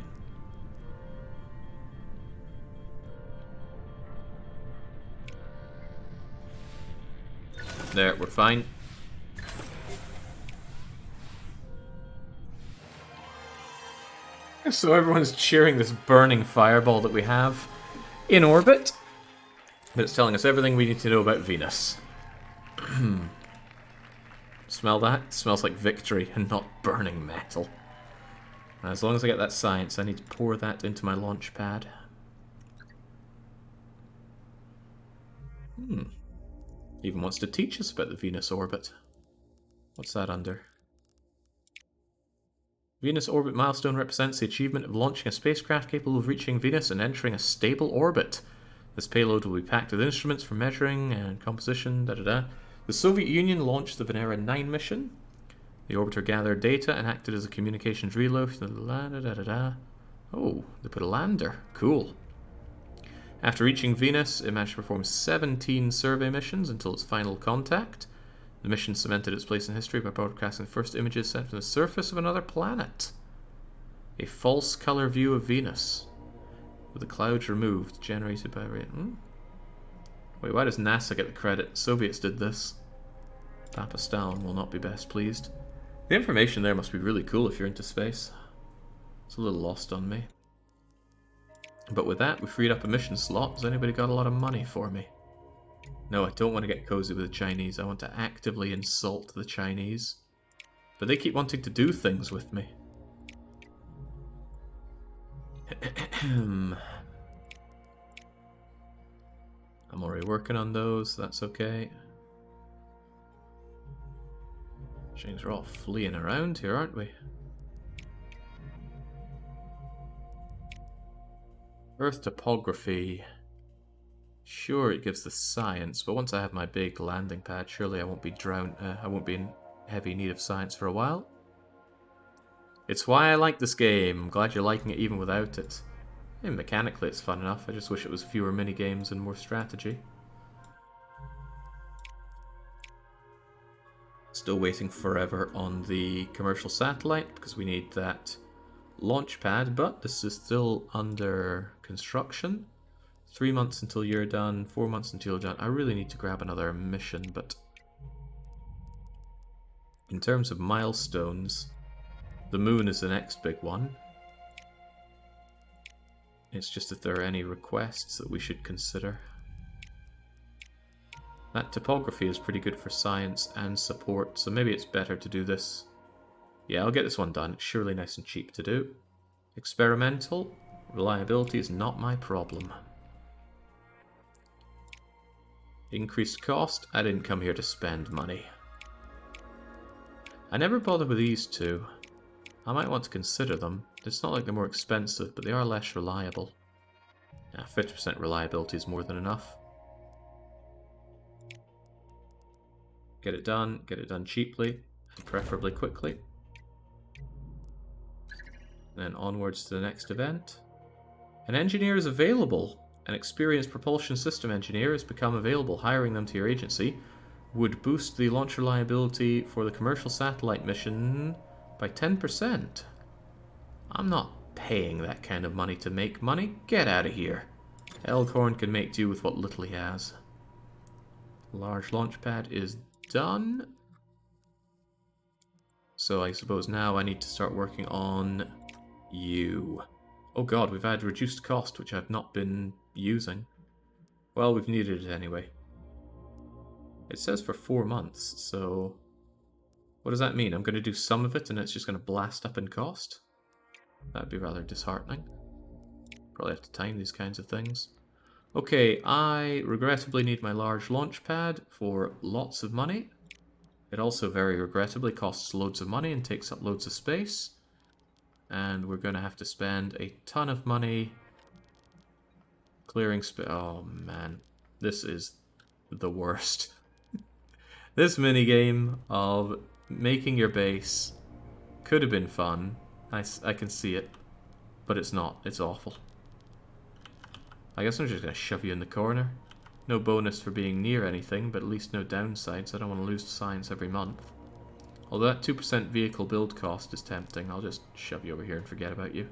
There, we're fine. So everyone's cheering this burning fireball that we have in orbit. But it's telling us everything we need to know about Venus. Smell that? It smells like victory and not burning metal. As long as I get that science, I need to pour that into my launch pad. Even wants to teach us about the Venus orbit. What's that under? Venus orbit milestone represents the achievement of launching a spacecraft capable of reaching Venus and entering a stable orbit. This payload will be packed with instruments for measuring and composition, The Soviet Union launched the Venera 9 mission. The orbiter gathered data and acted as a communications relay. Oh, they put a lander. Cool. After reaching Venus, it managed to perform 17 survey missions until its final contact. The mission cemented its place in history by broadcasting the first images sent from the surface of another planet. A false color view of Venus, with the clouds removed, generated by... Wait, why does NASA get the credit? Soviets did this. Papa Stalin will not be best pleased. The information there must be really cool if you're into space. It's a little lost on me. But with that, we freed up a mission slot. Has anybody got a lot of money for me? No, I don't want to get cozy with the Chinese. I want to actively insult the Chinese. But they keep wanting to do things with me. I'm already working on those, so that's okay. Things are all fleeing around here, aren't we? Earth topography. Sure, it gives the science, but once I have my big landing pad, surely I won't be I won't be in heavy need of science for a while. It's why I like this game. I'm glad you're liking it even without it. And mechanically, it's fun enough. I just wish it was fewer mini games and more strategy. Still waiting forever on the commercial satellite because we need that launch pad, but this is still under construction. 3 months until you're done, 4 months until you're done. I really need to grab another mission, but in terms of milestones, the moon is the next big one. It's just if there are any requests that we should consider. That topography is pretty good for science and support, so maybe it's better to do this. Yeah, I'll get this one done. It's surely nice and cheap to do. Experimental. Reliability is not my problem. Increased cost. I didn't come here to spend money. I never bothered with these two. I might want to consider them. It's not like they're more expensive, but they are less reliable. 50% reliability is more than enough. Get it done cheaply, and preferably quickly. Then onwards to the next event. An engineer is available. An experienced propulsion system engineer has become available. Hiring them to your agency would boost the launch reliability for the commercial satellite mission by 10%. I'm not paying that kind of money to make money. Get out of here. Elkhorn can make do with what little he has. Large launch pad is done. So I suppose now I need to start working on you. Oh god, we've had reduced cost, which I've not been using. Well, we've needed it anyway. It says for 4 months, so... What does that mean? I'm going to do some of it and it's just going to blast up in cost? That'd be rather disheartening. Probably have to time these kinds of things. Okay, I regrettably need my large launch pad for lots of money. It also very regrettably costs loads of money and takes up loads of space. And we're going to have to spend a ton of money clearing space. Oh man, this is the worst. This minigame of making your base could have been fun. I can see it, but it's not. It's awful. I guess I'm just going to shove you in the corner. No bonus for being near anything, but at least no downsides. I don't want to lose science every month. Although that 2% vehicle build cost is tempting, I'll just shove you over here and forget about you.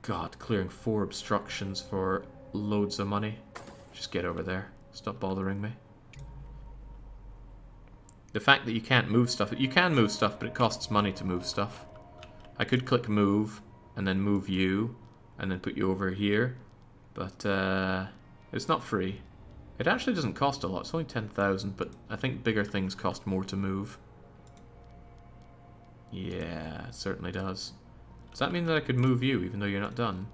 God, clearing 4 obstructions for loads of money. Just get over there. Stop bothering me. The fact that you can't move stuff... You can move stuff, but it costs money to move stuff. I could click move, and then move you, and then put you over here. But it's not free. It actually doesn't cost a lot. It's only 10,000, but I think bigger things cost more to move. Yeah, it certainly does. Does that mean that I could move you, even though you're not done?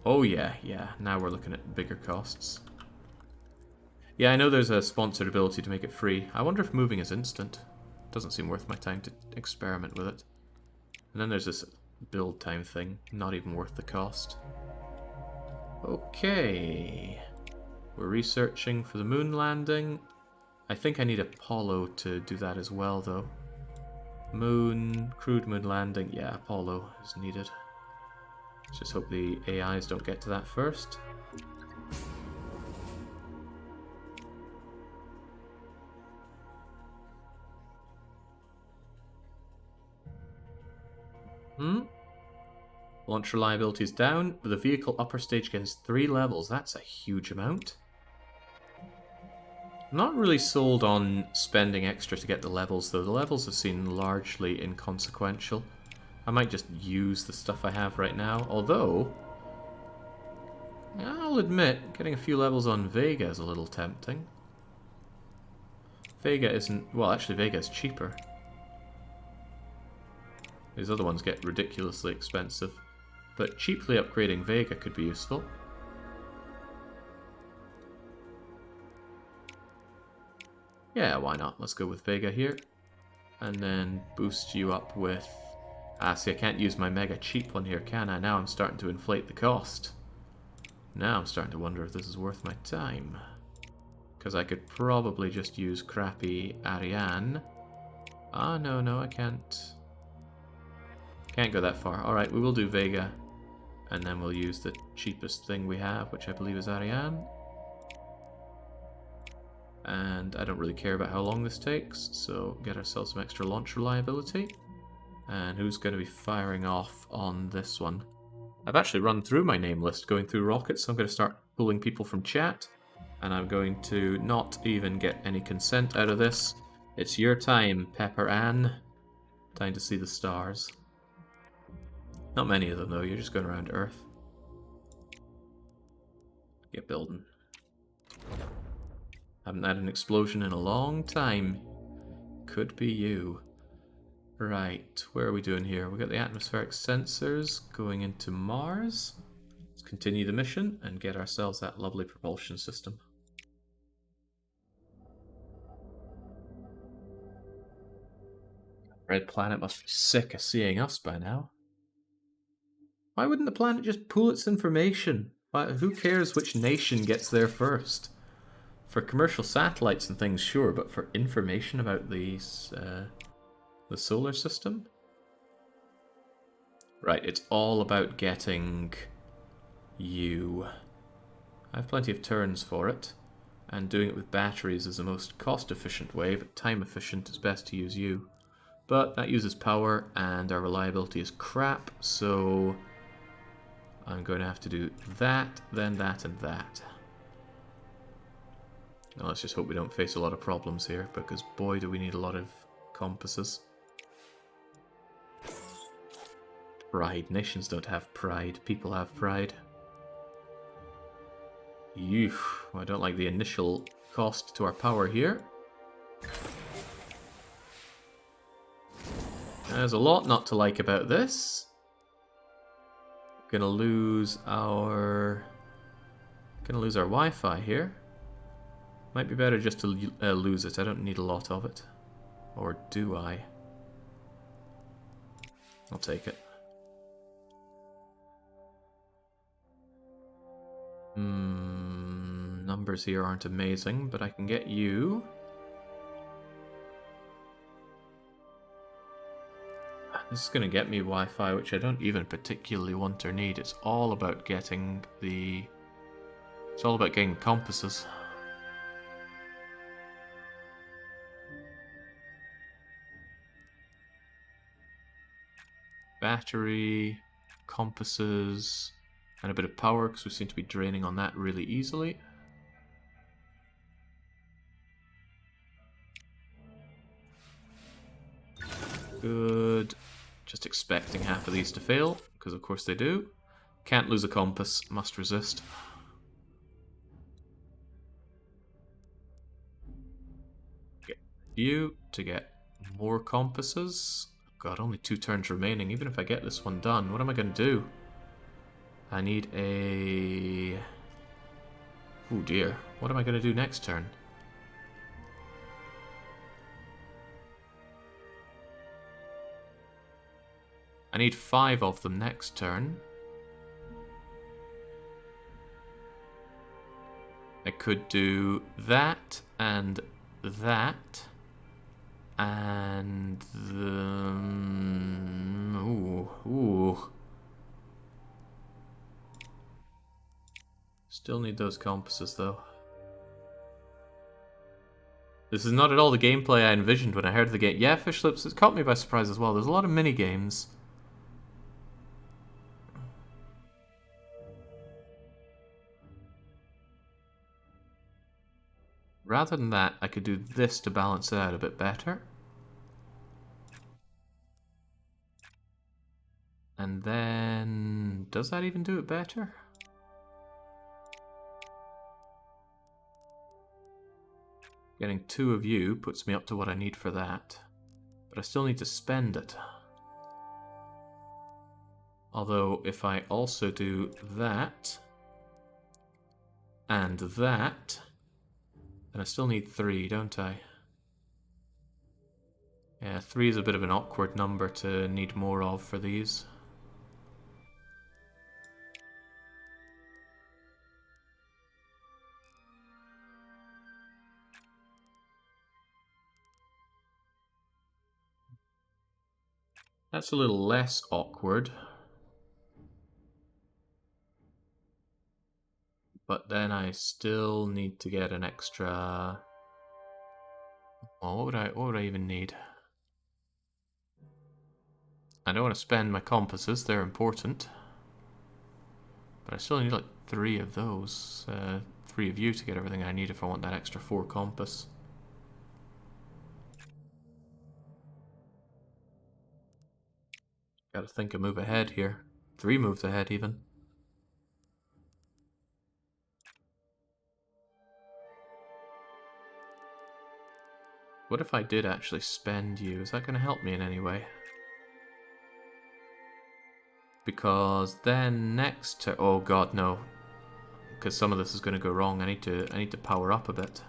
Oh yeah, yeah. Now we're looking at bigger costs. Yeah, I know there's a sponsored ability to make it free. I wonder if moving is instant. Doesn't seem worth my time to experiment with it. And then there's this build time thing. Not even worth the cost. Okay. We're researching for the moon landing. I think I need Apollo to do that as well, though. Moon, crewed moon landing. Yeah, Apollo is needed. Let's just hope the AIs don't get to that first. Launch reliability is down. The vehicle upper stage gains 3 levels. That's a huge amount. I'm not really sold on spending extra to get the levels, though. The levels have seemed largely inconsequential. I might just use the stuff I have right now. Although, I'll admit, getting a few levels on Vega is a little tempting. Vega isn't... Well, actually, Vega is cheaper. These other ones get ridiculously expensive. But cheaply upgrading Vega could be useful. Yeah, why not? Let's go with Vega here. And then boost you up with... Ah, see, I can't use my mega cheap one here, can I? Now I'm starting to inflate the cost. Now I'm starting to wonder if this is worth my time. Because I could probably just use crappy Ariane. Ah, no, I can't. Can't go that far. Alright, we will do Vega. And then we'll use the cheapest thing we have, which I believe is Ariane. And I don't really care about how long this takes, so get ourselves some extra launch reliability. And who's going to be firing off on this one? I've actually run through my name list going through rockets, so I'm going to start pulling people from chat. And I'm going to not even get any consent out of this. It's your time, Pepper Ann. Time to see the stars. Not many of them, though. You're just going around Earth. Get building. Haven't had an explosion in a long time. Could be you. Right, where are we doing here? We've got the atmospheric sensors going into Mars. Let's continue the mission and get ourselves that lovely propulsion system. Red Planet must be sick of seeing us by now. Why wouldn't the planet just pool its information? Who cares which nation gets there first? For commercial satellites and things, sure, but for information about these, the solar system? Right, it's all about getting you. I have plenty of turns for it, and doing it with batteries is the most cost-efficient way, but time-efficient is best to use you. But that uses power, and our reliability is crap, so I'm going to have to do that, then that, and that. Now let's just hope we don't face a lot of problems here, because boy do we need a lot of compasses. Pride. Nations don't have pride. People have pride. Ew. I don't like the initial cost to our power here. There's a lot not to like about this. Gonna lose our Wi-Fi here. Might be better just to lose it. I don't need a lot of it. Or do I? I'll take it. Numbers here aren't amazing, but I can get you. This is going to get me Wi-Fi, which I don't even particularly want or need. It's all about getting the... It's all about getting compasses. Battery, compasses, and a bit of power, because we seem to be draining on that really easily. Good. Just expecting half of these to fail, because of course they do. Can't lose a compass, must resist. Get you to get more compasses. God, only 2 turns remaining. Even if I get this one done, what am I going to do? I need a... Oh dear. What am I going to do next turn? I need 5 of them next turn. I could do that and that. And the... Ooh. Still need those compasses though. This is not at all the gameplay I envisioned when I heard the game. Yeah, Fish Lips, it caught me by surprise as well. There's a lot of mini games. Rather than that, I could do this to balance it out a bit better. And then... Does that even do it better? Getting 2 of you puts me up to what I need for that. But I still need to spend it. Although, if I also do that... and that... then I still need 3, don't I? Yeah, 3 is a bit of an awkward number to need more of for these. That's a little less awkward. But then I still need to get an extra... Well, what would I even need? I don't want to spend my compasses, they're important. But I still need like 3 of those. 3 of you to get everything I need if I want that extra 4 compass. Gotta think a move ahead here. 3 moves ahead even. What if I did actually spend you? Is that going to help me in any way? Because then next to... Oh god, no. Because some of this is going to go wrong. I need to power up a bit.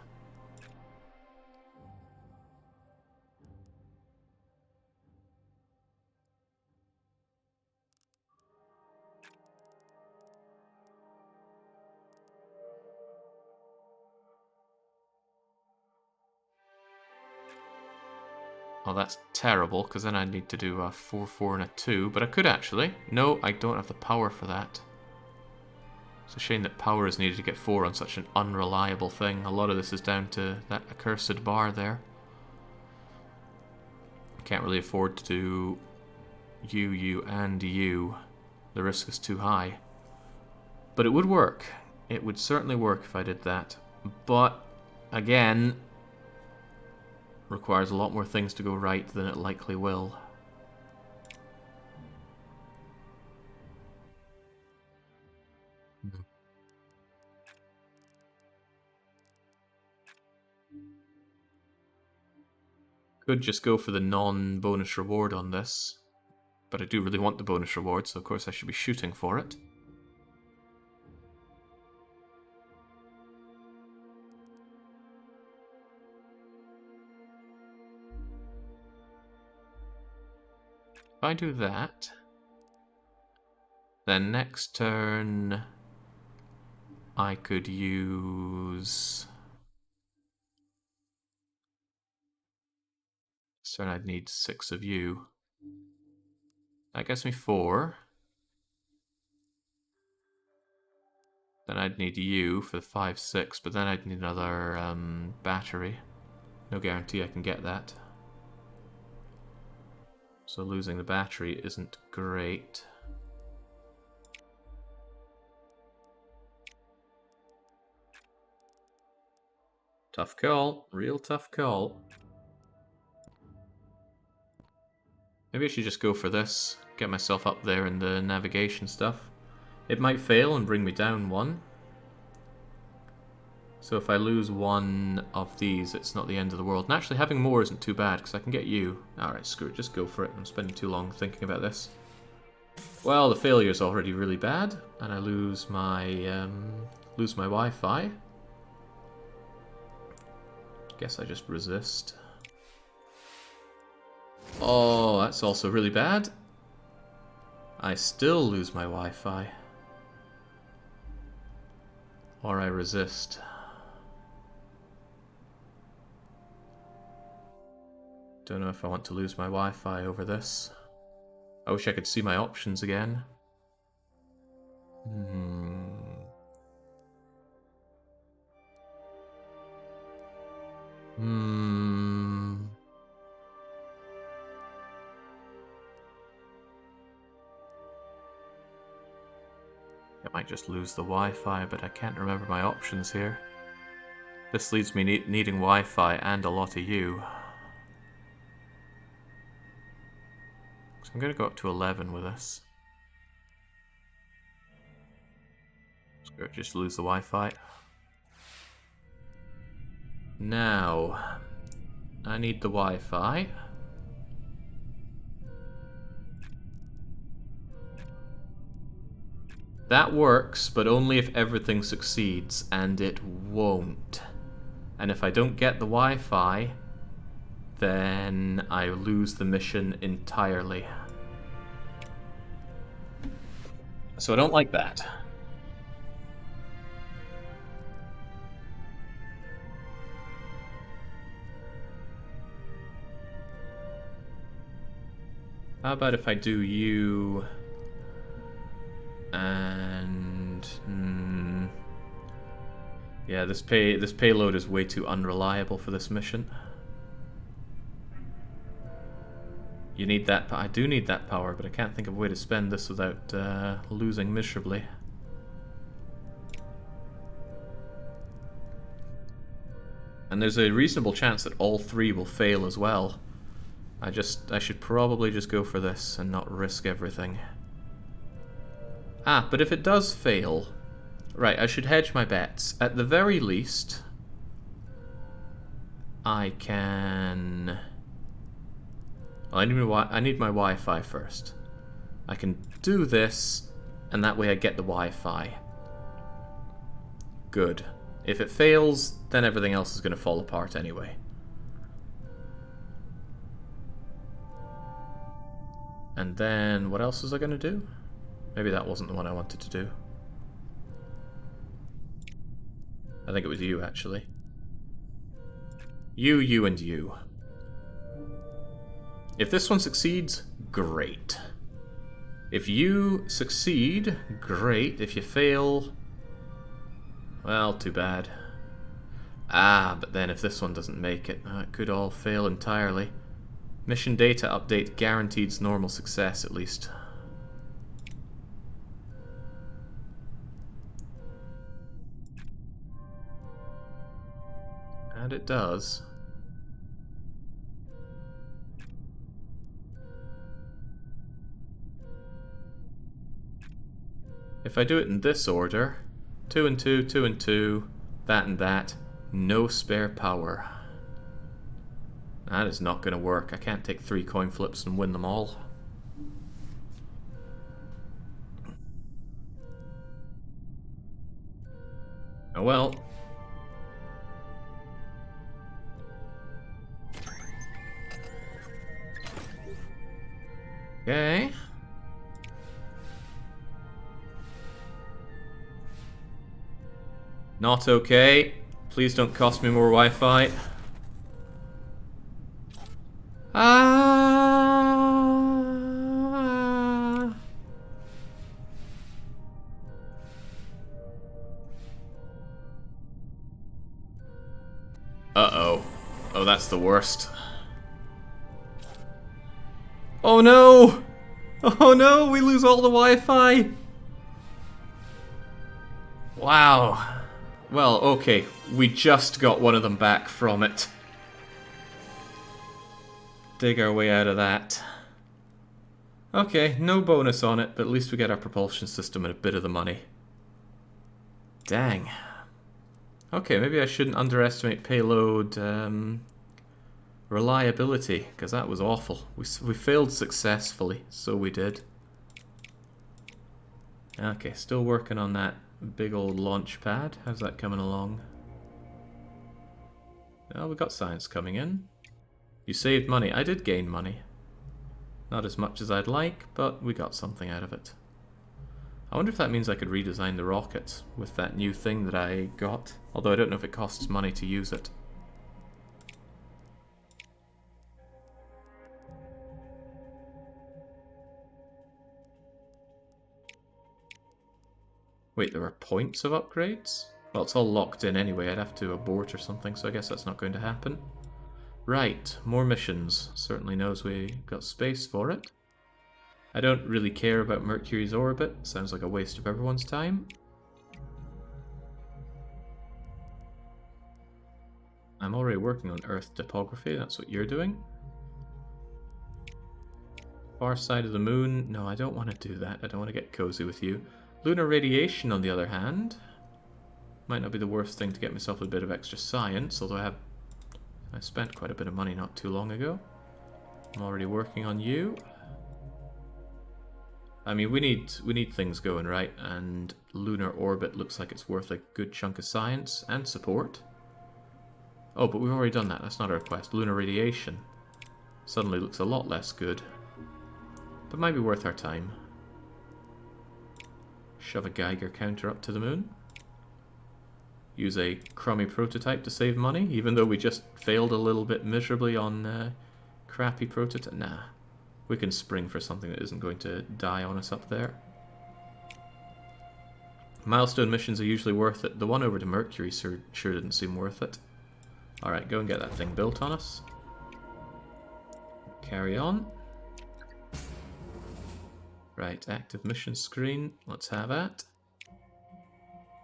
Oh, that's terrible, because then I need to do a 4, 4, and a 2. But I could actually. No, I don't have the power for that. It's a shame that power is needed to get 4 on such an unreliable thing. A lot of this is down to that accursed bar there. I can't really afford to do you, and you. The risk is too high. But it would work. It would certainly work if I did that. But, again... requires a lot more things to go right than it likely will. Could just go for the non-bonus reward on this. But I do really want the bonus reward, so of course I should be shooting for it. If I do that, then next turn I could use... This turn I'd need 6 of you. That gets me 4. Then I'd need you for the 5, 6, but then I'd need another battery. No guarantee I can get that. So losing the battery isn't great. Tough call. Real tough call. Maybe I should just go for this. Get myself up there in the navigation stuff. It might fail and bring me down 1. So if I lose 1 of these, it's not the end of the world. And actually having more isn't too bad, because I can get you. Alright, screw it, just go for it. I'm spending too long thinking about this. Well, the failure's already really bad, and I lose my Wi-Fi. Guess I just resist. Oh, that's also really bad. I still lose my Wi-Fi. Or I resist. Don't know if I want to lose my Wi-Fi over this. I wish I could see my options again. I might just lose the Wi-Fi, but I can't remember my options here. This leaves me needing Wi-Fi and a lot of you. So I'm going to go up to 11 with this. Just lose the Wi-Fi. Now, I need the Wi-Fi. That works, but only if everything succeeds, and it won't. And if I don't get the Wi-Fi, then I lose the mission entirely. So I don't like that. How about if I do you and yeah, this payload is way too unreliable for this mission. You need that. I do need that power, but I can't think of a way to spend this without losing miserably. And there's a reasonable chance that all 3 will fail as well. I should probably just go for this and not risk everything. Ah, but if it does fail... Right, I should hedge my bets. At the very least, I can... Well, I need my Wi-Fi first. I can do this, and that way I get the Wi-Fi. Good. If it fails, then everything else is going to fall apart anyway. And then, what else was I going to do? Maybe that wasn't the one I wanted to do. I think it was you, actually. You, and you. If this one succeeds, great. If you succeed, great. If you fail, well, too bad. Ah, but then if this one doesn't make it, it could all fail entirely. Mission data update guaranteed normal success, at least. And it does. If I do it in this order, 2 and 2, 2 and 2, that and that, no spare power. That is not going to work. I can't take 3 coin flips and win them all. Oh well. Okay. Not okay. Please don't cost me more Wi-Fi. Ah. Uh-oh. Oh, that's the worst. Oh no! Oh no, we lose all the Wi-Fi! Wow. Well, okay. We just got one of them back from it. Dig our way out of that. Okay, no bonus on it, but at least we get our propulsion system and a bit of the money. Dang. Okay, maybe I shouldn't underestimate payload reliability, because that was awful. We failed successfully, so we did. Okay, still working on that big old launch pad. How's that coming along? Oh, we got science coming in. You saved money. I did gain money. Not as much as I'd like, but we got something out of it. I wonder if that means I could redesign the rocket with that new thing that I got. Although I don't know if it costs money to use it. Wait, there are points of upgrades? Well, it's all locked in anyway. I'd have to abort or something, so I guess that's not going to happen. Right, more missions. Certainly knows we got space for it. I don't really care about Mercury's orbit. Sounds like a waste of everyone's time. I'm already working on Earth topography. That's what you're doing. Far side of the moon. No, I don't want to do that. I don't want to get cozy with you. Lunar radiation, on the other hand, might not be the worst thing to get myself a bit of extra science, although I spent quite a bit of money not too long ago. I'm already working on you. I mean, we need things going, right? And lunar orbit looks like it's worth a good chunk of science and support. Oh, but we've already done that. That's not a request. Lunar radiation suddenly looks a lot less good, but might be worth our time. Shove a Geiger counter up to the moon. Use a crummy prototype to save money, even though we just failed a little bit miserably on crappy prototype. Nah, we can spring for something that isn't going to die on us up there. Milestone missions are usually worth it. The one over to Mercury sure didn't seem worth it. Alright, go and get that thing built on us. Carry on. Right, active mission screen. Let's have that.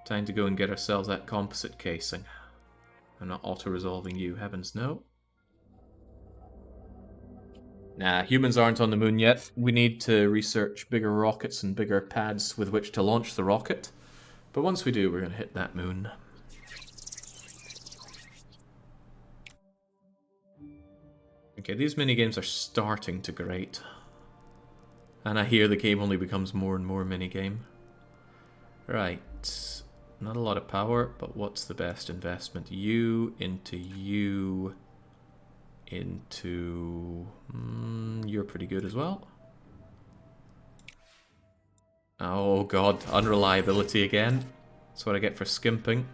Time to go and get ourselves that composite casing. I'm not auto-resolving you, heavens no. Nah, humans aren't on the moon yet. We need to research bigger rockets and bigger pads with which to launch the rocket. But once we do, we're going to hit that moon. Okay, these minigames are starting to grate. And I hear the game only becomes more and more minigame. Right. Not a lot of power, but what's the best investment? You into you into... you're pretty good as well. Oh god, unreliability again. That's what I get for skimping.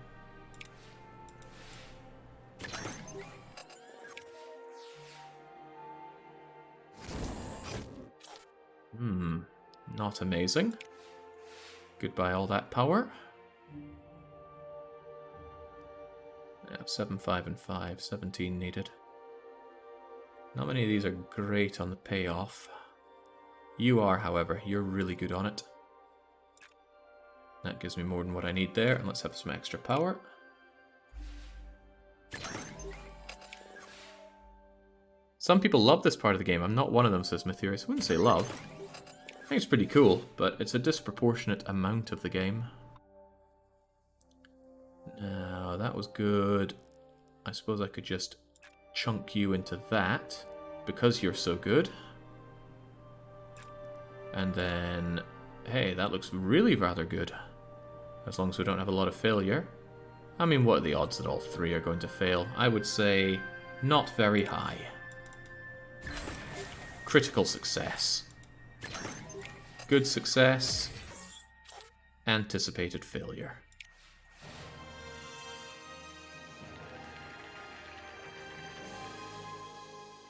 Not amazing. Goodbye all that power. Yeah, 7, 5, and 5. 17 needed. Not many of these are great on the payoff. You are, however. You're really good on it. That gives me more than what I need there. And let's have some extra power. Some people love this part of the game. I'm not one of them, says Matthias. I wouldn't say love. I think it's pretty cool, but it's a disproportionate amount of the game. No, that was good. I suppose I could just chunk you into that because you're so good. And then, hey, that looks really rather good. As long as we don't have a lot of failure. I mean, what are the odds that all three are going to fail? I would say not very high. Critical success. Good success. Anticipated failure.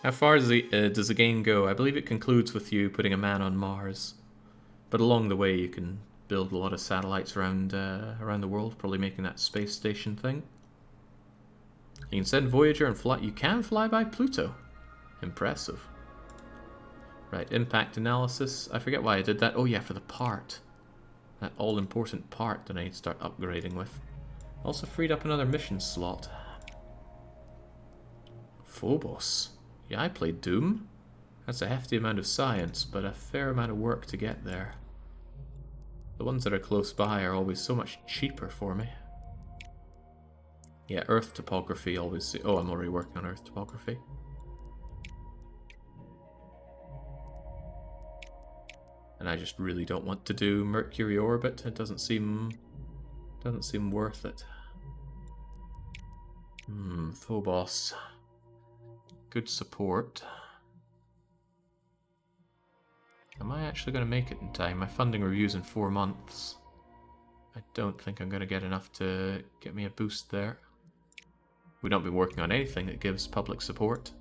How far does the game go? I believe it concludes with you putting a man on Mars. But along the way you can build a lot of satellites around the world, probably making that space station thing. You can send Voyager and fly. You can fly by Pluto. Impressive. Right, impact analysis. I forget why I did that. Oh yeah, for the part. That all-important part that I need to start upgrading with. Also freed up another mission slot. Phobos. Yeah, I played Doom. That's a hefty amount of science, but a fair amount of work to get there. The ones that are close by are always so much cheaper for me. Yeah, Earth topography always... Oh, I'm already working on Earth topography. And I just really don't want to do Mercury orbit. It doesn't seem worth it. Phobos. Good support. Am I actually going to make it in time? My funding review's in 4 months. I don't think I'm going to get enough to get me a boost there. We don't be working on anything that gives public support.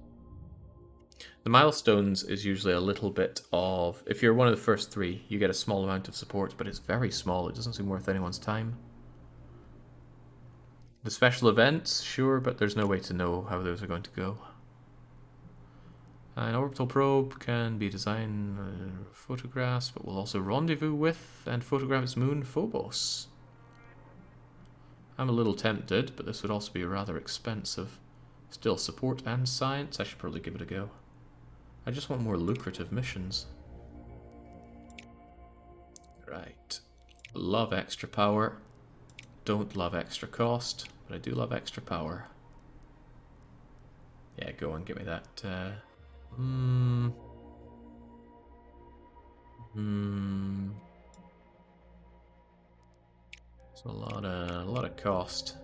The milestones is usually a little bit of... If you're one of the first 3, you get a small amount of support, but it's very small. It doesn't seem worth anyone's time. The special events, sure, but there's no way to know how those are going to go. An orbital probe can be designed photographs, but will also rendezvous with and photograph its moon, Phobos. I'm a little tempted, but this would also be rather expensive. Still, support and science, I should probably give it a go. I just want more lucrative missions. Right. Love extra power. Don't love extra cost, but I do love extra power. Yeah, go on, give me that. It's a lot of cost.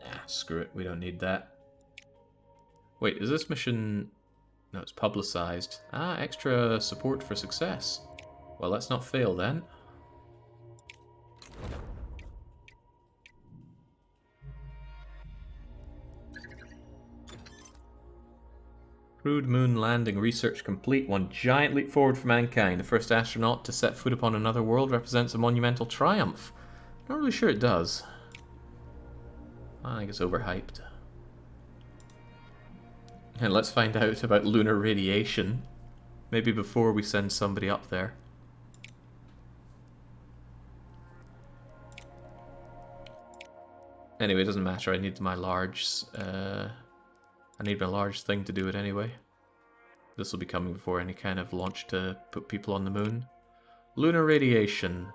Ah, screw it. We don't need that. Wait, is this mission? No, it's publicized. Ah, extra support for success. Well, let's not fail then. Crewed moon landing research complete. One giant leap forward for mankind. The first astronaut to set foot upon another world represents a monumental triumph. Not really sure it does. I think it's overhyped. And let's find out about lunar radiation. Maybe before we send somebody up there. Anyway, it doesn't matter. I need my large... I need my large thing to do it anyway. This will be coming before any kind of launch to put people on the moon. Lunar radiation.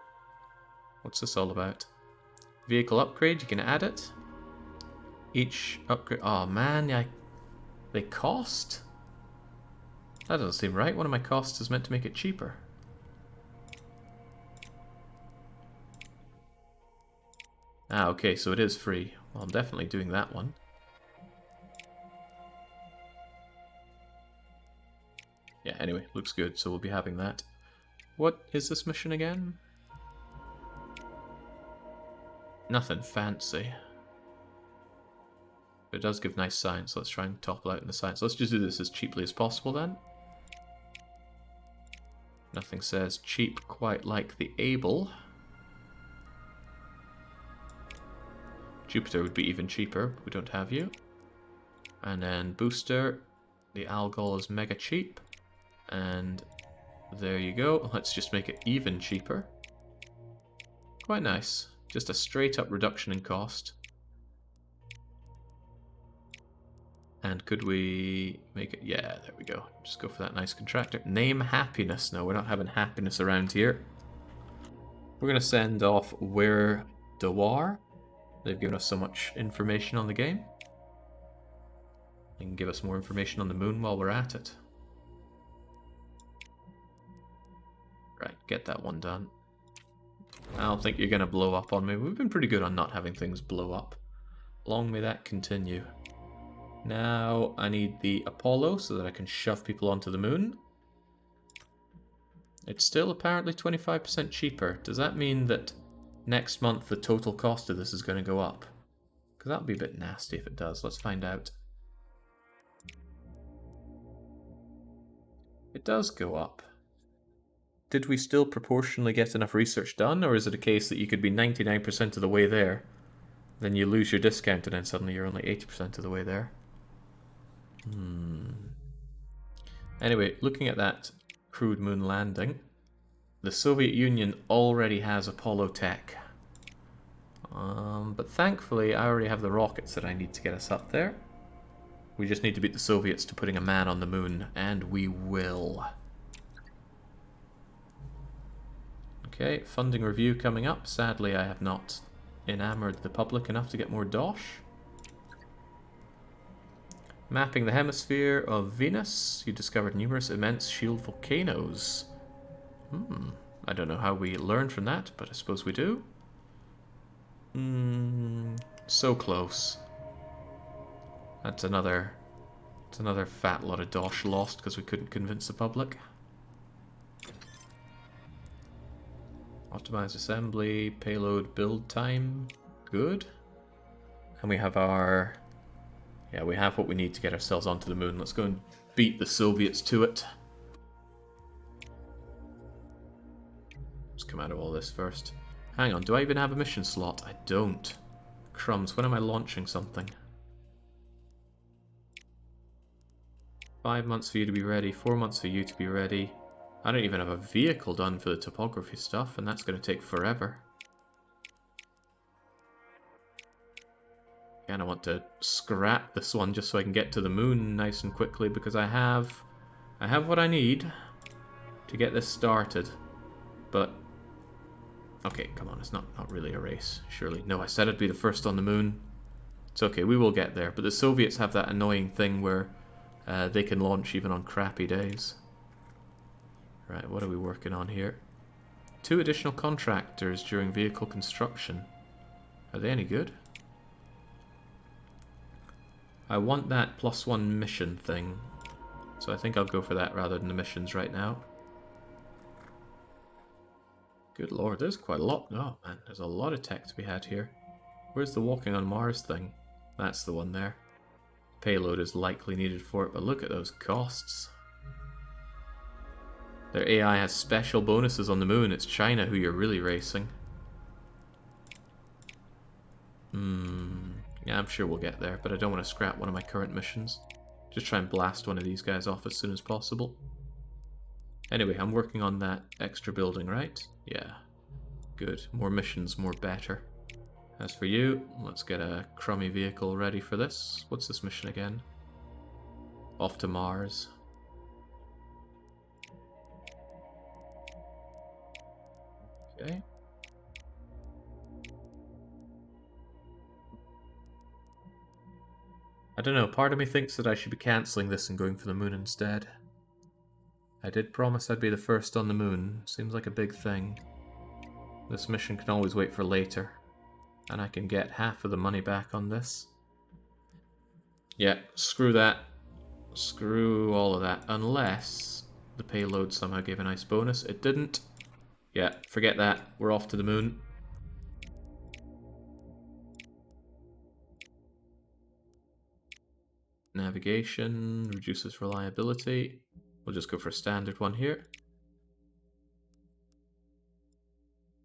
What's this all about? Vehicle upgrade, you can add it. Each upgrade... Oh man, they cost? That doesn't seem right. One of my costs is meant to make it cheaper. Ah, okay, so it is free. Well, I'm definitely doing that one. Yeah, anyway, looks good, so we'll be having that. What is this mission again? Nothing fancy. But it does give nice science. Let's try and topple out in the science. Let's just do this as cheaply as possible then. Nothing says cheap quite like the Able. Jupiter would be even cheaper, but we don't have you. And then Booster, the Algol is mega cheap. And there you go. Let's just make it even cheaper. Quite nice. Just a straight up reduction in cost. And could we make it? Yeah, there we go. Just go for that nice contractor. Name happiness. No, we're not having happiness around here. We're going to send off Where Dewar. They've given us so much information on the game. You can give us more information on the moon while we're at it. Right, get that one done. I don't think you're going to blow up on me. We've been pretty good on not having things blow up. Long may that continue. Now I need the Apollo so that I can shove people onto the moon. It's still apparently 25% cheaper. Does that mean that next month the total cost of this is going to go up? Because that would be a bit nasty if it does. Let's find out. It does go up. Did we still proportionally get enough research done, or is it a case that you could be 99% of the way there, then you lose your discount and then suddenly you're only 80% of the way there? Anyway, looking at that crewed moon landing, the Soviet Union already has Apollo tech. But thankfully, I already have the rockets that I need to get us up there. We just need to beat the Soviets to putting a man on the moon, and we will. Okay, funding review coming up. Sadly, I have not enamored the public enough to get more dosh. Mapping the hemisphere of Venus, you discovered numerous immense shield volcanoes. I don't know how we learned from that, but I suppose we do. So close. That's another fat lot of dosh lost because we couldn't convince the public. Optimize assembly, payload build time, good. And we have our... yeah, we have what we need to get ourselves onto the moon. Let's go and beat the Soviets to it. Let's come out of all this first. Hang on, do I even have a mission slot? I don't. Crumbs, when am I launching something? 5 months for you to be ready, 4 months for you to be ready. I don't even have a vehicle done for the topography stuff, and that's going to take forever. Again, I want to scrap this one just so I can get to the moon nice and quickly, because I have what I need to get this started. But okay, come on, it's not really a race, surely. No, I said I'd be the first on the moon. It's okay, we will get there. But the Soviets have that annoying thing where they can launch even on crappy days. Right, what are we working on here? 2 additional contractors during vehicle construction. Are they any good? I want that +1 mission thing. So I think I'll go for that rather than the missions right now. Good lord, there's quite a lot. Oh man, there's a lot of tech to be had here. Where's the walking on Mars thing? That's the one there. Payload is likely needed for it, but look at those costs. Their AI has special bonuses on the moon. It's China who you're really racing. Yeah, I'm sure we'll get there, but I don't want to scrap one of my current missions. Just try and blast one of these guys off as soon as possible. Anyway, I'm working on that extra building, right? Yeah. Good. More missions, more better. As for you, let's get a crummy vehicle ready for this. What's this mission again? Off to Mars. Okay. I don't know, part of me thinks that I should be cancelling this and going for the moon instead. I did promise I'd be the first on the moon. Seems like a big thing. This mission can always wait for later. And I can get half of the money back on this. Yeah, screw that. Screw all of that. Unless the payload somehow gave a nice bonus. It didn't. Yeah, forget that. We're off to the moon. Navigation reduces reliability. We'll just go for a standard one here.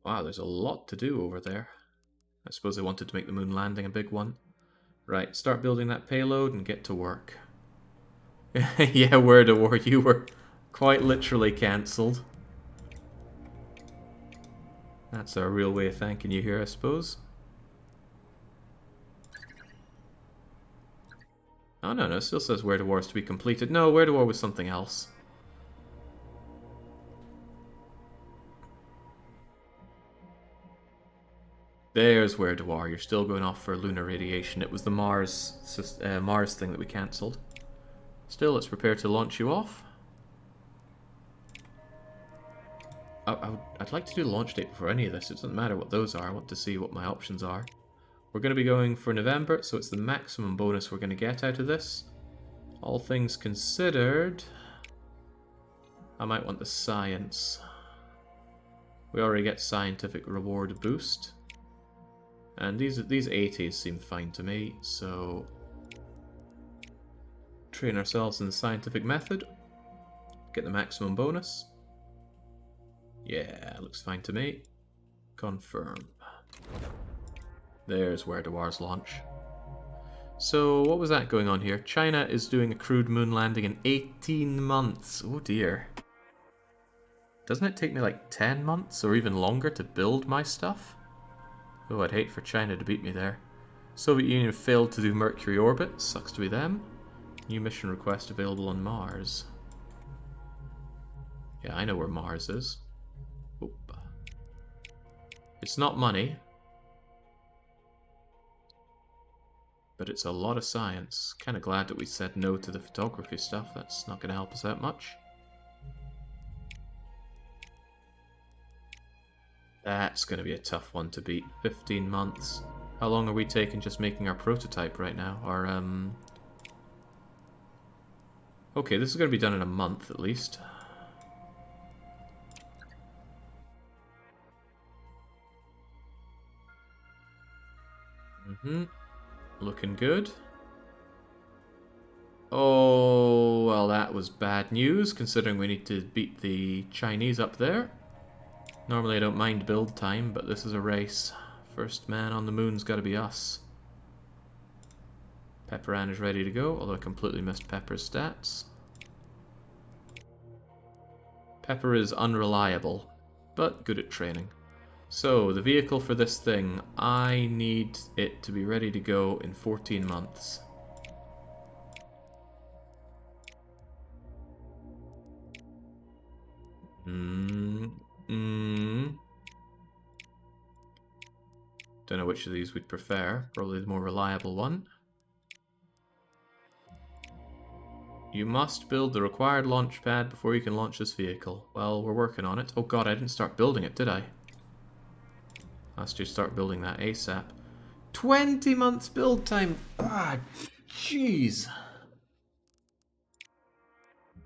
Wow, there's a lot to do over there. I suppose they wanted to make the moon landing a big one. Right, start building that payload and get to work. Yeah, word of war, you were quite literally cancelled. That's our real way of thanking you here, I suppose. Oh, no, it still says Where to War is to be completed. No, Where to War was something else. There's where you are. You're still going off for lunar radiation. It was the Mars thing that we cancelled. Still, let's prepare to launch you off. I'd like to do the launch date before any of this. It doesn't matter what those are. I want to see what my options are. We're going to be going for November, so it's the maximum bonus we're going to get out of this. All things considered, I might want the science. We already get scientific reward boost. And these 80s seem fine to me, so train ourselves in the scientific method. Get the maximum bonus. Yeah, looks fine to me. Confirm. There's where Dewar's launch. So what was that going on here? China is doing a crewed moon landing in 18 months. Oh dear. Doesn't it take me like 10 months or even longer to build my stuff? Oh, I'd hate for China to beat me there. Soviet Union failed to do Mercury orbit. Sucks to be them. New mission request available on Mars. Yeah, I know where Mars is. Oop. It's not money. But it's a lot of science. Kind of glad that we said no to the photography stuff. That's not going to help us out much. That's going to be a tough one to beat. 15 months. How long are we taking just making our prototype right now? Okay, this is going to be done in a month at least. Looking good. Oh, well, that was bad news, considering we need to beat the Chinese up there. Normally I don't mind build time, but this is a race. First man on the moon's got to be us. Pepperan is ready to go, although I completely missed Pepper's stats. Pepper is unreliable, but good at training. So, the vehicle for this thing, I need it to be ready to go in 14 months. Don't know which of these we'd prefer. Probably the more reliable one. You must build the required launch pad before you can launch this vehicle. Well, we're working on it. Oh god, I didn't start building it, did I? I have to start building that ASAP. 20 months build time! Ah, jeez!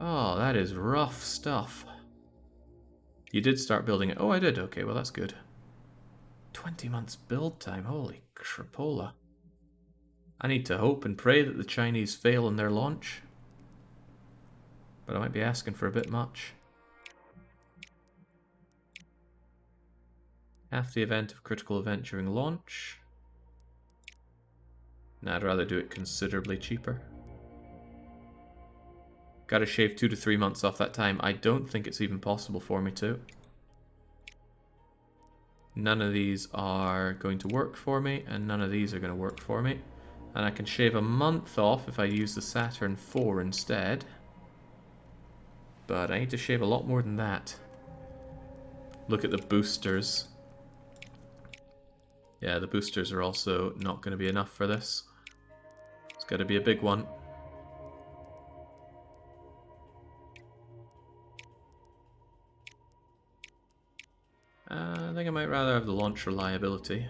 Oh, that is rough stuff. You did start building it. Oh, I did. Okay, well that's good. 20 months build time. Holy crapola. I need to hope and pray that the Chinese fail in their launch. But I might be asking for a bit much. Half the event of critical event during launch. Nah, I'd rather do it considerably cheaper. Gotta shave 2 to 3 months off that time. I don't think it's even possible for me to. None of these are going to work for me, and none of these are going to work for me. And I can shave a month off if I use the Saturn IV instead. But I need to shave a lot more than that. Look at the boosters. Yeah, the boosters are also not going to be enough for this. It's got to be a big one. I think I might rather have the launch reliability.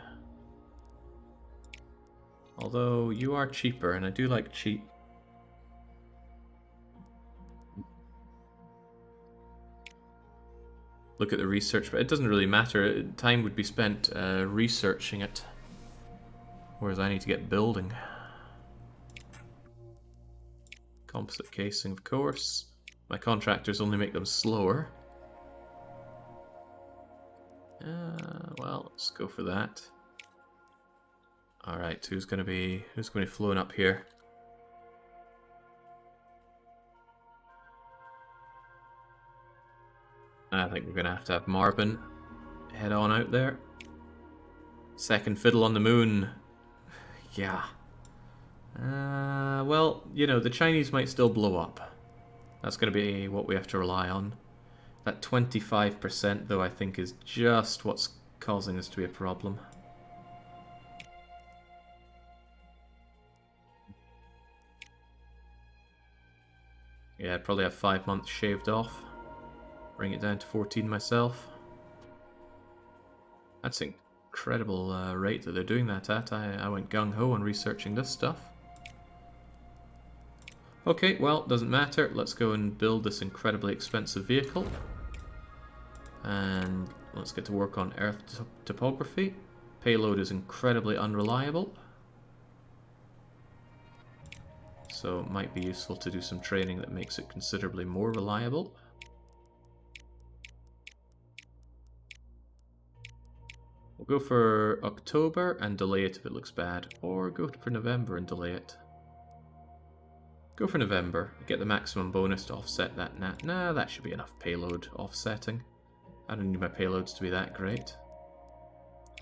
Although you are cheaper, and I do like cheap. Look at the research, but it doesn't really matter. Time would be spent researching it. Whereas I need to get building. Composite casing, of course. My contractors only make them slower. Well, let's go for that. Alright, who's gonna be flown up here? I think we're gonna have to have Marvin head on out there. Second fiddle on the moon. Yeah. Well, you know, the Chinese might still blow up. That's gonna be what we have to rely on. That 25% though, I think, is just what's causing this to be a problem. Yeah, I'd probably have 5 months shaved off. Bring it down to 14 myself. That's an incredible rate that they're doing that at. I went gung-ho on researching this stuff. Okay, well, doesn't matter. Let's go and build this incredibly expensive vehicle. And let's get to work on Earth topography. Payload is incredibly unreliable. So it might be useful to do some training that makes it considerably more reliable. We'll go for October and delay it if it looks bad. Or go for November and delay it. Go for November. Get the maximum bonus to offset that. Nah, that should be enough payload offsetting. I don't need my payloads to be that great.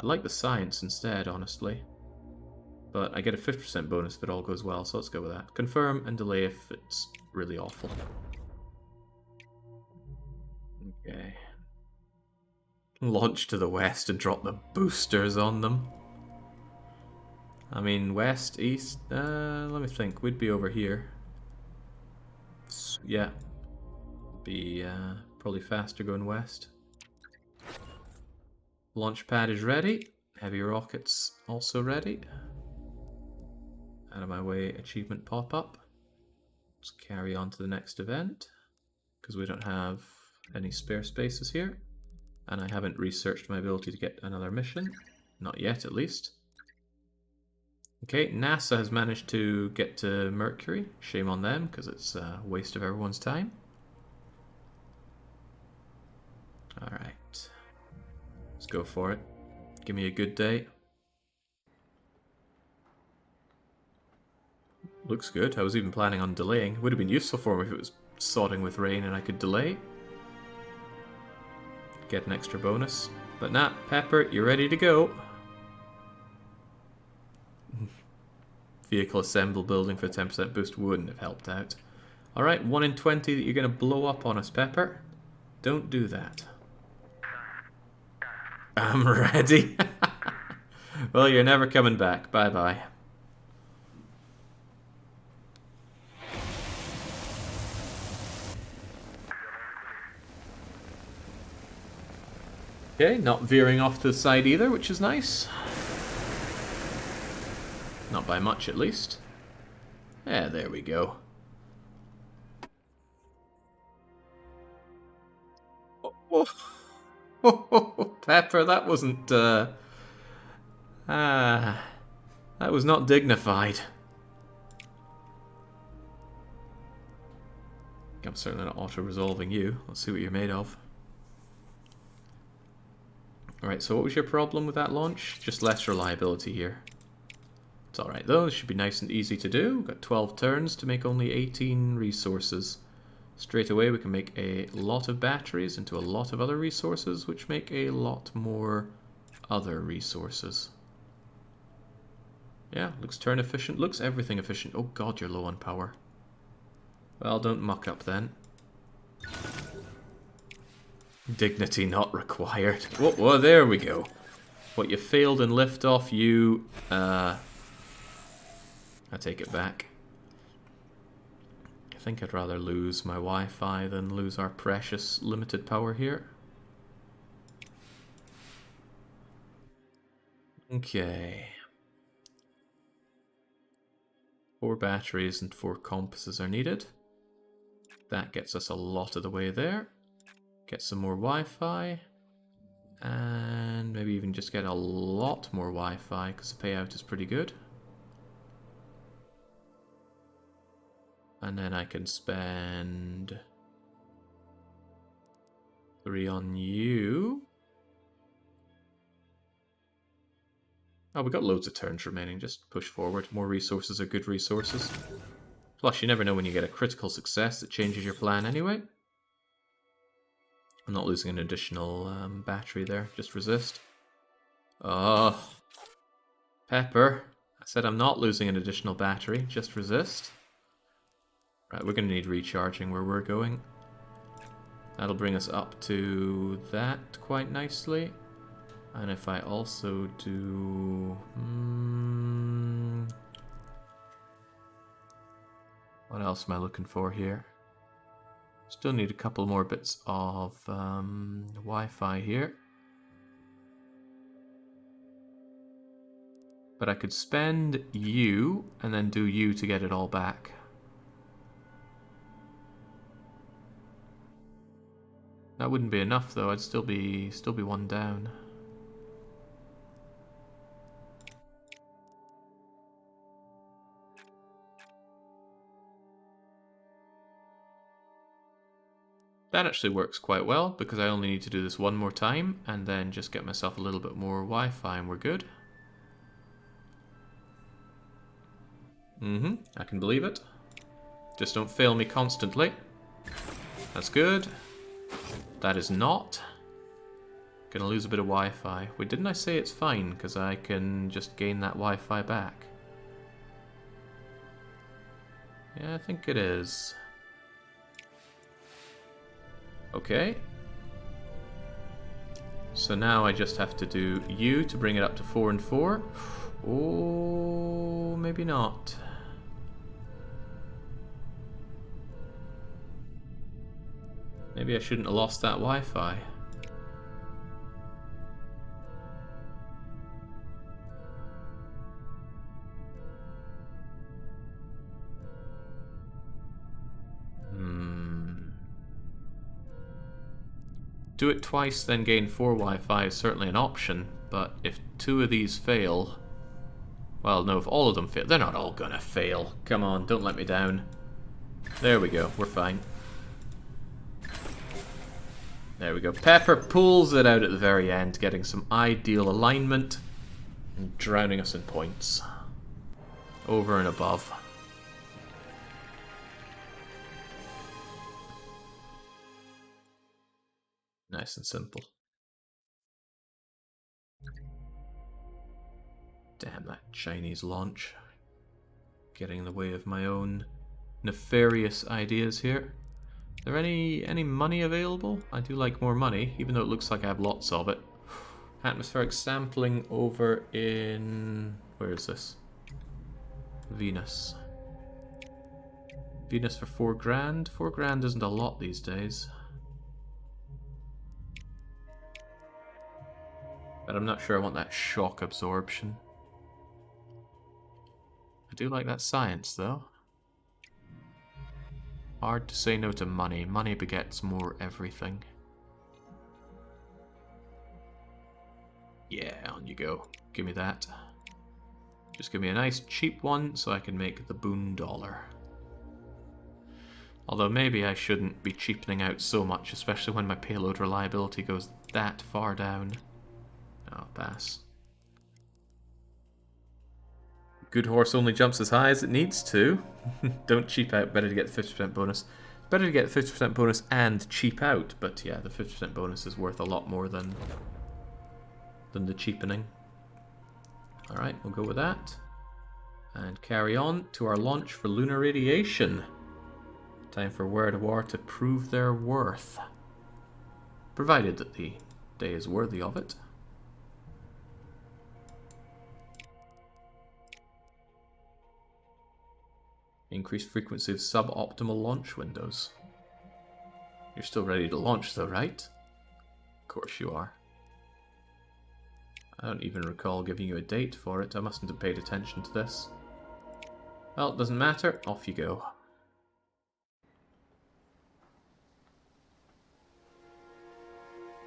I'd like the science instead, honestly. But I get a 50% bonus if it all goes well, so let's go with that. Confirm and delay if it's really awful. Okay. Launch to the west and drop the boosters on them. I mean, west, east, let me think. We'd be over here. Yeah. Be probably faster going west. Launch pad is ready. Heavy rockets also ready. Out of my way, achievement pop-up. Let's carry on to the next event, because we don't have any spare spaces here. And I haven't researched my ability to get another mission. Not yet, at least. Okay, NASA has managed to get to Mercury. Shame on them, because it's a waste of everyone's time. Alright. Let's go for it. Give me a good day. Looks good. I was even planning on delaying. Would have been useful for me if it was sodding with rain and I could delay. Get an extra bonus. But nah, Pepper, you're ready to go. Vehicle assemble building for a 10% boost wouldn't have helped out. Alright, 1 in 20 that you're going to blow up on us, Pepper. Don't do that. I'm ready. Well, you're never coming back. Bye-bye. Okay, not veering off to the side either, which is nice. Not by much, at least. Yeah, there we go. Oh, Pepper, that wasn't, that was not dignified. I'm certainly not auto-resolving you. Let's see what you're made of. Alright, so what was your problem with that launch? Just less reliability here. It's alright though, this should be nice and easy to do. We've got 12 turns to make only 18 resources. Straight away we can make a lot of batteries into a lot of other resources, which make a lot more other resources. Yeah, looks turn efficient, looks everything efficient. Oh god, you're low on power. Well, don't muck up then. Dignity not required. Whoa, there we go. What, you failed in liftoff, you... I take it back. I think I'd rather lose my Wi-Fi than lose our precious limited power here. Okay. 4 batteries and 4 compasses are needed. That gets us a lot of the way there. Get some more Wi-Fi. And maybe even just get a lot more Wi-Fi, because the payout is pretty good. And then I can spend 3 on you. Oh, we got loads of turns remaining. Just push forward. More resources are good resources. Plus, you never know when you get a critical success that changes your plan anyway. I'm not losing an additional battery there. Just resist. Oh. Pepper. I said I'm not losing an additional battery. Just resist. Right, we're going to need recharging where we're going. That'll bring us up to that quite nicely. And if I also do... what else am I looking for here? Still need a couple more bits of Wi-Fi here. But I could spend you and then do you to get it all back. That wouldn't be enough though. I'd still be one down. That actually works quite well because I only need to do this one more time and then just get myself a little bit more Wi-Fi and we're good. I can believe it. Just don't fail me constantly. That's good. That is not. Gonna lose a bit of Wi-Fi. Wait, didn't I say it's fine? Because I can just gain that Wi-Fi back. Yeah, I think it is. Okay. So now I just have to do U to bring it up to 4 and 4. Oh, maybe not. Maybe I shouldn't have lost that Wi-Fi. Do it twice, then gain 4 Wi-Fi is certainly an option, but if 2 of these fail... Well, no, if all of them fail... They're not all gonna fail. Come on, don't let me down. There we go, we're fine. There we go. Pepper pulls it out at the very end, getting some ideal alignment and drowning us in points. Over and above. Nice and simple. Damn that Chinese launch. Getting in the way of my own nefarious ideas here. Is there any money available? I do like more money, even though it looks like I have lots of it. Atmospheric sampling over in... Where is this? Venus. Venus for 4 grand? 4 grand isn't a lot these days. But I'm not sure I want that shock absorption. I do like that science though. Hard to say no to money. Money begets more everything. Yeah, on you go. Give me that. Just give me a nice cheap one so I can make the boon dollar. Although maybe I shouldn't be cheapening out so much, especially when my payload reliability goes that far down. Oh, pass. Good horse only jumps as high as it needs to. Don't cheap out, better to get the 50% bonus. Better to get the 50% bonus and cheap out, but yeah, the 50% bonus is worth a lot more than the cheapening. Alright, we'll go with that. And carry on to our launch for lunar radiation. Time for Word of War to prove their worth. Provided that the day is worthy of it. Increased frequency of suboptimal launch windows. You're still ready to launch though, right? Of course you are. I don't even recall giving you a date for it. I mustn't have paid attention to this. Well, it doesn't matter. Off you go.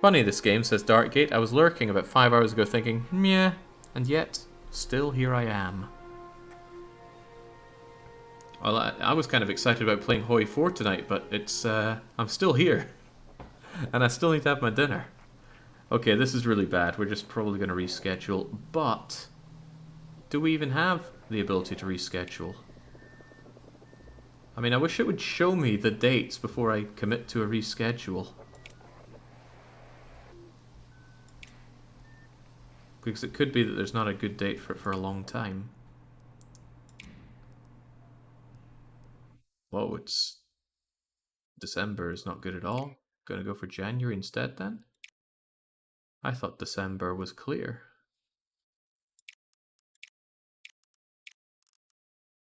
Funny this game, says Darkgate. I was lurking about 5 hours ago thinking, meh, and yet, still here I am. Well, I was kind of excited about playing Hoi 4 tonight, but it's, I'm still here. And I still need to have my dinner. Okay, this is really bad. We're just probably going to reschedule, but do we even have the ability to reschedule? I mean, I wish it would show me the dates before I commit to a reschedule. Because it could be that there's not a good date for it for a long time. Whoa, it's... December is not good at all. Gonna go for January instead then? I thought December was clear.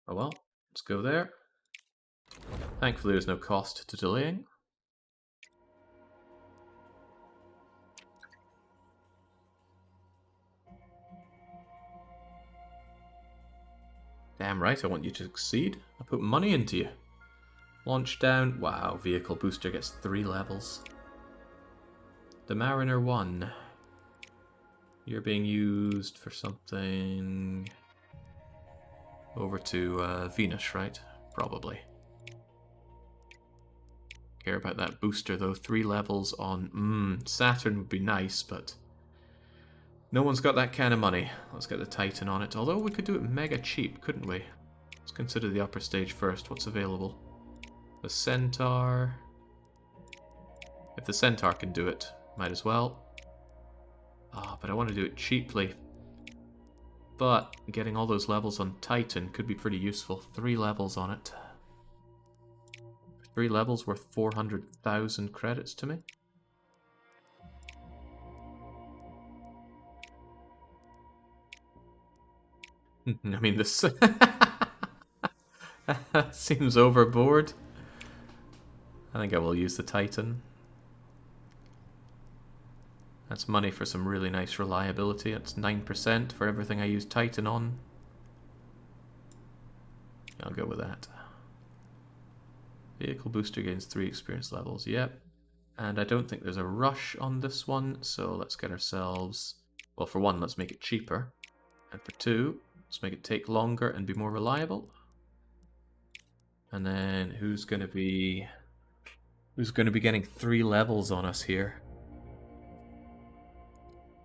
Oh well, let's go there. Thankfully there's no cost to delaying. Damn right, I want you to succeed. I put money into you. Launch down. Wow, vehicle booster gets 3 levels. The Mariner 1. You're being used for something... Over to Venus, right? Probably. Care about that booster though. 3 levels on... Saturn would be nice, but... No one's got that kind of money. Let's get the Titan on it. Although we could do it mega cheap, couldn't we? Let's consider the upper stage first. What's available? The Centaur. If the Centaur can do it, might as well. Ah, but I want to do it cheaply. But getting all those levels on Titan could be pretty useful. 3 levels on it. 3 levels worth 400,000 credits to me. I mean, this seems overboard. I think I will use the Titan. That's money for some really nice reliability. That's 9% for everything I use Titan on. I'll go with that. Vehicle booster gains 3 experience levels. Yep. And I don't think there's a rush on this one, so let's get ourselves... Well, for 1, let's make it cheaper. And for 2, let's make it take longer and be more reliable. And then who's going to be getting 3 levels on us here?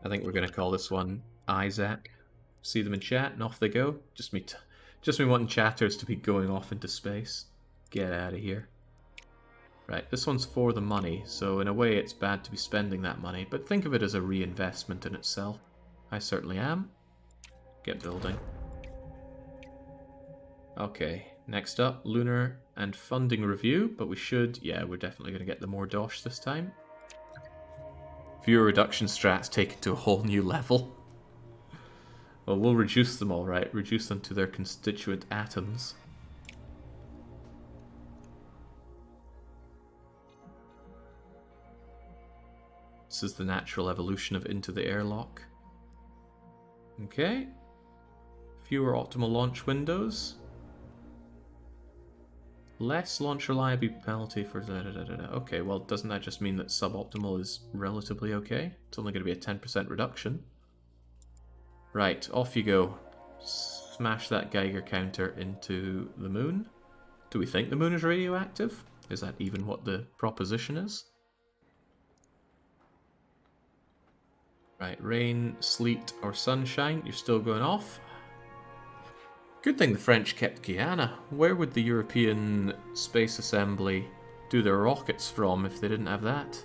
I think we're going to call this one Isaac. See them in chat, and off they go. Just me wanting chatters to be going off into space. Get out of here. Right, this one's for the money, so in a way it's bad to be spending that money, but think of it as a reinvestment in itself. I certainly am. Get building. Okay, next up, lunar and funding review, but we should, yeah, we're definitely going to get the more dosh this time. Viewer reduction strats taken to a whole new level. Well, we'll reduce them all right, reduce them to their constituent atoms. This is the natural evolution of Into the Airlock. Okay. Fewer optimal launch windows. Less launch reliability penalty for Okay, well, doesn't that just mean that suboptimal is relatively okay? It's only going to be a 10% reduction. Right, off you go. Smash that Geiger counter into the moon. Do we think the moon is radioactive? Is that even what the proposition is? Right, rain, sleet, or sunshine, you're still going off. Good thing the French kept Guyana. Where would the European Space Assembly do their rockets from if they didn't have that?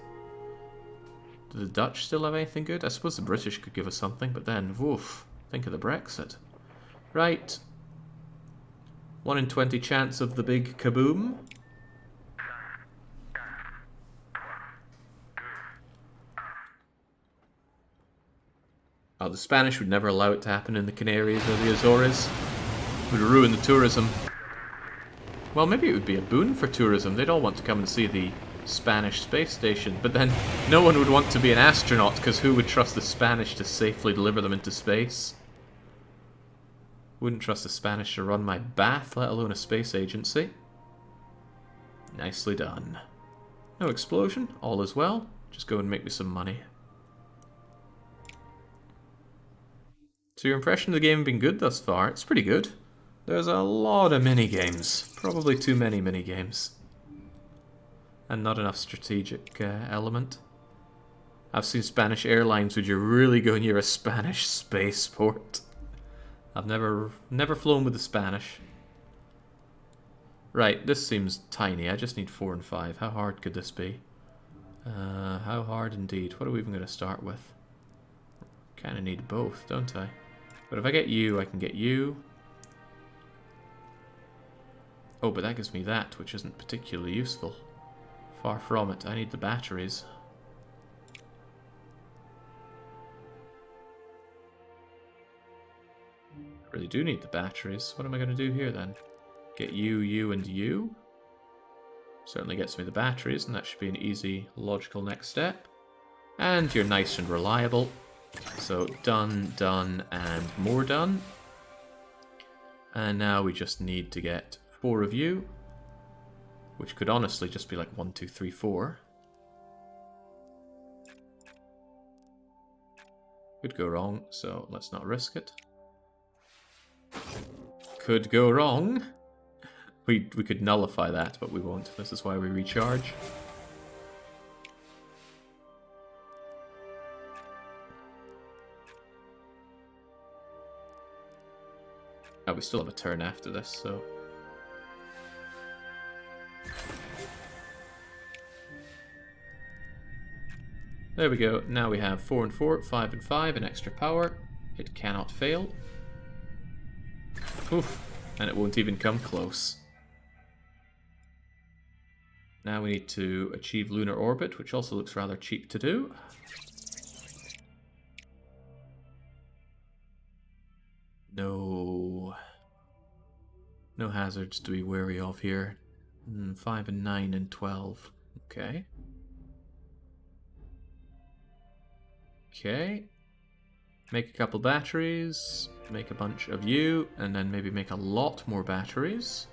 Do the Dutch still have anything good? I suppose the British could give us something, but then, woof, think of the Brexit. Right. 1 in 20 chance of the big kaboom. Oh, the Spanish would never allow it to happen in the Canaries or the Azores. It would ruin the tourism. Well, maybe it would be a boon for tourism. They'd all want to come and see the Spanish space station, but then no one would want to be an astronaut, because who would trust the Spanish to safely deliver them into space? Wouldn't trust the Spanish to run my bath, let alone a space agency. Nicely done. No explosion, all is well. Just go and make me some money. So your impression of the game has been good thus far? It's pretty good. There's a lot of mini-games. Probably too many mini-games. And not enough strategic element. I've seen Spanish airlines would you really go near a Spanish spaceport. I've never flown with the Spanish. Right, this seems tiny. I just need 4 and 5. How hard could this be? How hard indeed. What are we even going to start with? Kind of need both, don't I? But if I get you, I can get you. Oh, but that gives me that, which isn't particularly useful. Far from it. I need the batteries. I really do need the batteries. What am I going to do here then? Get you, you, and you? Certainly gets me the batteries, and that should be an easy, logical next step. And you're nice and reliable. So done, done, and more done. And now we just need to get 4 of you, which could honestly just be like 1, 2, 3, 4. Could go wrong, so let's not risk it. Could go wrong. We could nullify that, but we won't. This is why we recharge. Oh, we still have a turn after this, so... There we go. Now we have 4 and 4, 5 and 5, and extra power. It cannot fail. Oof. And it won't even come close. Now we need to achieve lunar orbit, which also looks rather cheap to do. No hazards to be wary of here. 5 and 9 and 12. Okay. Okay. Make a couple batteries, make a bunch of you, and then maybe make a lot more batteries.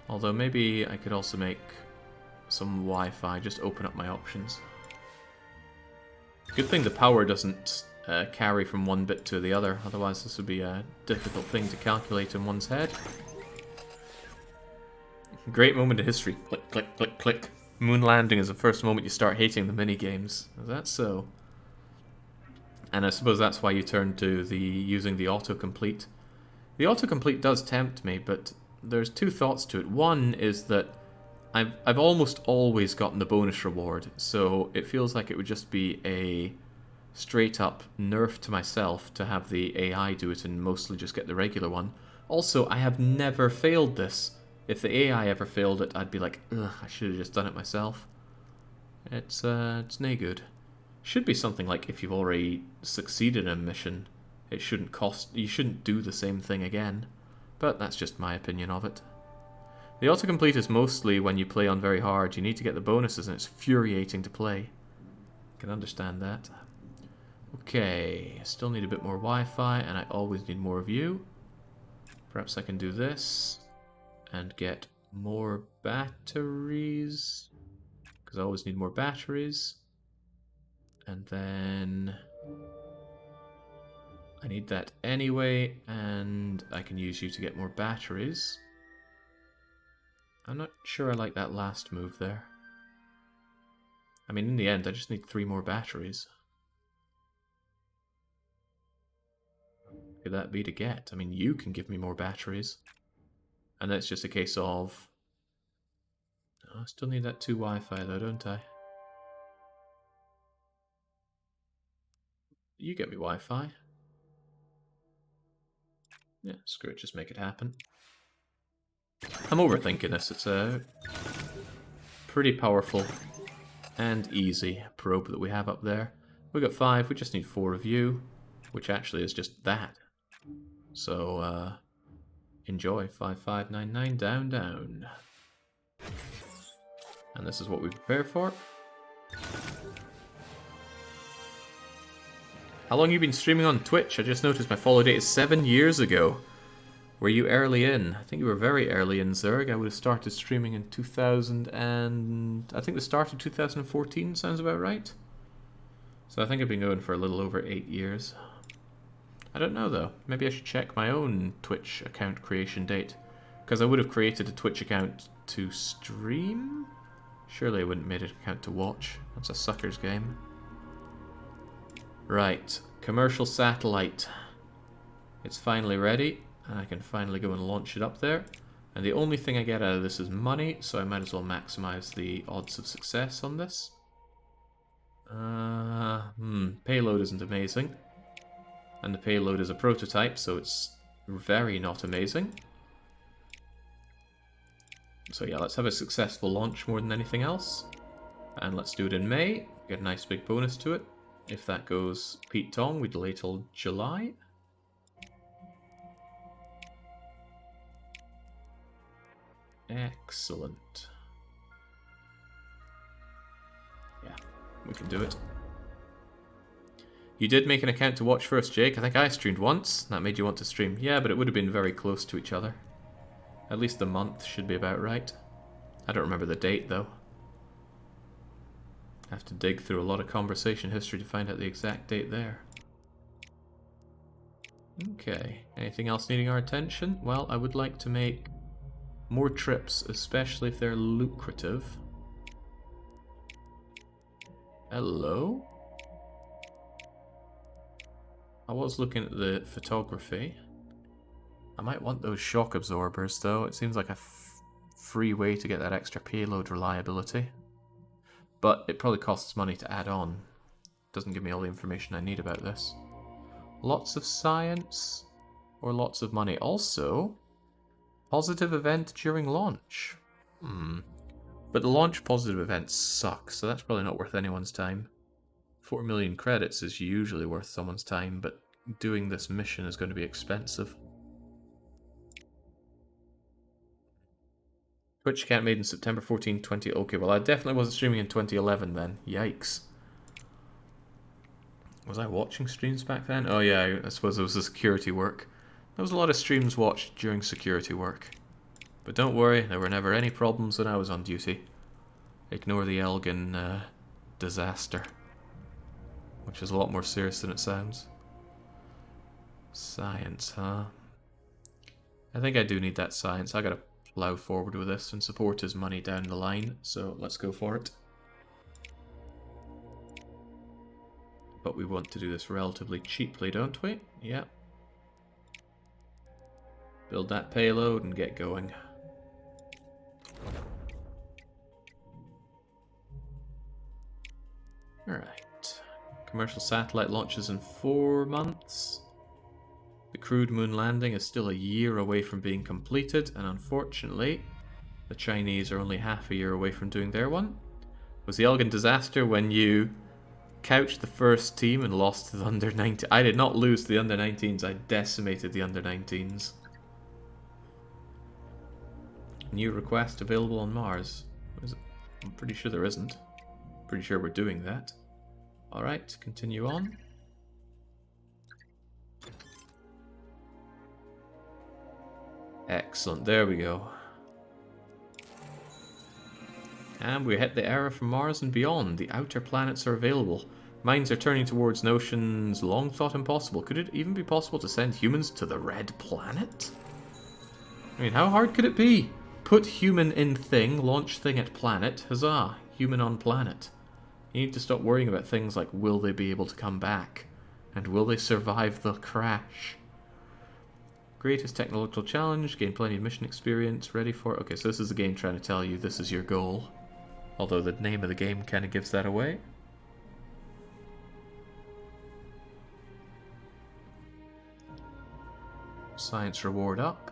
Although maybe I could also make some Wi-Fi, just open up my options. Good thing the power doesn't carry from one bit to the other, otherwise this would be a difficult thing to calculate in one's head. Great moment in history. Click, click, click, click. Moon landing is the first moment you start hating the mini-games. Is that so? And I suppose that's why you turn to using the autocomplete. The autocomplete does tempt me, but there's two thoughts to it. One is that I've almost always gotten the bonus reward, so it feels like it would just be a straight up nerf to myself to have the AI do it and mostly just get the regular one. Also, I have never failed this. If the AI ever failed it, I'd be like, ugh, I should have just done it myself. It's no good. Should be something like if you've already succeeded in a mission, it shouldn't cost, you shouldn't do the same thing again. But that's just my opinion of it. The autocomplete is mostly when you play on very hard, you need to get the bonuses and it's infuriating to play. I can understand that. Okay, I still need a bit more Wi-Fi and I always need more of you. Perhaps I can do this and get more batteries, because I always need more batteries. And then I need that anyway, and I can use you to get more batteries. I'm not sure I like that last move there. I mean, in the end, I just need 3 more batteries. What could that be to get? I mean, you can give me more batteries. And then it's just a case of... Oh, I still need that 2 Wi-Fi though, don't I? You get me Wi-Fi. Yeah, screw it, just make it happen. I'm overthinking this. It's a pretty powerful and easy probe that we have up there. We got 5, we just need 4 of you, which actually is just that. So, enjoy. 5599, down, down. And this is what we prepare for. How long have you been streaming on Twitch? I just noticed my follow date is 7 years ago. Were you early in? I think you were very early in, Zerg. I would have started streaming in 2000 and... I think the start of 2014 sounds about right. So I think I've been going for a little over 8 years. I don't know though. Maybe I should check my own Twitch account creation date. Because I would have created a Twitch account to stream? Surely I wouldn't have made an account to watch. That's a sucker's game. Right, commercial satellite. It's finally ready, and I can finally go and launch it up there. And the only thing I get out of this is money, so I might as well maximize the odds of success on this. Payload isn't amazing. And the payload is a prototype, so it's very not amazing. So yeah, let's have a successful launch more than anything else. And let's do it in May, get a nice big bonus to it. If that goes Pete Tong, we delay till July. Excellent. Yeah, we can do it. You did make an account to watch first, Jake. I think I streamed once. That made you want to stream. Yeah, but it would have been very close to each other. At least the month should be about right. I don't remember the date, though. I have to dig through a lot of conversation history to find out the exact date there. Okay, anything else needing our attention? Well, I would like to make more trips, especially if they're lucrative. Hello? I was looking at the photography. I might want those shock absorbers, though. It seems like a free way to get that extra payload reliability. But it probably costs money to add on. Doesn't give me all the information I need about this. Lots of science or lots of money. Also, positive event during launch. But the launch positive events suck, so that's probably not worth anyone's time. 4 million credits is usually worth someone's time, but doing this mission is going to be expensive. Twitch account made in September 14, 20... Okay, well I definitely wasn't streaming in 2011 then. Yikes. Was I watching streams back then? Oh yeah, I suppose it was the security work. There was a lot of streams watched during security work. But don't worry, there were never any problems when I was on duty. Ignore the Elgin disaster. Which is a lot more serious than it sounds. Science, huh? I think I do need that science. I gotta plow forward with this and support his money down the line, so let's go for it. But we want to do this relatively cheaply, don't we? Yeah. Build that payload and get going. Alright. Commercial satellite launches in 4 months. The crewed moon landing is still a year away from being completed, and unfortunately, the Chinese are only half a year away from doing their one. Was the Elgin disaster when you couched the first team and lost to the under-19? I did not lose to the under-19s, I decimated the under-19s. New request available on Mars. What is it? I'm pretty sure there isn't. Pretty sure we're doing that. Alright, continue on. Excellent, there we go. And we hit the era from Mars and beyond. The outer planets are available. Minds are turning towards notions long thought impossible. Could it even be possible to send humans to the Red Planet? I mean, how hard could it be? Put human in thing, launch thing at planet. Huzzah, human on planet. You need to stop worrying about things like will they be able to come back? And will they survive the crash? Greatest technological challenge, gain plenty of mission experience, ready for... Okay, so this is the game trying to tell you this is your goal. Although the name of the game kind of gives that away. Science reward up.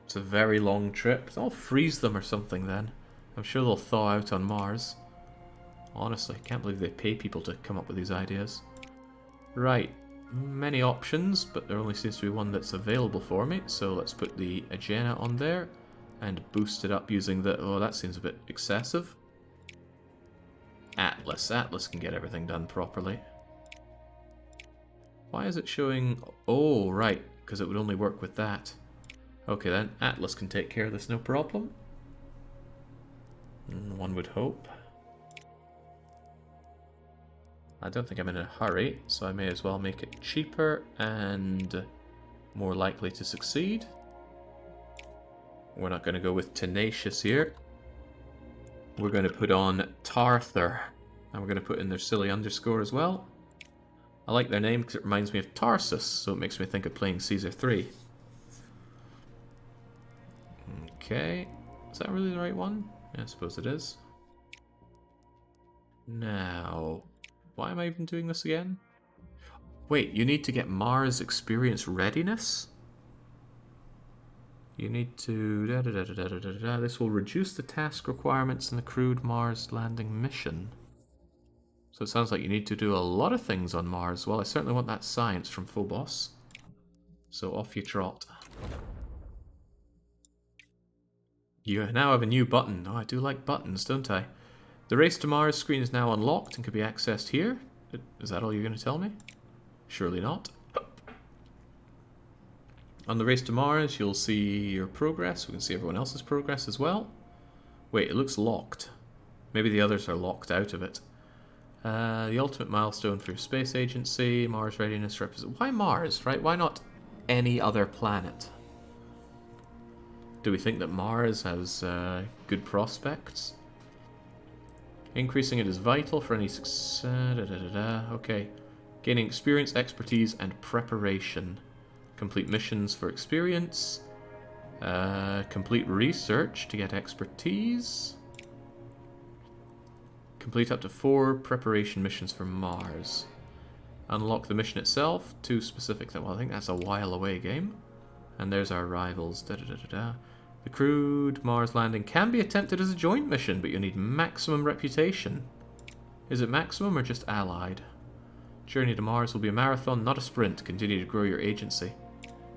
It's a very long trip. I'll freeze them or something then. I'm sure they'll thaw out on Mars. Honestly, I can't believe they pay people to come up with these ideas. Right. Many options, but there only seems to be one that's available for me, so let's put the Agena on there and boost it up using the... Oh, that seems a bit excessive. Atlas. Atlas can get everything done properly. Why is it showing... Oh, right, because it would only work with that. Okay then, Atlas can take care of this, no problem. One would hope. I don't think I'm in a hurry, so I may as well make it cheaper and more likely to succeed. We're not going to go with Tenacious here. We're going to put on Tarther. And we're going to put in their silly underscore as well. I like their name because it reminds me of Tarsus, so it makes me think of playing Caesar 3. Okay. Is that really the right one? Yeah, I suppose it is. Now... Why am I even doing this again? Wait, you need to get Mars experience readiness? You need to... This will reduce the task requirements in the crewed Mars landing mission. So it sounds like you need to do a lot of things on Mars. Well, I certainly want that science from Phobos. So off you trot. You now have a new button. Oh, I do like buttons, don't I? The Race to Mars screen is now unlocked and can be accessed here. Is that all you're going to tell me? Surely not. On the Race to Mars, you'll see your progress. We can see everyone else's progress as well. Wait, it looks locked. Maybe the others are locked out of it. The ultimate milestone for your space agency, Mars readiness represent. Why Mars, right? Why not any other planet? Do we think that Mars has good prospects? Increasing it is vital for any success. Okay. Gaining experience, expertise, and preparation. Complete missions for experience. Complete research to get expertise. Complete up to 4 preparation missions for Mars. Unlock the mission itself. 2 specific. Well, I think that's a while away game. And there's our rivals. The crewed Mars landing can be attempted as a joint mission, but you need maximum reputation. Is it maximum or just allied? Journey to Mars will be a marathon, not a sprint. Continue to grow your agency.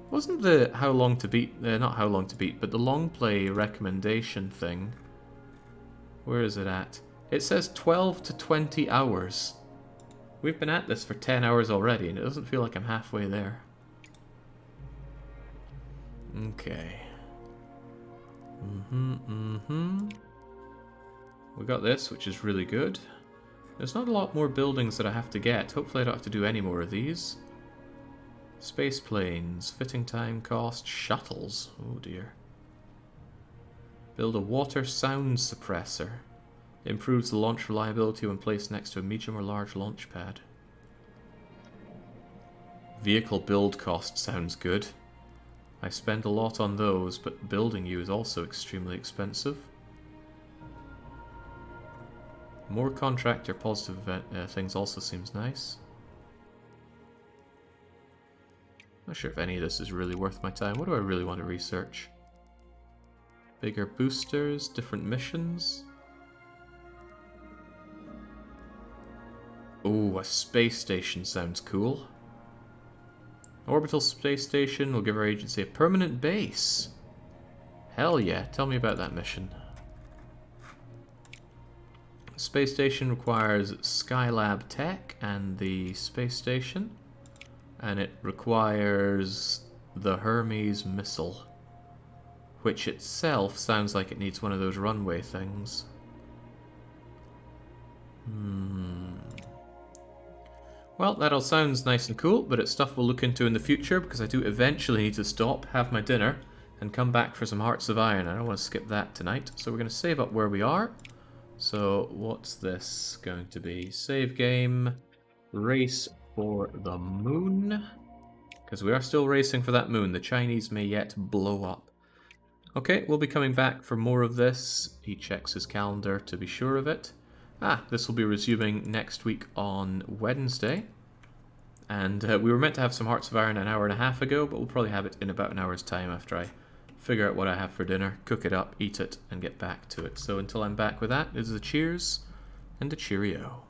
Wasn't the how long to beat, not how long to beat, but the Longplay recommendation thing? Where is it at? It says 12 to 20 hours. We've been at this for 10 hours already, and it doesn't feel like I'm halfway there. Okay. We got this, which is really good. There's not a lot more buildings that I have to get. Hopefully I don't have to do any more of these. Space planes, fitting time cost, shuttles. Oh dear. Build a water sound suppressor. Improves the launch reliability when placed next to a medium or large launch pad. Vehicle build cost sounds good. I spend a lot on those, but building you is also extremely expensive. More contractor positive things also seems nice. Not sure if any of this is really worth my time. What do I really want to research? Bigger boosters, different missions. Oh, a space station sounds cool. Orbital space station will give our agency a permanent base. Hell yeah, tell me about that mission. Space station requires Skylab tech and the space station. And it requires the Hermes missile. Which itself sounds like it needs one of those runway things. Well, that all sounds nice and cool, but it's stuff we'll look into in the future because I do eventually need to stop, have my dinner, and come back for some Hearts of Iron. I don't want to skip that tonight, so we're going to save up where we are. So, what's this going to be? Save game, race for the moon, because we are still racing for that moon. The Chinese may yet blow up. Okay, we'll be coming back for more of this. He checks his calendar to be sure of it. This will be resuming next week on Wednesday. And we were meant to have some Hearts of Iron an hour and a half ago, but we'll probably have it in about an hour's time after I figure out what I have for dinner, cook it up, eat it, and get back to it. So until I'm back with that, this is a cheers and a cheerio.